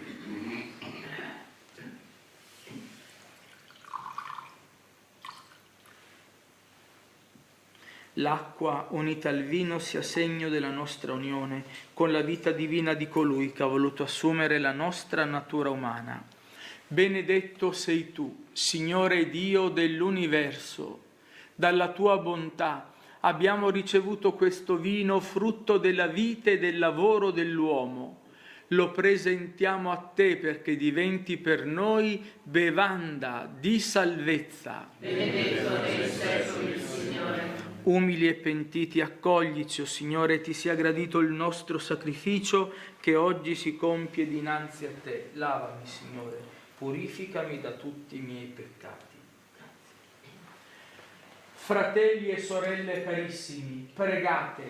S20: L'acqua unita al vino sia segno della nostra unione con la vita divina di colui che ha voluto assumere la nostra natura umana. Benedetto sei tu, Signore Dio dell'universo. Dalla tua bontà abbiamo ricevuto questo vino, frutto della vita e del lavoro dell'uomo. Lo presentiamo a te perché diventi per noi bevanda di salvezza.
S9: Benedetto nei secoli, Signore.
S20: Umili e pentiti, accoglici, o Signore, ti sia gradito il nostro sacrificio che oggi si compie dinanzi a te. Lavami, Signore, purificami da tutti i miei peccati. Fratelli e sorelle carissimi, pregate,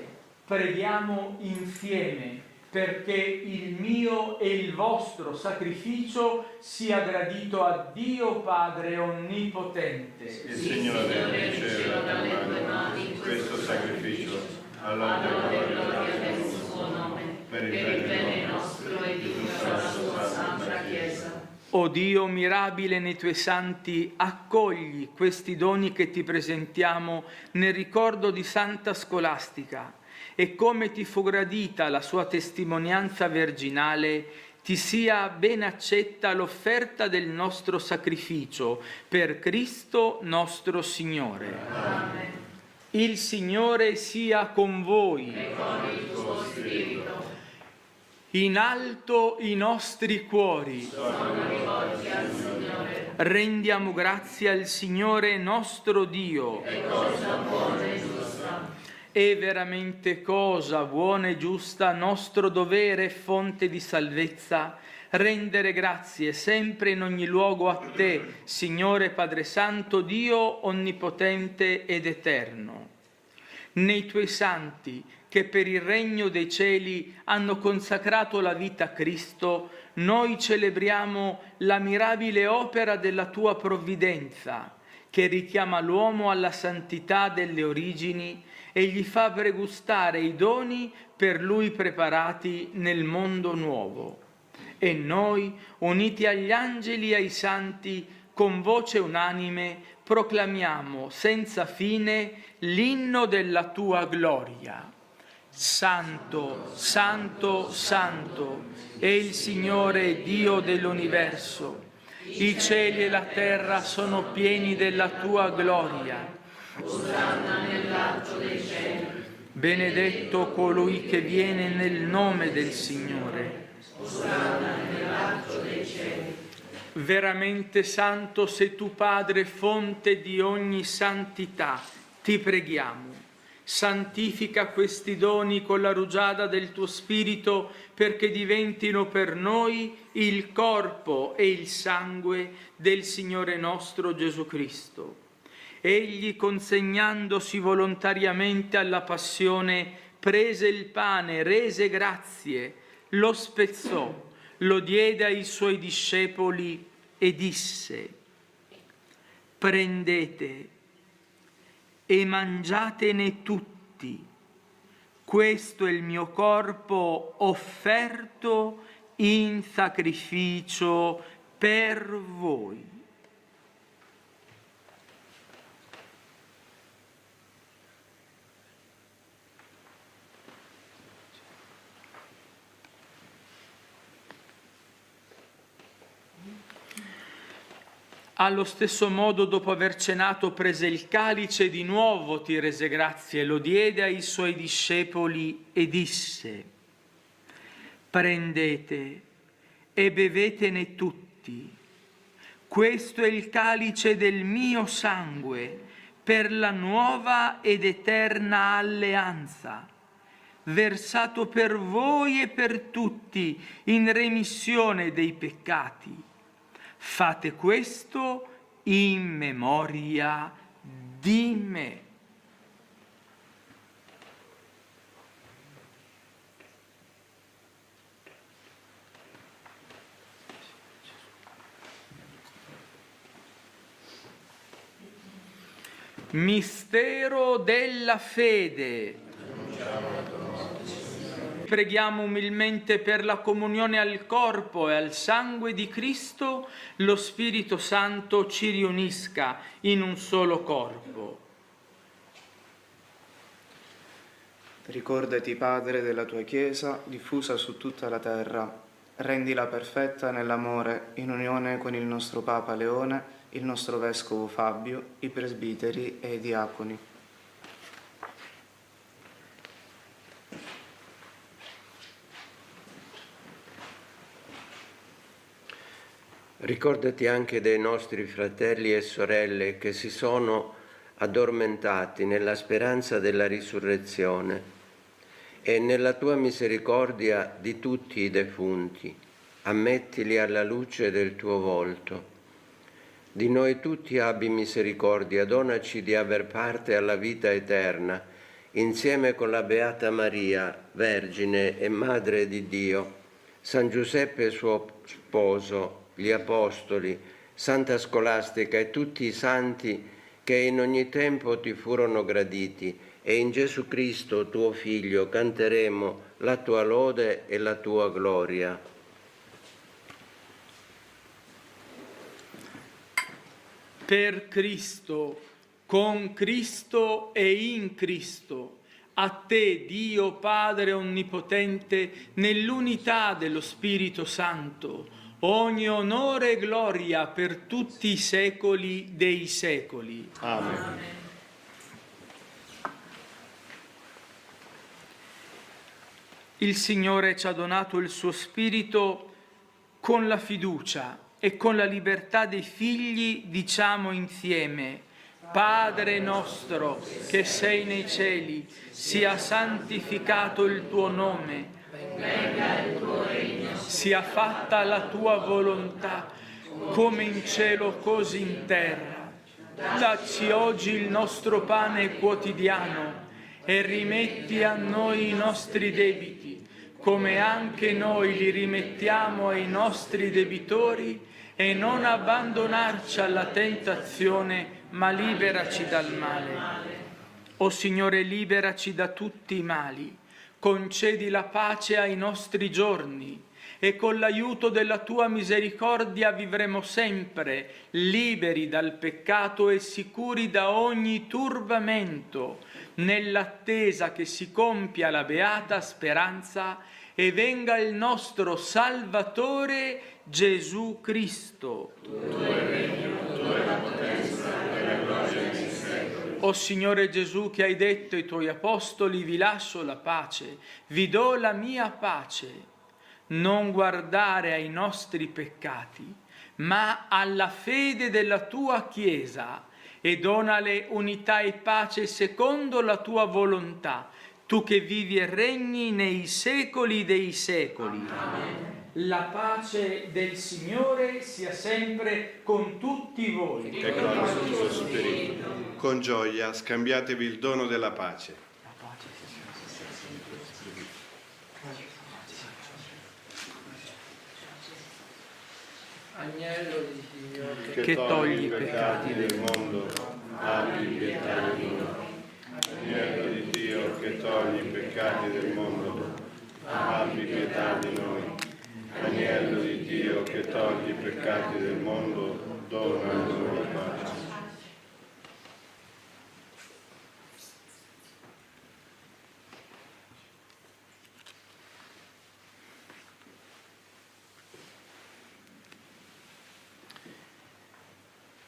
S20: preghiamo insieme perché il mio e il vostro sacrificio sia gradito a Dio Padre Onnipotente.
S9: Il Signore riceva dalle tue mani questo sacrificio, alla gloria del suo nome, per il bene nostro e di tutta la sua santa Chiesa.
S20: O Dio mirabile nei tuoi santi, accogli questi doni che ti presentiamo nel ricordo di Santa Scolastica, e come ti fu gradita la sua testimonianza virginale, ti sia ben accetta l'offerta del nostro sacrificio per Cristo nostro Signore.
S9: Amen.
S20: Il Signore sia con voi.
S9: E con il tuo spirito.
S20: In alto i nostri cuori.
S9: Sono rivolti al Signore.
S20: Rendiamo grazie al Signore nostro Dio.
S9: È cosa buona e giusta.
S20: È veramente cosa buona e giusta, nostro dovere e fonte di salvezza, rendere grazie sempre in ogni luogo a Te, Signore Padre Santo, Dio onnipotente ed eterno. Nei Tuoi santi, che per il regno dei cieli hanno consacrato la vita a Cristo, noi celebriamo la mirabile opera della Tua provvidenza, che richiama l'uomo alla santità delle origini e gli fa pregustare i doni per lui preparati nel mondo nuovo. E noi, uniti agli angeli e ai santi, con voce unanime, proclamiamo senza fine l'inno della Tua gloria. Santo, Santo, Santo è il Signore Dio dell'universo. I cieli e la terra sono pieni della Tua gloria.
S9: Osanna nell'alto dei cieli.
S20: Benedetto colui che viene nel nome del Signore.
S9: Osanna nell'alto dei cieli.
S20: Veramente santo sei tu, Padre, fonte di ogni santità. Ti preghiamo. Santifica questi doni con la rugiada del Tuo Spirito, perché diventino per noi il corpo e il sangue del Signore nostro Gesù Cristo. Egli, consegnandosi volontariamente alla passione, prese il pane, rese grazie, lo spezzò, lo diede ai Suoi discepoli e disse: prendete e mangiatene tutti, questo è il mio corpo offerto in sacrificio per voi. Allo stesso modo, dopo aver cenato, prese il calice e di nuovo ti rese grazie, lo diede ai Suoi discepoli e disse: prendete e bevetene tutti, questo è il calice del mio sangue per la nuova ed eterna alleanza, versato per voi e per tutti in remissione dei peccati. Fate questo in memoria di me. Mistero della fede. Preghiamo umilmente per la comunione al corpo e al sangue di Cristo, lo Spirito Santo ci riunisca in un solo corpo.
S4: Ricordati, Padre, della Tua Chiesa diffusa su tutta la terra. Rendila perfetta nell'amore, in unione con il nostro Papa Leone, il nostro Vescovo Fabio, i presbiteri e i diaconi.
S22: Ricordati anche dei nostri fratelli e sorelle che si sono addormentati nella speranza della risurrezione e nella Tua misericordia di tutti i defunti. Ammettili alla luce del Tuo volto. Di noi tutti abbi misericordia, donaci di aver parte alla vita eterna, insieme con la Beata Maria, Vergine e Madre di Dio, San Giuseppe suo sposo, gli Apostoli, Santa Scolastica e tutti i santi che in ogni tempo ti furono graditi, e in Gesù Cristo, tuo Figlio, canteremo la tua lode e la tua gloria.
S20: Per Cristo, con Cristo e in Cristo, a te, Dio Padre Onnipotente, nell'unità dello Spirito Santo, ogni onore e gloria per tutti i secoli dei secoli.
S4: Amen.
S20: Il Signore ci ha donato il suo Spirito con la fiducia e con la libertà dei figli diciamo insieme: Padre nostro che sei nei cieli, sia santificato il tuo nome, venga il tuo regno, sia fatta la tua volontà, come in cielo così in terra. Dacci oggi il nostro pane quotidiano e rimetti a noi i nostri debiti, come anche noi li rimettiamo ai nostri debitori, e non abbandonarci alla tentazione, ma liberaci dal male. O Signore, liberaci da tutti i mali, concedi la pace ai nostri giorni, e con l'aiuto della tua misericordia vivremo sempre liberi dal peccato e sicuri da ogni turbamento, nell'attesa che si compia la beata speranza e venga il nostro Salvatore Gesù Cristo.
S9: Tuo è il regno, tua è la potenza e la gloria nei secoli.
S20: O Signore Gesù, che hai detto ai tuoi apostoli: vi lascio la pace, vi do la mia pace, non guardare ai nostri peccati, ma alla fede della tua Chiesa, e donale unità e pace secondo la tua volontà, tu che vivi e regni nei secoli dei secoli. Amen. La pace del Signore sia sempre con tutti voi.
S9: E con il tuo spirito. Con gioia scambiatevi il dono della pace.
S17: Agnello di Dio
S20: che togli i
S9: peccati del mondo, abbi pietà di noi. Agnello di Dio che togli i peccati del mondo, abbi pietà di noi. Agnello di Dio che togli i peccati del mondo, dona loro la pace.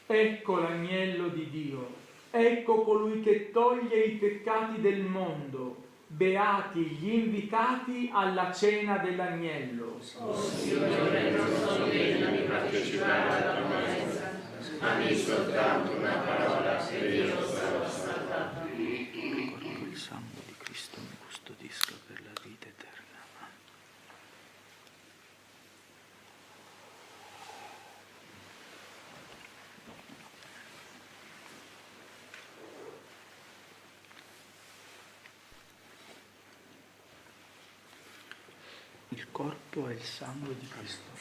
S20: Ecco l'agnello di Dio, ecco colui che toglie i peccati del mondo. Beati gli invitati alla cena dell'agnello.
S16: O Signore, non sono degno di partecipare alla tua messa, ma di soltanto una parola e io sarò salvato.
S20: Il sangue di Cristo mi custodisca per la vita eterna. Il corpo e il sangue di Cristo.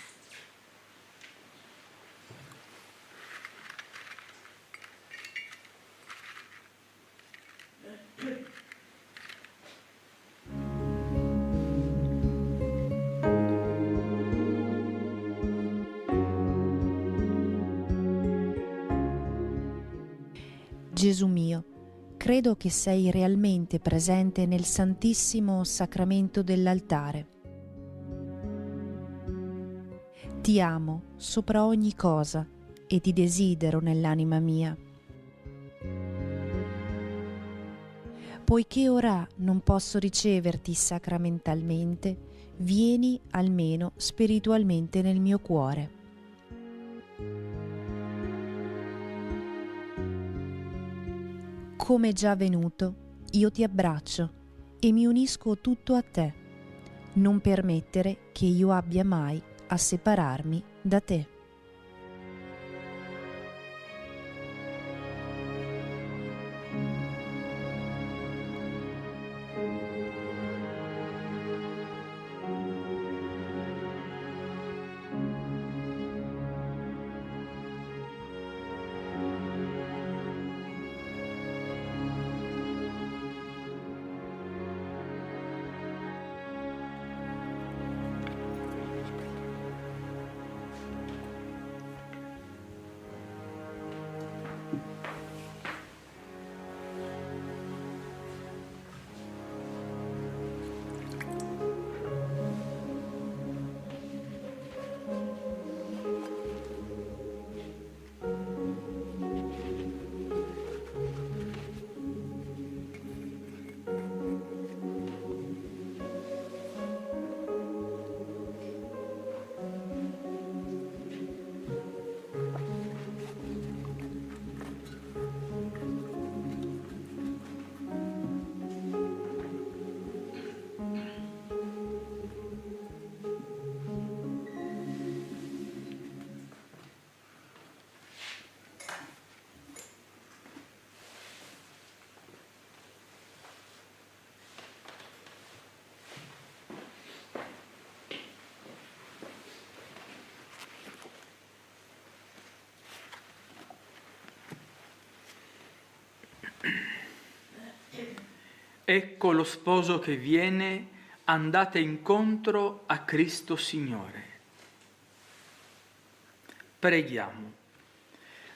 S5: Gesù mio, credo che sei realmente presente nel Santissimo Sacramento dell'altare. Ti amo sopra ogni cosa e ti desidero nell'anima mia. Poiché ora non posso riceverti sacramentalmente, vieni almeno spiritualmente nel mio cuore. Come già venuto, io ti abbraccio e mi unisco tutto a te. Non permettere che io abbia mai a separarmi da te.
S20: Ecco lo sposo che viene, andate incontro a Cristo Signore. Preghiamo.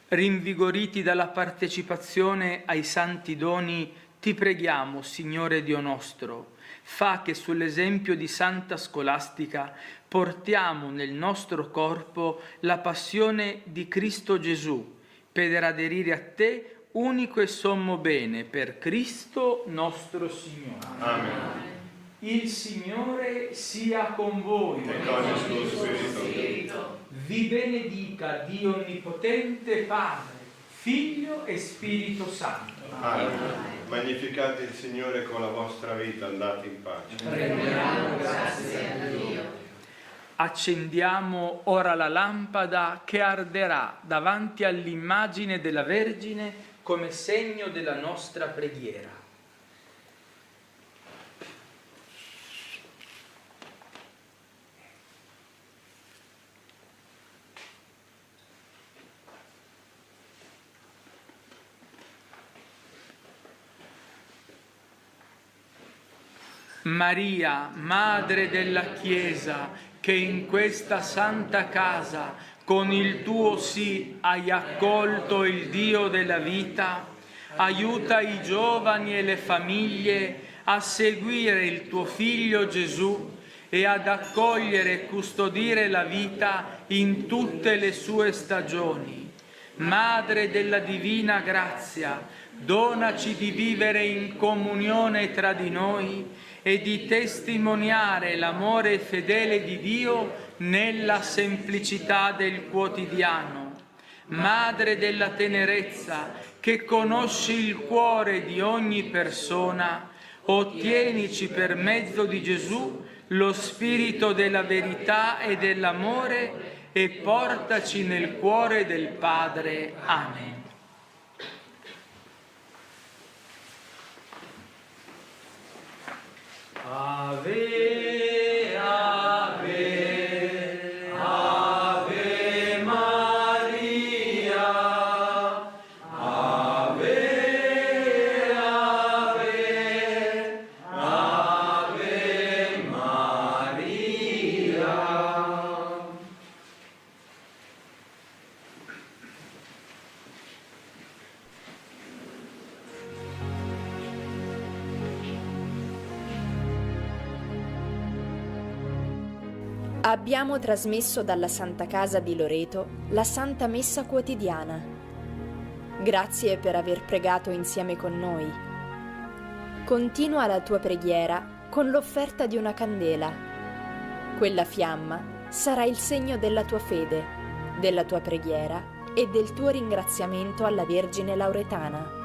S20: Rinvigoriti dalla partecipazione ai santi doni, ti preghiamo, Signore Dio nostro, fa che sull'esempio di Santa Scolastica portiamo nel nostro corpo la passione di Cristo Gesù, per aderire a te, unico e sommo bene, per Cristo nostro Signore.
S9: Amen.
S20: Il Signore sia con voi.
S9: E con il suo spirito.
S20: Vi benedica Dio Onnipotente, Padre, Figlio e Spirito Santo.
S9: Amen. Magnificate il Signore con la vostra vita, andate in pace.
S20: Rendiamo grazie a Dio. Accendiamo ora la lampada che arderà davanti all'immagine della Vergine come segno della nostra preghiera. Maria, Madre della Chiesa, che in questa santa casa con il tuo sì hai accolto il Dio della vita, aiuta i giovani e le famiglie a seguire il tuo Figlio Gesù e ad accogliere e custodire la vita in tutte le sue stagioni. Madre della divina grazia, donaci di vivere in comunione tra di noi e di testimoniare l'amore fedele di Dio nella semplicità del quotidiano. Madre della tenerezza, che conosci il cuore di ogni persona, ottienici per mezzo di Gesù lo spirito della verità e dell'amore e portaci nel cuore del Padre. Amen. Ave, ave, ave Maria, ave, ave, ave Maria.
S13: Abbiamo trasmesso dalla Santa Casa di Loreto la Santa Messa quotidiana. Grazie per aver pregato insieme con noi. Continua la tua preghiera con l'offerta di una candela. Quella fiamma sarà il segno della tua fede, della tua preghiera e del tuo ringraziamento alla Vergine Lauretana.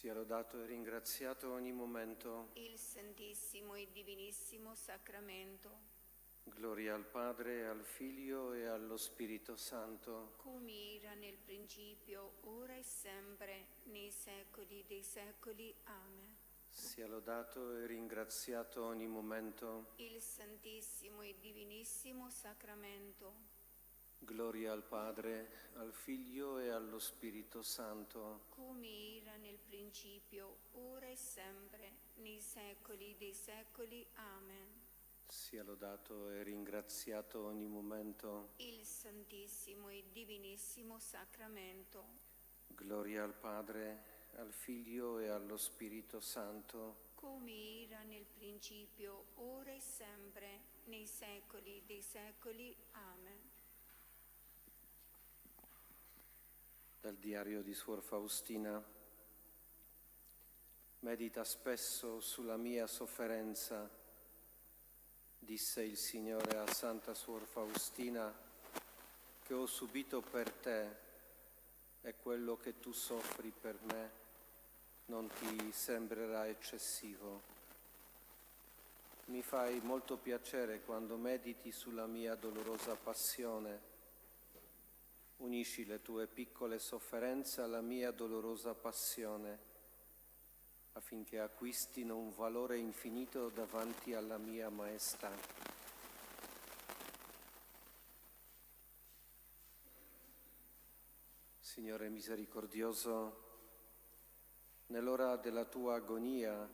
S21: Sia lodato e ringraziato ogni momento.
S2: il Santissimo e Divinissimo Sacramento.
S21: Gloria al Padre, al Figlio e allo Spirito Santo.
S2: Come era nel principio, ora e sempre, nei secoli dei secoli. Amen.
S21: Sia lodato e ringraziato ogni momento.
S2: Il Santissimo e Divinissimo Sacramento.
S21: Gloria al Padre, al Figlio e allo Spirito Santo.
S2: Come era nel principio, ora e sempre, nei secoli dei secoli. Amen.
S21: Sia lodato e ringraziato ogni momento.
S2: Il Santissimo e Divinissimo Sacramento.
S21: Gloria al Padre, al Figlio e allo Spirito Santo.
S2: Come era nel principio, ora e sempre, nei secoli dei secoli. Amen.
S21: Dal diario di Suor Faustina. Medita spesso sulla mia sofferenza, disse il Signore a Santa Suor Faustina, che ho subito per te, e quello che tu soffri per me non ti sembrerà eccessivo. Mi fai molto piacere quando mediti sulla mia dolorosa passione. Unisci le tue piccole sofferenze alla mia dolorosa passione, affinché acquistino un valore infinito davanti alla mia maestà. Signore misericordioso, nell'ora della tua agonia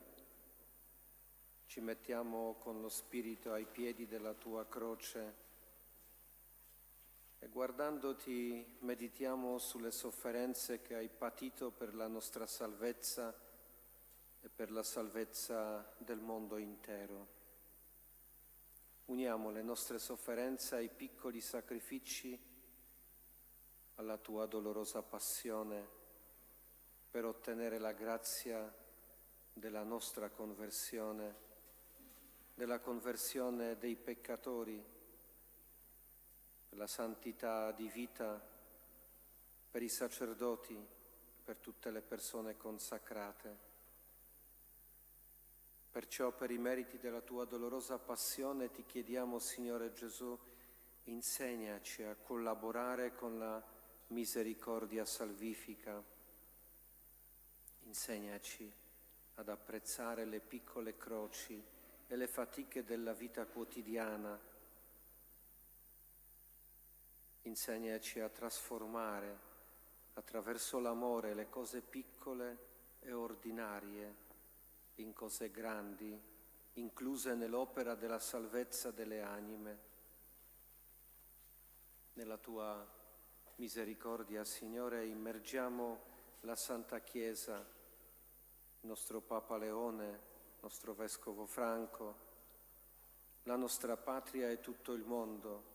S21: ci mettiamo con lo spirito ai piedi della tua croce e guardandoti meditiamo sulle sofferenze che hai patito per la nostra salvezza e per la salvezza del mondo intero. Uniamo le nostre sofferenze ai piccoli sacrifici, alla tua dolorosa passione, per ottenere la grazia della nostra conversione, della conversione dei peccatori, della santità di vita per i sacerdoti, per tutte le persone consacrate. Perciò per i meriti della tua dolorosa passione ti chiediamo, Signore Gesù, insegnaci a collaborare con la misericordia salvifica. Insegnaci ad apprezzare le piccole croci e le fatiche della vita quotidiana. Insegnaci a trasformare attraverso l'amore le cose piccole e ordinarie in cose grandi, incluse nell'opera della salvezza delle anime. Nella tua misericordia, Signore, immergiamo la Santa Chiesa, il nostro Papa Leone, il nostro Vescovo Franco, la nostra patria e tutto il mondo.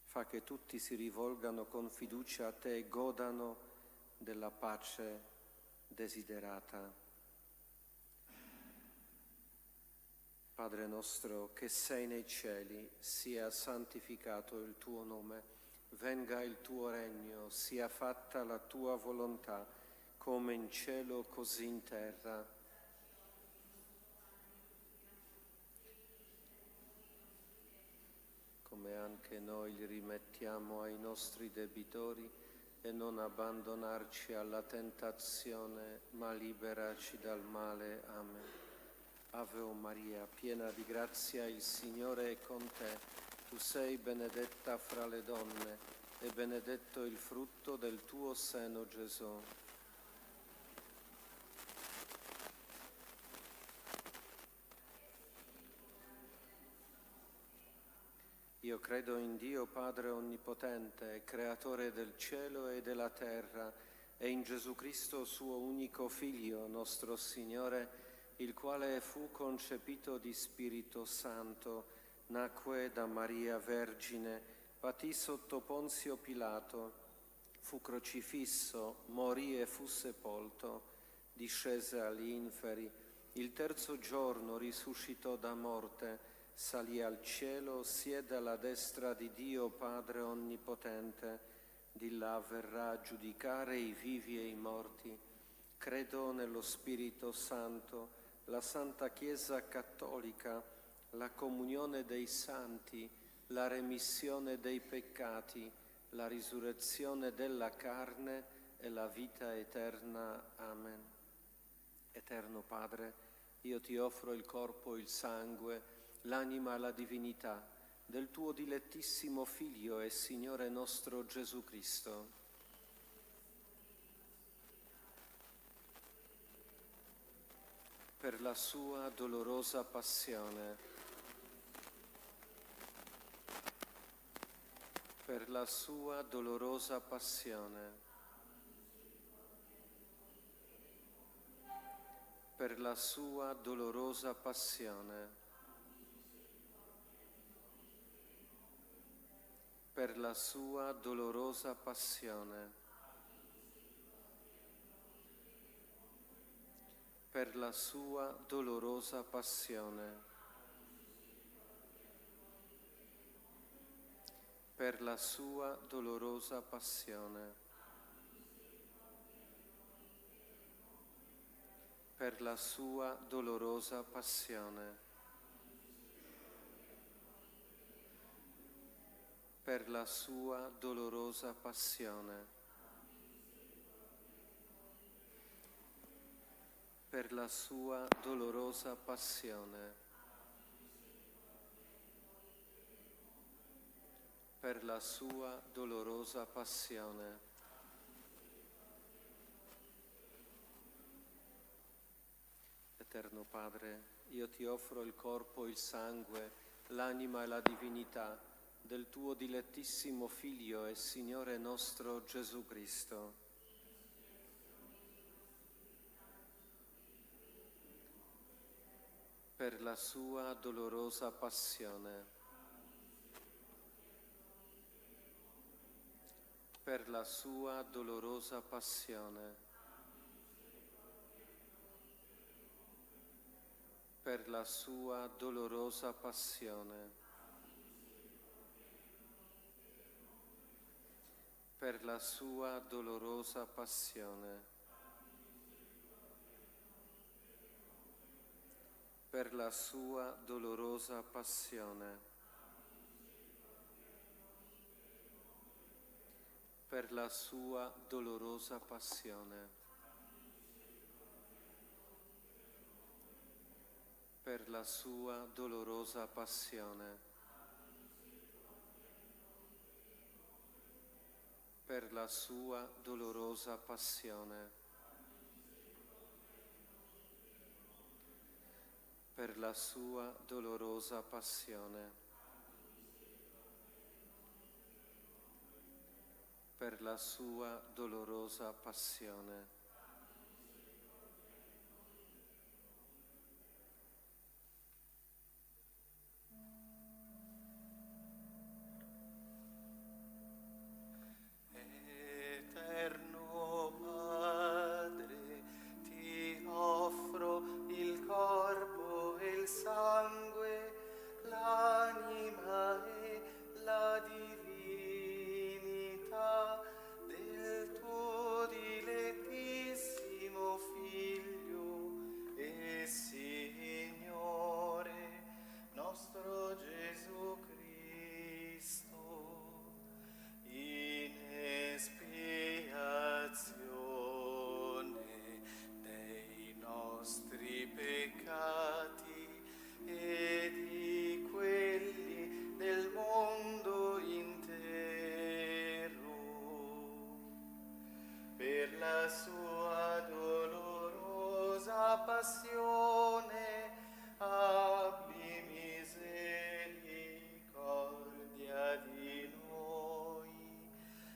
S21: Fa che tutti si rivolgano con fiducia a te e godano della pace desiderata. Padre nostro che sei nei cieli, sia santificato il tuo nome, venga il tuo regno, sia fatta la tua volontà, come in cielo così in terra. Come anche noi li rimettiamo ai nostri debitori, e non abbandonarci alla tentazione, ma liberaci dal male. Amen. Ave o Maria, piena di grazia, il Signore è con te. Tu sei benedetta fra le donne e benedetto il frutto del tuo seno, Gesù. Io credo in Dio Padre Onnipotente, Creatore del cielo e della terra, e in Gesù Cristo, suo unico Figlio, nostro Signore, il quale fu concepito di Spirito Santo, nacque da Maria Vergine, patì sotto Ponzio Pilato, fu crocifisso, morì e fu sepolto, discese agli inferi, il terzo giorno risuscitò da morte, salì al cielo, siede alla destra di Dio Padre Onnipotente, di là verrà a giudicare i vivi e i morti.
S3: Credo nello Spirito Santo, la Santa Chiesa Cattolica, la comunione dei santi, la remissione dei peccati, la risurrezione della carne e la vita eterna. Amen. Eterno Padre, io ti offro il corpo, il sangue, l'anima e la divinità del tuo dilettissimo Figlio e Signore nostro Gesù Cristo. Per la sua dolorosa passione, per la sua dolorosa passione, per la sua dolorosa passione, per la sua dolorosa passione, per la sua dolorosa passione, per la sua dolorosa passione, per la sua dolorosa passione, per la sua dolorosa passione, per la sua dolorosa passione, per la sua dolorosa passione. Eterno Padre, io ti offro il corpo, il sangue, l'anima e la divinità del tuo dilettissimo Figlio e Signore nostro Gesù Cristo. Per la sua dolorosa passione, per la sua dolorosa passione, per la sua dolorosa passione, per la sua dolorosa passione, per la sua dolorosa passione, per la sua dolorosa passione, per la sua dolorosa passione, per la sua dolorosa passione, per la sua dolorosa passione, per la sua dolorosa passione.
S6: Eterno Padre, ti offro il corpo e il sangue, l'anima e la divinità del tuo dilettissimo Figlio e Signore nostro Gesù Cristo, in espiazione dei nostri peccati e di quelli del mondo intero, per la sua dolorosa passione abbi misericordia di noi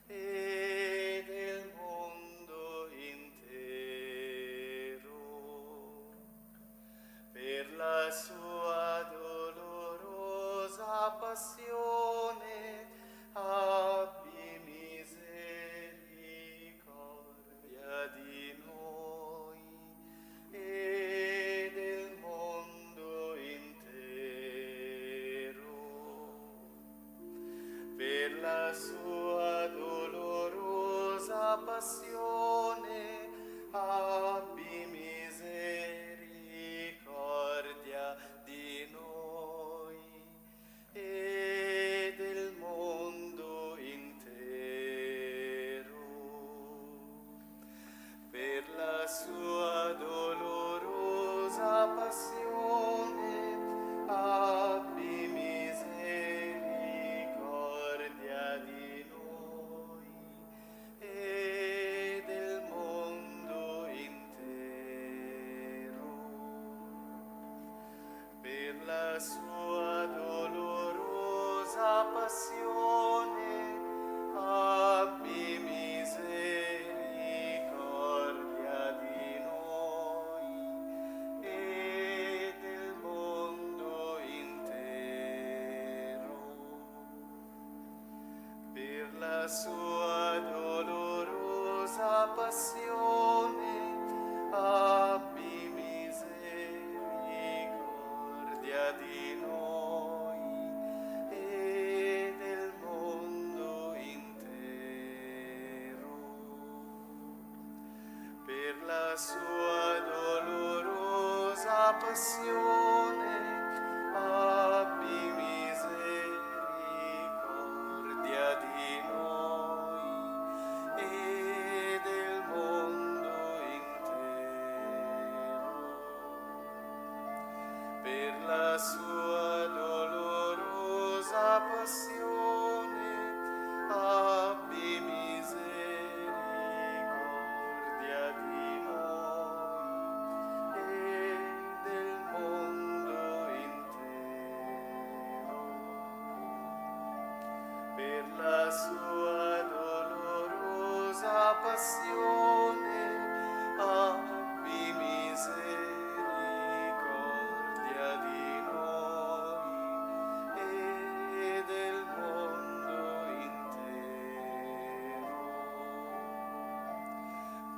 S6: e del mondo intero. Per la sua dolorosa passione abbi misericordia di noi e del mondo intero. Per la sua dolorosa passione abbi sua dolorosa passione, abbi misericordia di noi e del mondo intero. Per la sua dolorosa passione, abbi misericordia di noi e del mondo intero. Per la sua dolorosa passione, abbi misericordia di noi e del mondo intero. Per la sua dolorosa passione, abbi misericordia di noi e del mondo intero.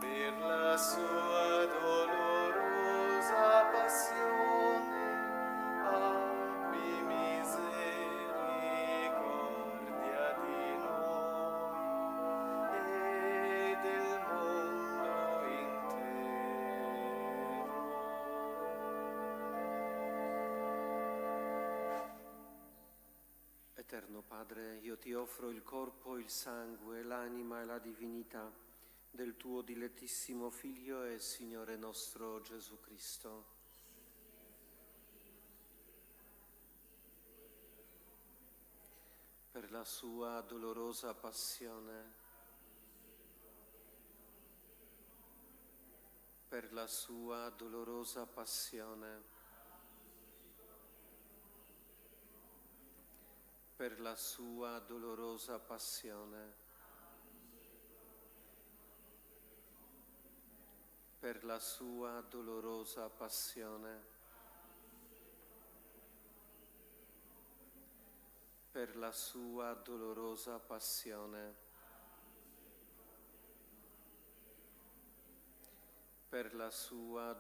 S6: Per la sua dolorosa passione, abbi misericordia di noi e del mondo intero. Eterno Padre, io ti offro il corpo, il sangue, l'anima e la divinità del tuo dilettissimo Figlio e Signore nostro Gesù Cristo. Per la sua dolorosa passione, per la sua dolorosa passione, per la sua dolorosa passione, per la sua dolorosa passione, per la sua dolorosa passione, per la sua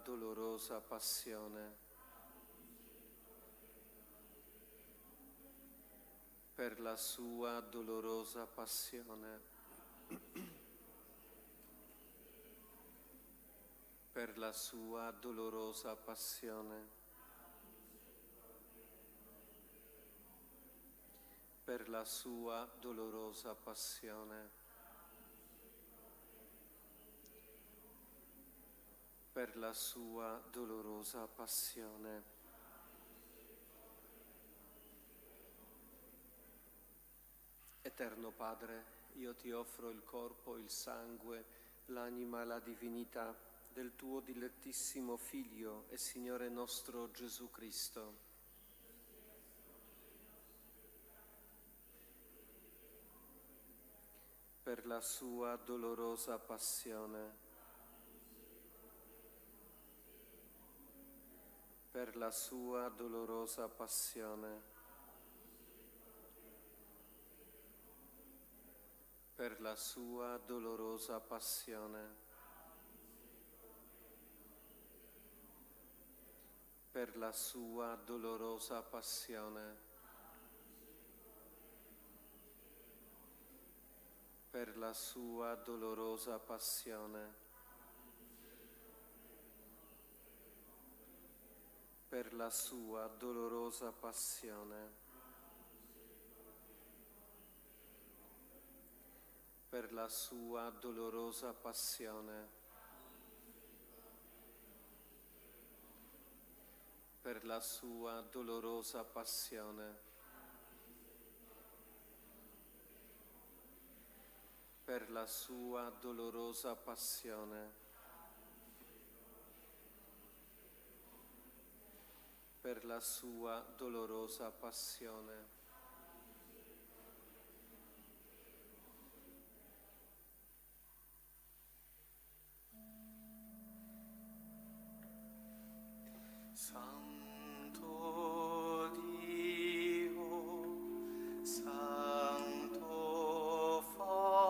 S6: dolorosa passione, per la sua dolorosa passione, per la sua dolorosa passione, per la sua dolorosa passione, per la sua dolorosa passione. Eterno Padre, io ti offro il corpo, il sangue, l'anima e la divinità del tuo dilettissimo Figlio e Signore nostro Gesù Cristo. Per la sua dolorosa passione, per la sua dolorosa passione, per la sua dolorosa passione, per la sua dolorosa passione, per la sua dolorosa passione, per la sua dolorosa passione, per la sua dolorosa passione, per la sua dolorosa passione, per la sua dolorosa passione, per la sua dolorosa passione, Santo Dio, Santo Padre,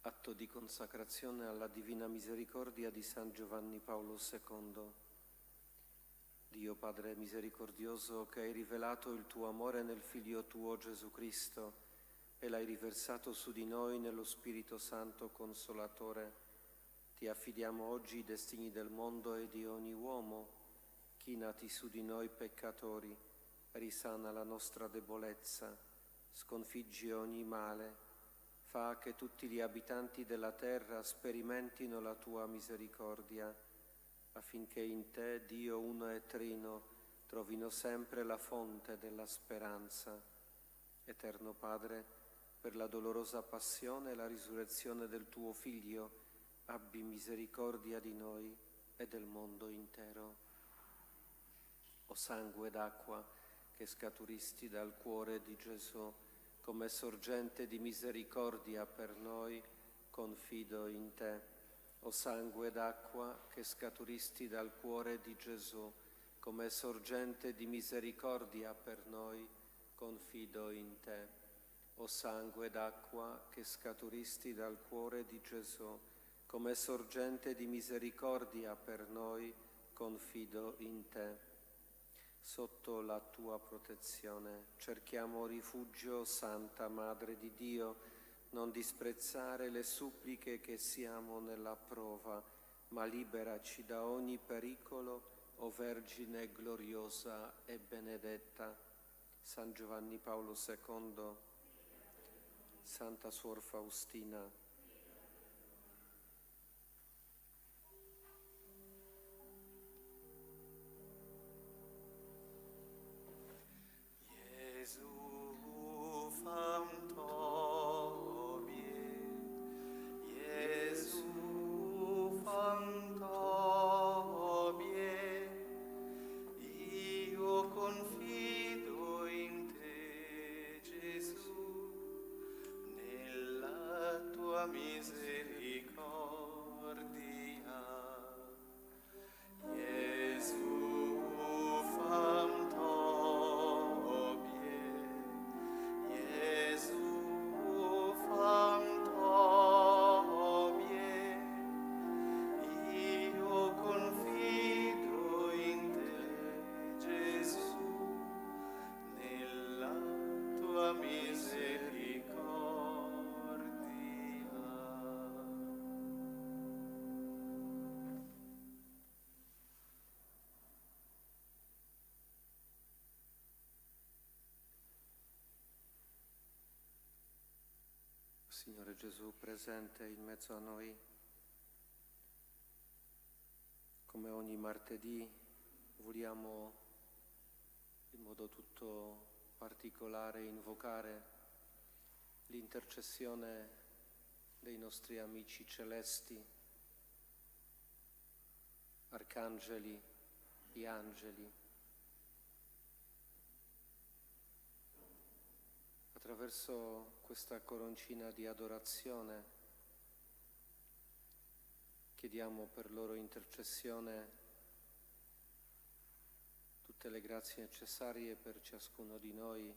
S3: Atto di consacrazione alla Divina Misericordia di San Giovanni Paolo II. Dio Padre misericordioso, che hai rivelato il tuo amore nel Figlio tuo Gesù Cristo e l'hai riversato su di noi nello Spirito Santo Consolatore, ti affidiamo oggi i destini del mondo e di ogni uomo. Chinati su di noi peccatori, risana la nostra debolezza, sconfiggi ogni male, fa che tutti gli abitanti della terra sperimentino la tua misericordia, affinché in te, Dio uno e trino, trovino sempre la fonte della speranza. Eterno Padre, per la dolorosa passione e la risurrezione del tuo Figlio, abbi misericordia di noi e del mondo intero. O sangue d'acqua che scaturisti dal cuore di Gesù, come sorgente di misericordia per noi, confido in te. O sangue d'acqua che scaturisti dal cuore di Gesù, come sorgente di misericordia per noi, confido in te. O sangue d'acqua che scaturisti dal cuore di Gesù, come sorgente di misericordia per noi, confido in te. Sotto la tua protezione cerchiamo rifugio, Santa Madre di Dio. Non disprezzare le suppliche che siamo nella prova, ma liberaci da ogni pericolo, o Vergine gloriosa e benedetta. San Giovanni Paolo II, Santa Suor Faustina, Signore Gesù presente in mezzo a noi, come ogni martedì vogliamo in modo tutto particolare invocare l'intercessione dei nostri amici celesti, arcangeli e angeli. Attraverso questa coroncina di adorazione chiediamo per loro intercessione tutte le grazie necessarie per ciascuno di noi,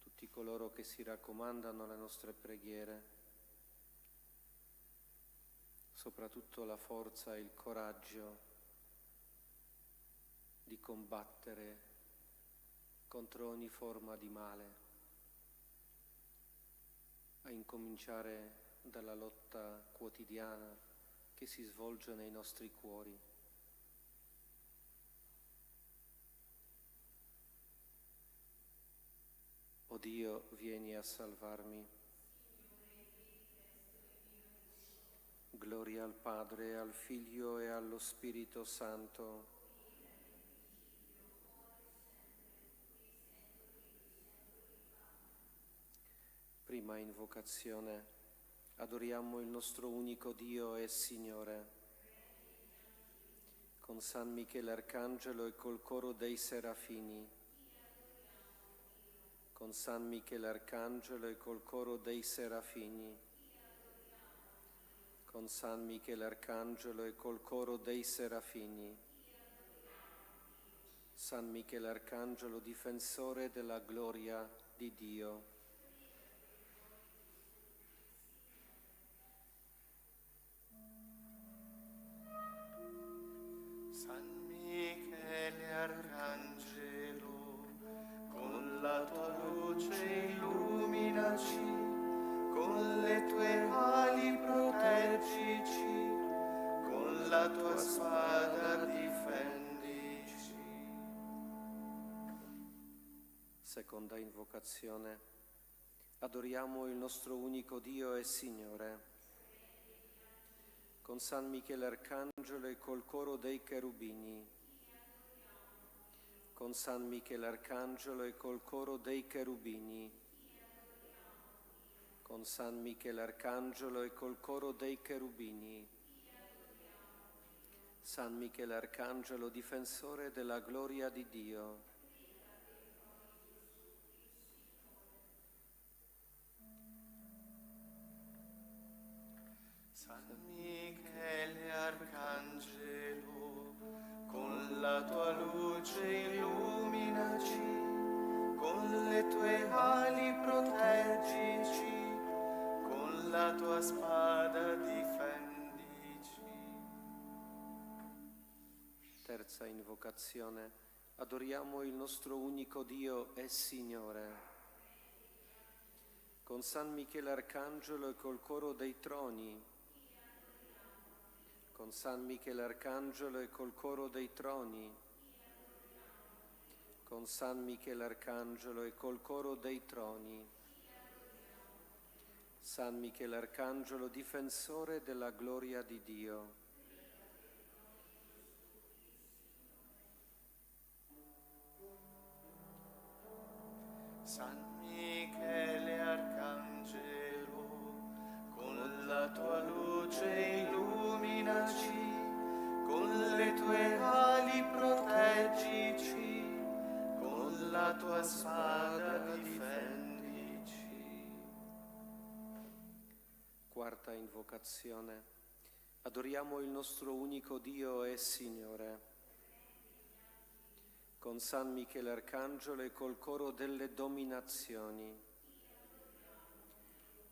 S3: tutti coloro che si raccomandano alle nostre preghiere, soprattutto la forza e il coraggio di combattere contro ogni forma di male, a incominciare dalla lotta quotidiana che si svolge nei nostri cuori. O Dio, vieni a salvarmi. Gloria al Padre, al Figlio e allo Spirito Santo. Prima invocazione. Adoriamo il nostro unico Dio e Signore. Con San Michele Arcangelo e col coro dei Serafini. Con San Michele Arcangelo e col coro dei Serafini. Con San Michele Arcangelo e col coro dei Serafini. San Michele Arcangelo, difensore della gloria di Dio. la tua spada difendici. Seconda invocazione. Adoriamo il nostro unico Dio e Signore. Con San Michele Arcangelo e col coro dei cherubini. Con San Michele Arcangelo e col coro dei cherubini. Con San Michele Arcangelo e col coro dei cherubini. San Michele Arcangelo, difensore della gloria di Dio.
S7: San Michele Arcangelo, con la tua luce illuminaci, con le tue ali proteggici, con la tua spada difendici.
S3: Terza invocazione. Adoriamo il nostro unico Dio e Signore. Con San Michele Arcangelo e col coro dei troni. Con San Michele Arcangelo e col coro dei troni. Con San Michele Arcangelo e col coro dei troni. San Michele Arcangelo, difensore della gloria di Dio.
S7: San Michele Arcangelo, con la tua luce illuminaci, con le tue ali proteggici, con la tua spada difendici.
S3: Quarta invocazione. Adoriamo il nostro unico Dio e Signore. Con San Michele Arcangelo e col coro delle dominazioni.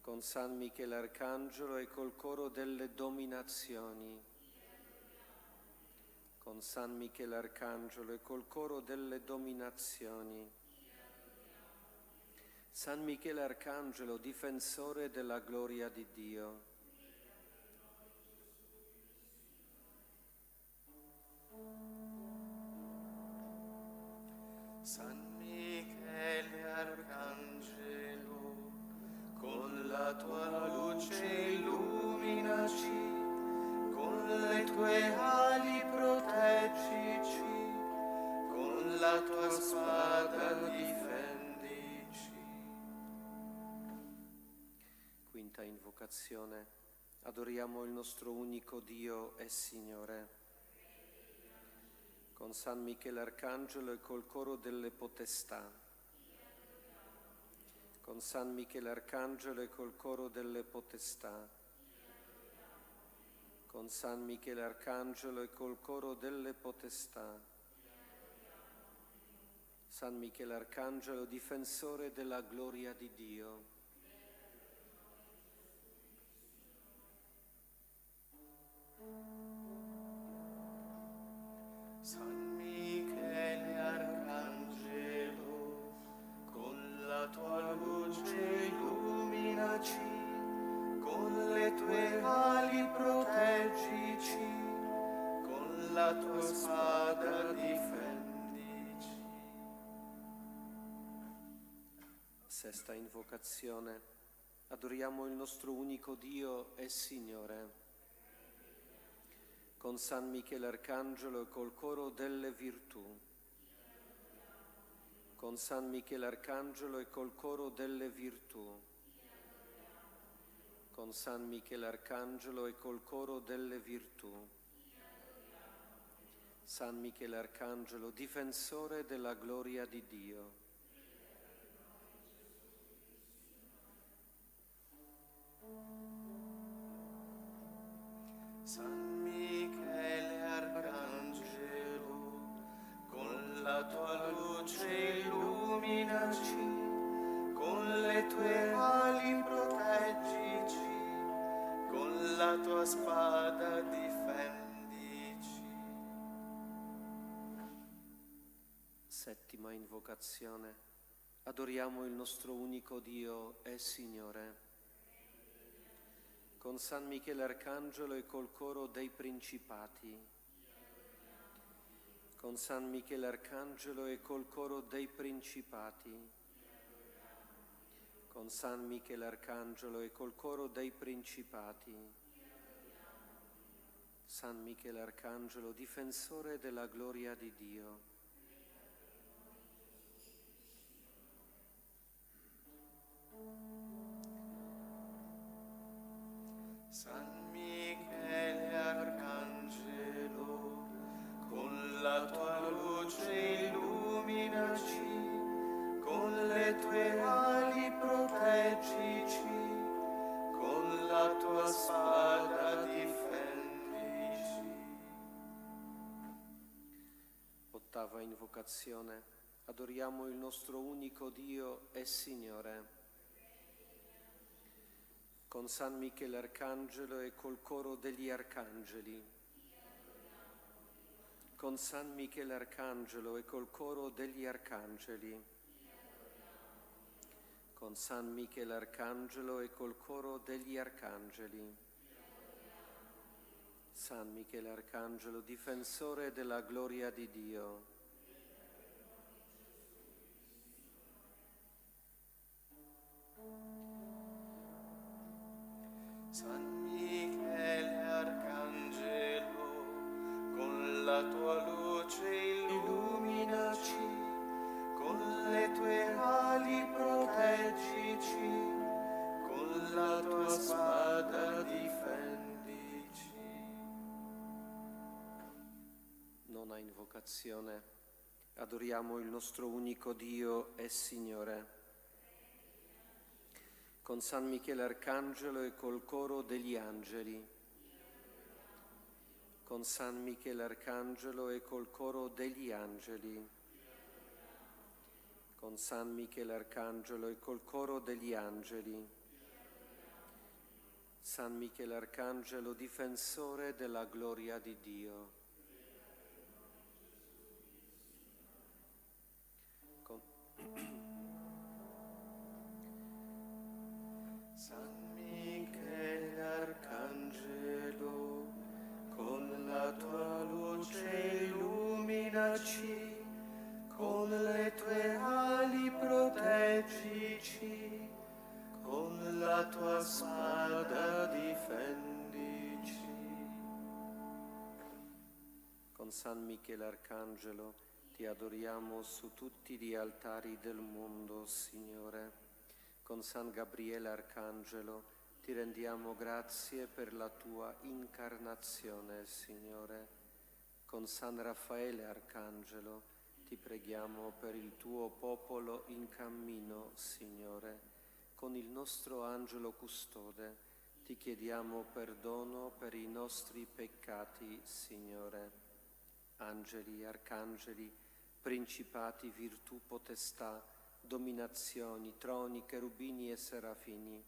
S3: Con San Michele Arcangelo e col coro delle dominazioni. Con San Michele Arcangelo e col coro delle dominazioni. San Michele Arcangelo, difensore della gloria di Dio.
S7: San Michele Arcangelo, con la tua luce illuminaci, con le tue ali proteggici, con la tua spada difendici.
S3: Quinta invocazione. Adoriamo il nostro unico Dio e Signore. Con San Michele Arcangelo e col coro delle potestà. Con San Michele Arcangelo e col coro delle potestà. Con San Michele Arcangelo e col coro delle potestà. San Michele Arcangelo, difensore della gloria di Dio.
S7: San Michele Arcangelo, con la tua luce illuminaci, con le tue ali proteggici, con la tua spada difendici.
S3: Sesta invocazione. Adoriamo il nostro unico Dio e Signore. Con San Michele Arcangelo e col coro delle virtù. Con San Michele Arcangelo e col coro delle virtù. Con San Michele Arcangelo e col coro delle virtù. San Michele Arcangelo, difensore della gloria di Dio.
S7: San Michele Arcangelo, con la tua luce illuminaci, con le tue ali proteggici, con la tua spada difendici.
S3: Settima invocazione. Adoriamo il nostro unico Dio e Signore. con San Michele Arcangelo e col coro dei principati, con San Michele Arcangelo e col coro dei principati, con San Michele Arcangelo e col coro dei principati, San Michele Arcangelo, difensore della gloria di Dio.
S7: San Michele Arcangelo, con la tua luce illuminaci, con le tue ali proteggici, con la tua spada difendici.
S3: Ottava invocazione. Adoriamo il nostro unico Dio e Signore. Con San Michele Arcangelo e col coro degli arcangeli, con San Michele Arcangelo e col coro degli arcangeli, con San Michele Arcangelo e col coro degli arcangeli, San Michele Arcangelo, difensore della gloria di Dio.
S7: San Michele Arcangelo, con la tua luce illuminaci, con le tue ali proteggici, con la tua spada difendici.
S3: Nona invocazione. Adoriamo il nostro unico Dio e Signore. Con San Michele Arcangelo e col coro degli angeli, con San Michele Arcangelo e col coro degli angeli, con San Michele Arcangelo e col coro degli angeli, San Michele Arcangelo, difensore della gloria di Dio.
S7: San Michele Arcangelo, con la tua luce illuminaci, con le tue ali proteggici, con la tua spada difendici.
S3: Con San Michele Arcangelo ti adoriamo su tutti gli altari del mondo, Signore. Con San Gabriele Arcangelo ti rendiamo grazie per la tua incarnazione, Signore. Con San Raffaele Arcangelo ti preghiamo per il tuo popolo in cammino, Signore. Con il nostro angelo custode ti chiediamo perdono per i nostri peccati, Signore. Angeli, arcangeli, principati, virtù, potestà, dominazioni, troni, cherubini e serafini,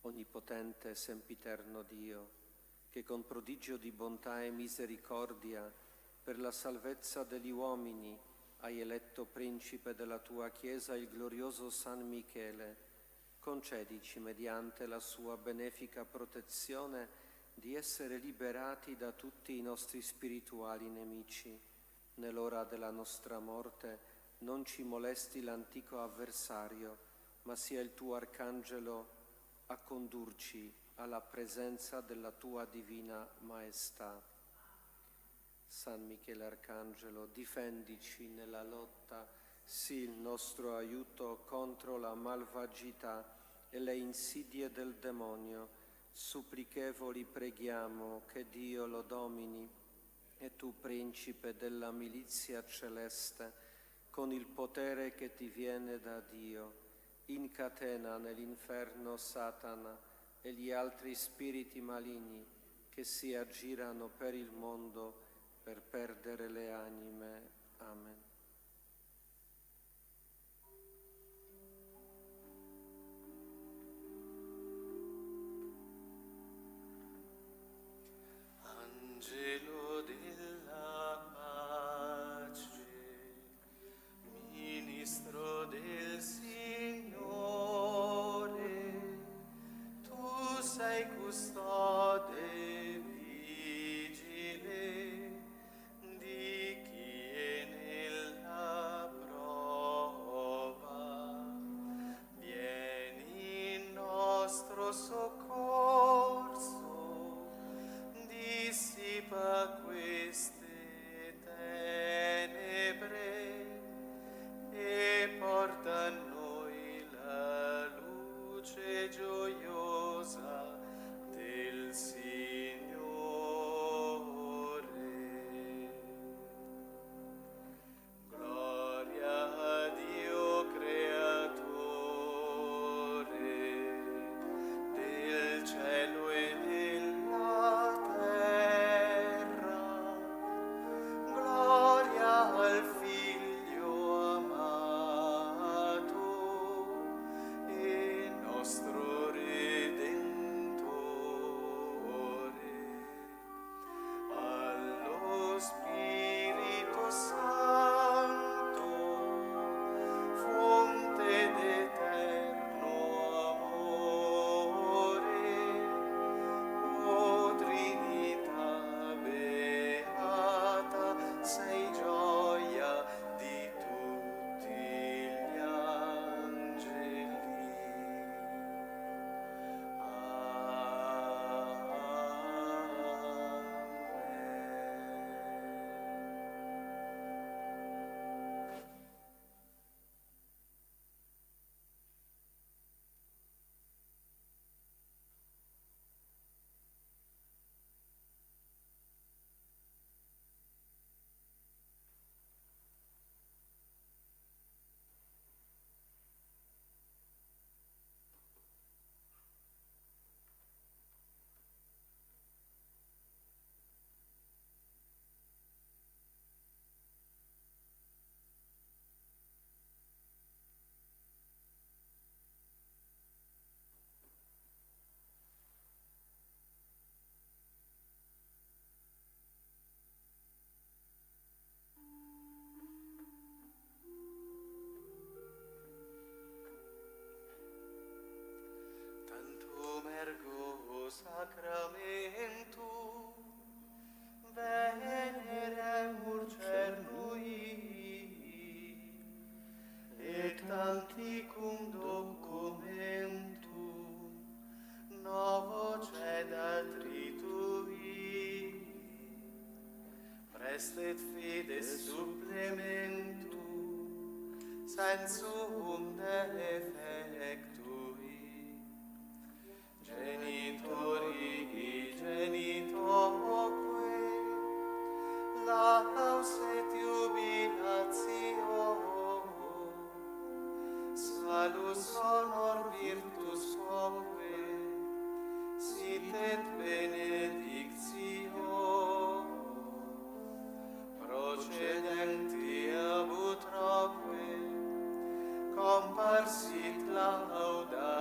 S3: onnipotente e sempiterno Dio, che con prodigio di bontà e misericordia per la salvezza degli uomini hai eletto principe della tua Chiesa il glorioso San Michele, concedici mediante la sua benefica protezione di essere liberati da tutti i nostri spirituali nemici. Nell'ora della nostra morte non ci molesti l'antico avversario, ma sia il tuo arcangelo a condurci alla presenza della tua divina maestà. San Michele Arcangelo, difendici nella lotta, sii il nostro aiuto contro la malvagità e le insidie del demonio. Supplichevoli preghiamo che Dio lo domini e tu, principe della milizia celeste, con il potere che ti viene da Dio, incatena nell'inferno Satana e gli altri spiriti maligni che si aggirano per il mondo per perdere le anime. Amen.
S7: Angelo della pace, ministro del sei custode vigile di chi è nella prova. Vieni in nostro soccorso, dissipa queste tenebre e porta a noi la luce gioiosa del Signore. Gloria a Dio creatore del cielo e della terra. Gloria al Figlio amato e nostro Redentore, allo Spirito Santo, fonte d'eterno amore, o Trinità beata, sei gioia di tutti gli angeli. Tantum ergo sacramentum veneremur cernui, et anticum documentum novo cedat ritui, prestet fides supplementum sensum defectui. Genitori genitoque, laus et jubilatio, salus honor virtus quoque, sit et benedictio, procedenti ab utroque, comparsit laudatio.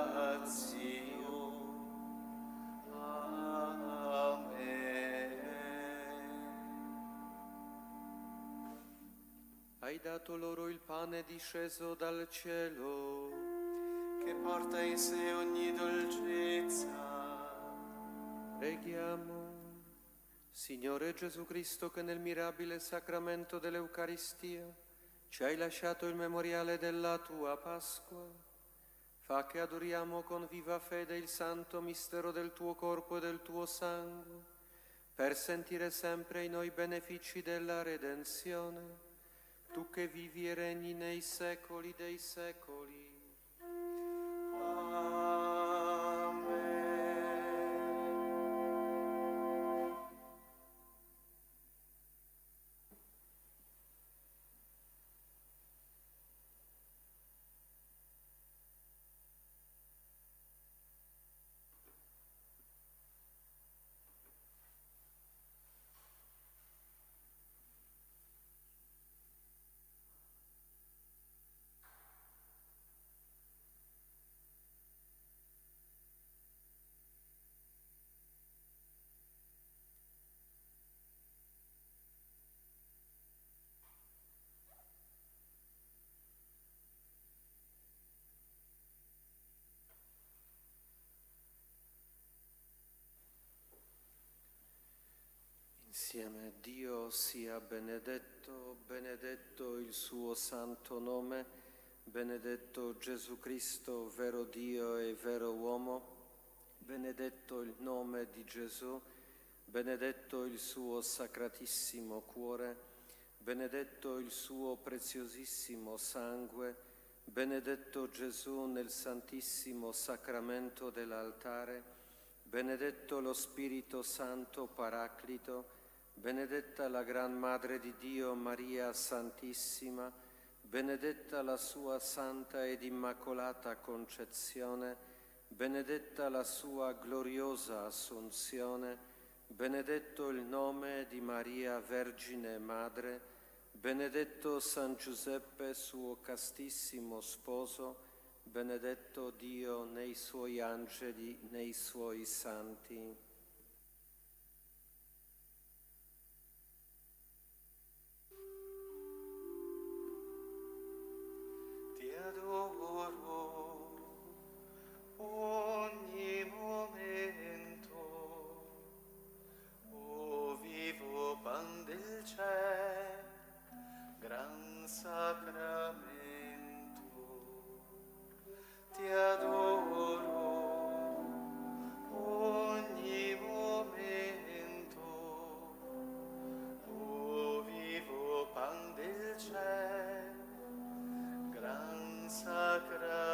S3: Hai dato loro il pane disceso dal cielo,
S7: che porta in sé ogni dolcezza.
S3: Preghiamo. Signore Gesù Cristo, che nel mirabile sacramento dell'Eucaristia ci hai lasciato il memoriale della tua Pasqua, fa che adoriamo con viva fede il santo mistero del tuo corpo e del tuo sangue, per sentire sempre in noi i benefici della redenzione, tu che vivi e regni nei secoli dei secoli. Insieme Dio sia benedetto, benedetto il suo santo nome, benedetto Gesù Cristo, vero Dio e vero uomo, benedetto il nome di Gesù, benedetto il suo sacratissimo cuore, benedetto il suo preziosissimo sangue, benedetto Gesù nel santissimo sacramento dell'altare, benedetto lo Spirito Santo Paraclito, benedetta la Gran Madre di Dio Maria Santissima, benedetta la sua santa ed immacolata concezione, benedetta la sua gloriosa assunzione, benedetto il nome di Maria Vergine Madre, benedetto San Giuseppe suo castissimo sposo, benedetto Dio nei suoi angeli, nei suoi santi.
S7: Ti adoro ogni momento, o vivo pan del cielo, gran sacramento. Ti adoro ogni momento, o vivo pan del cielo, gran sacramento.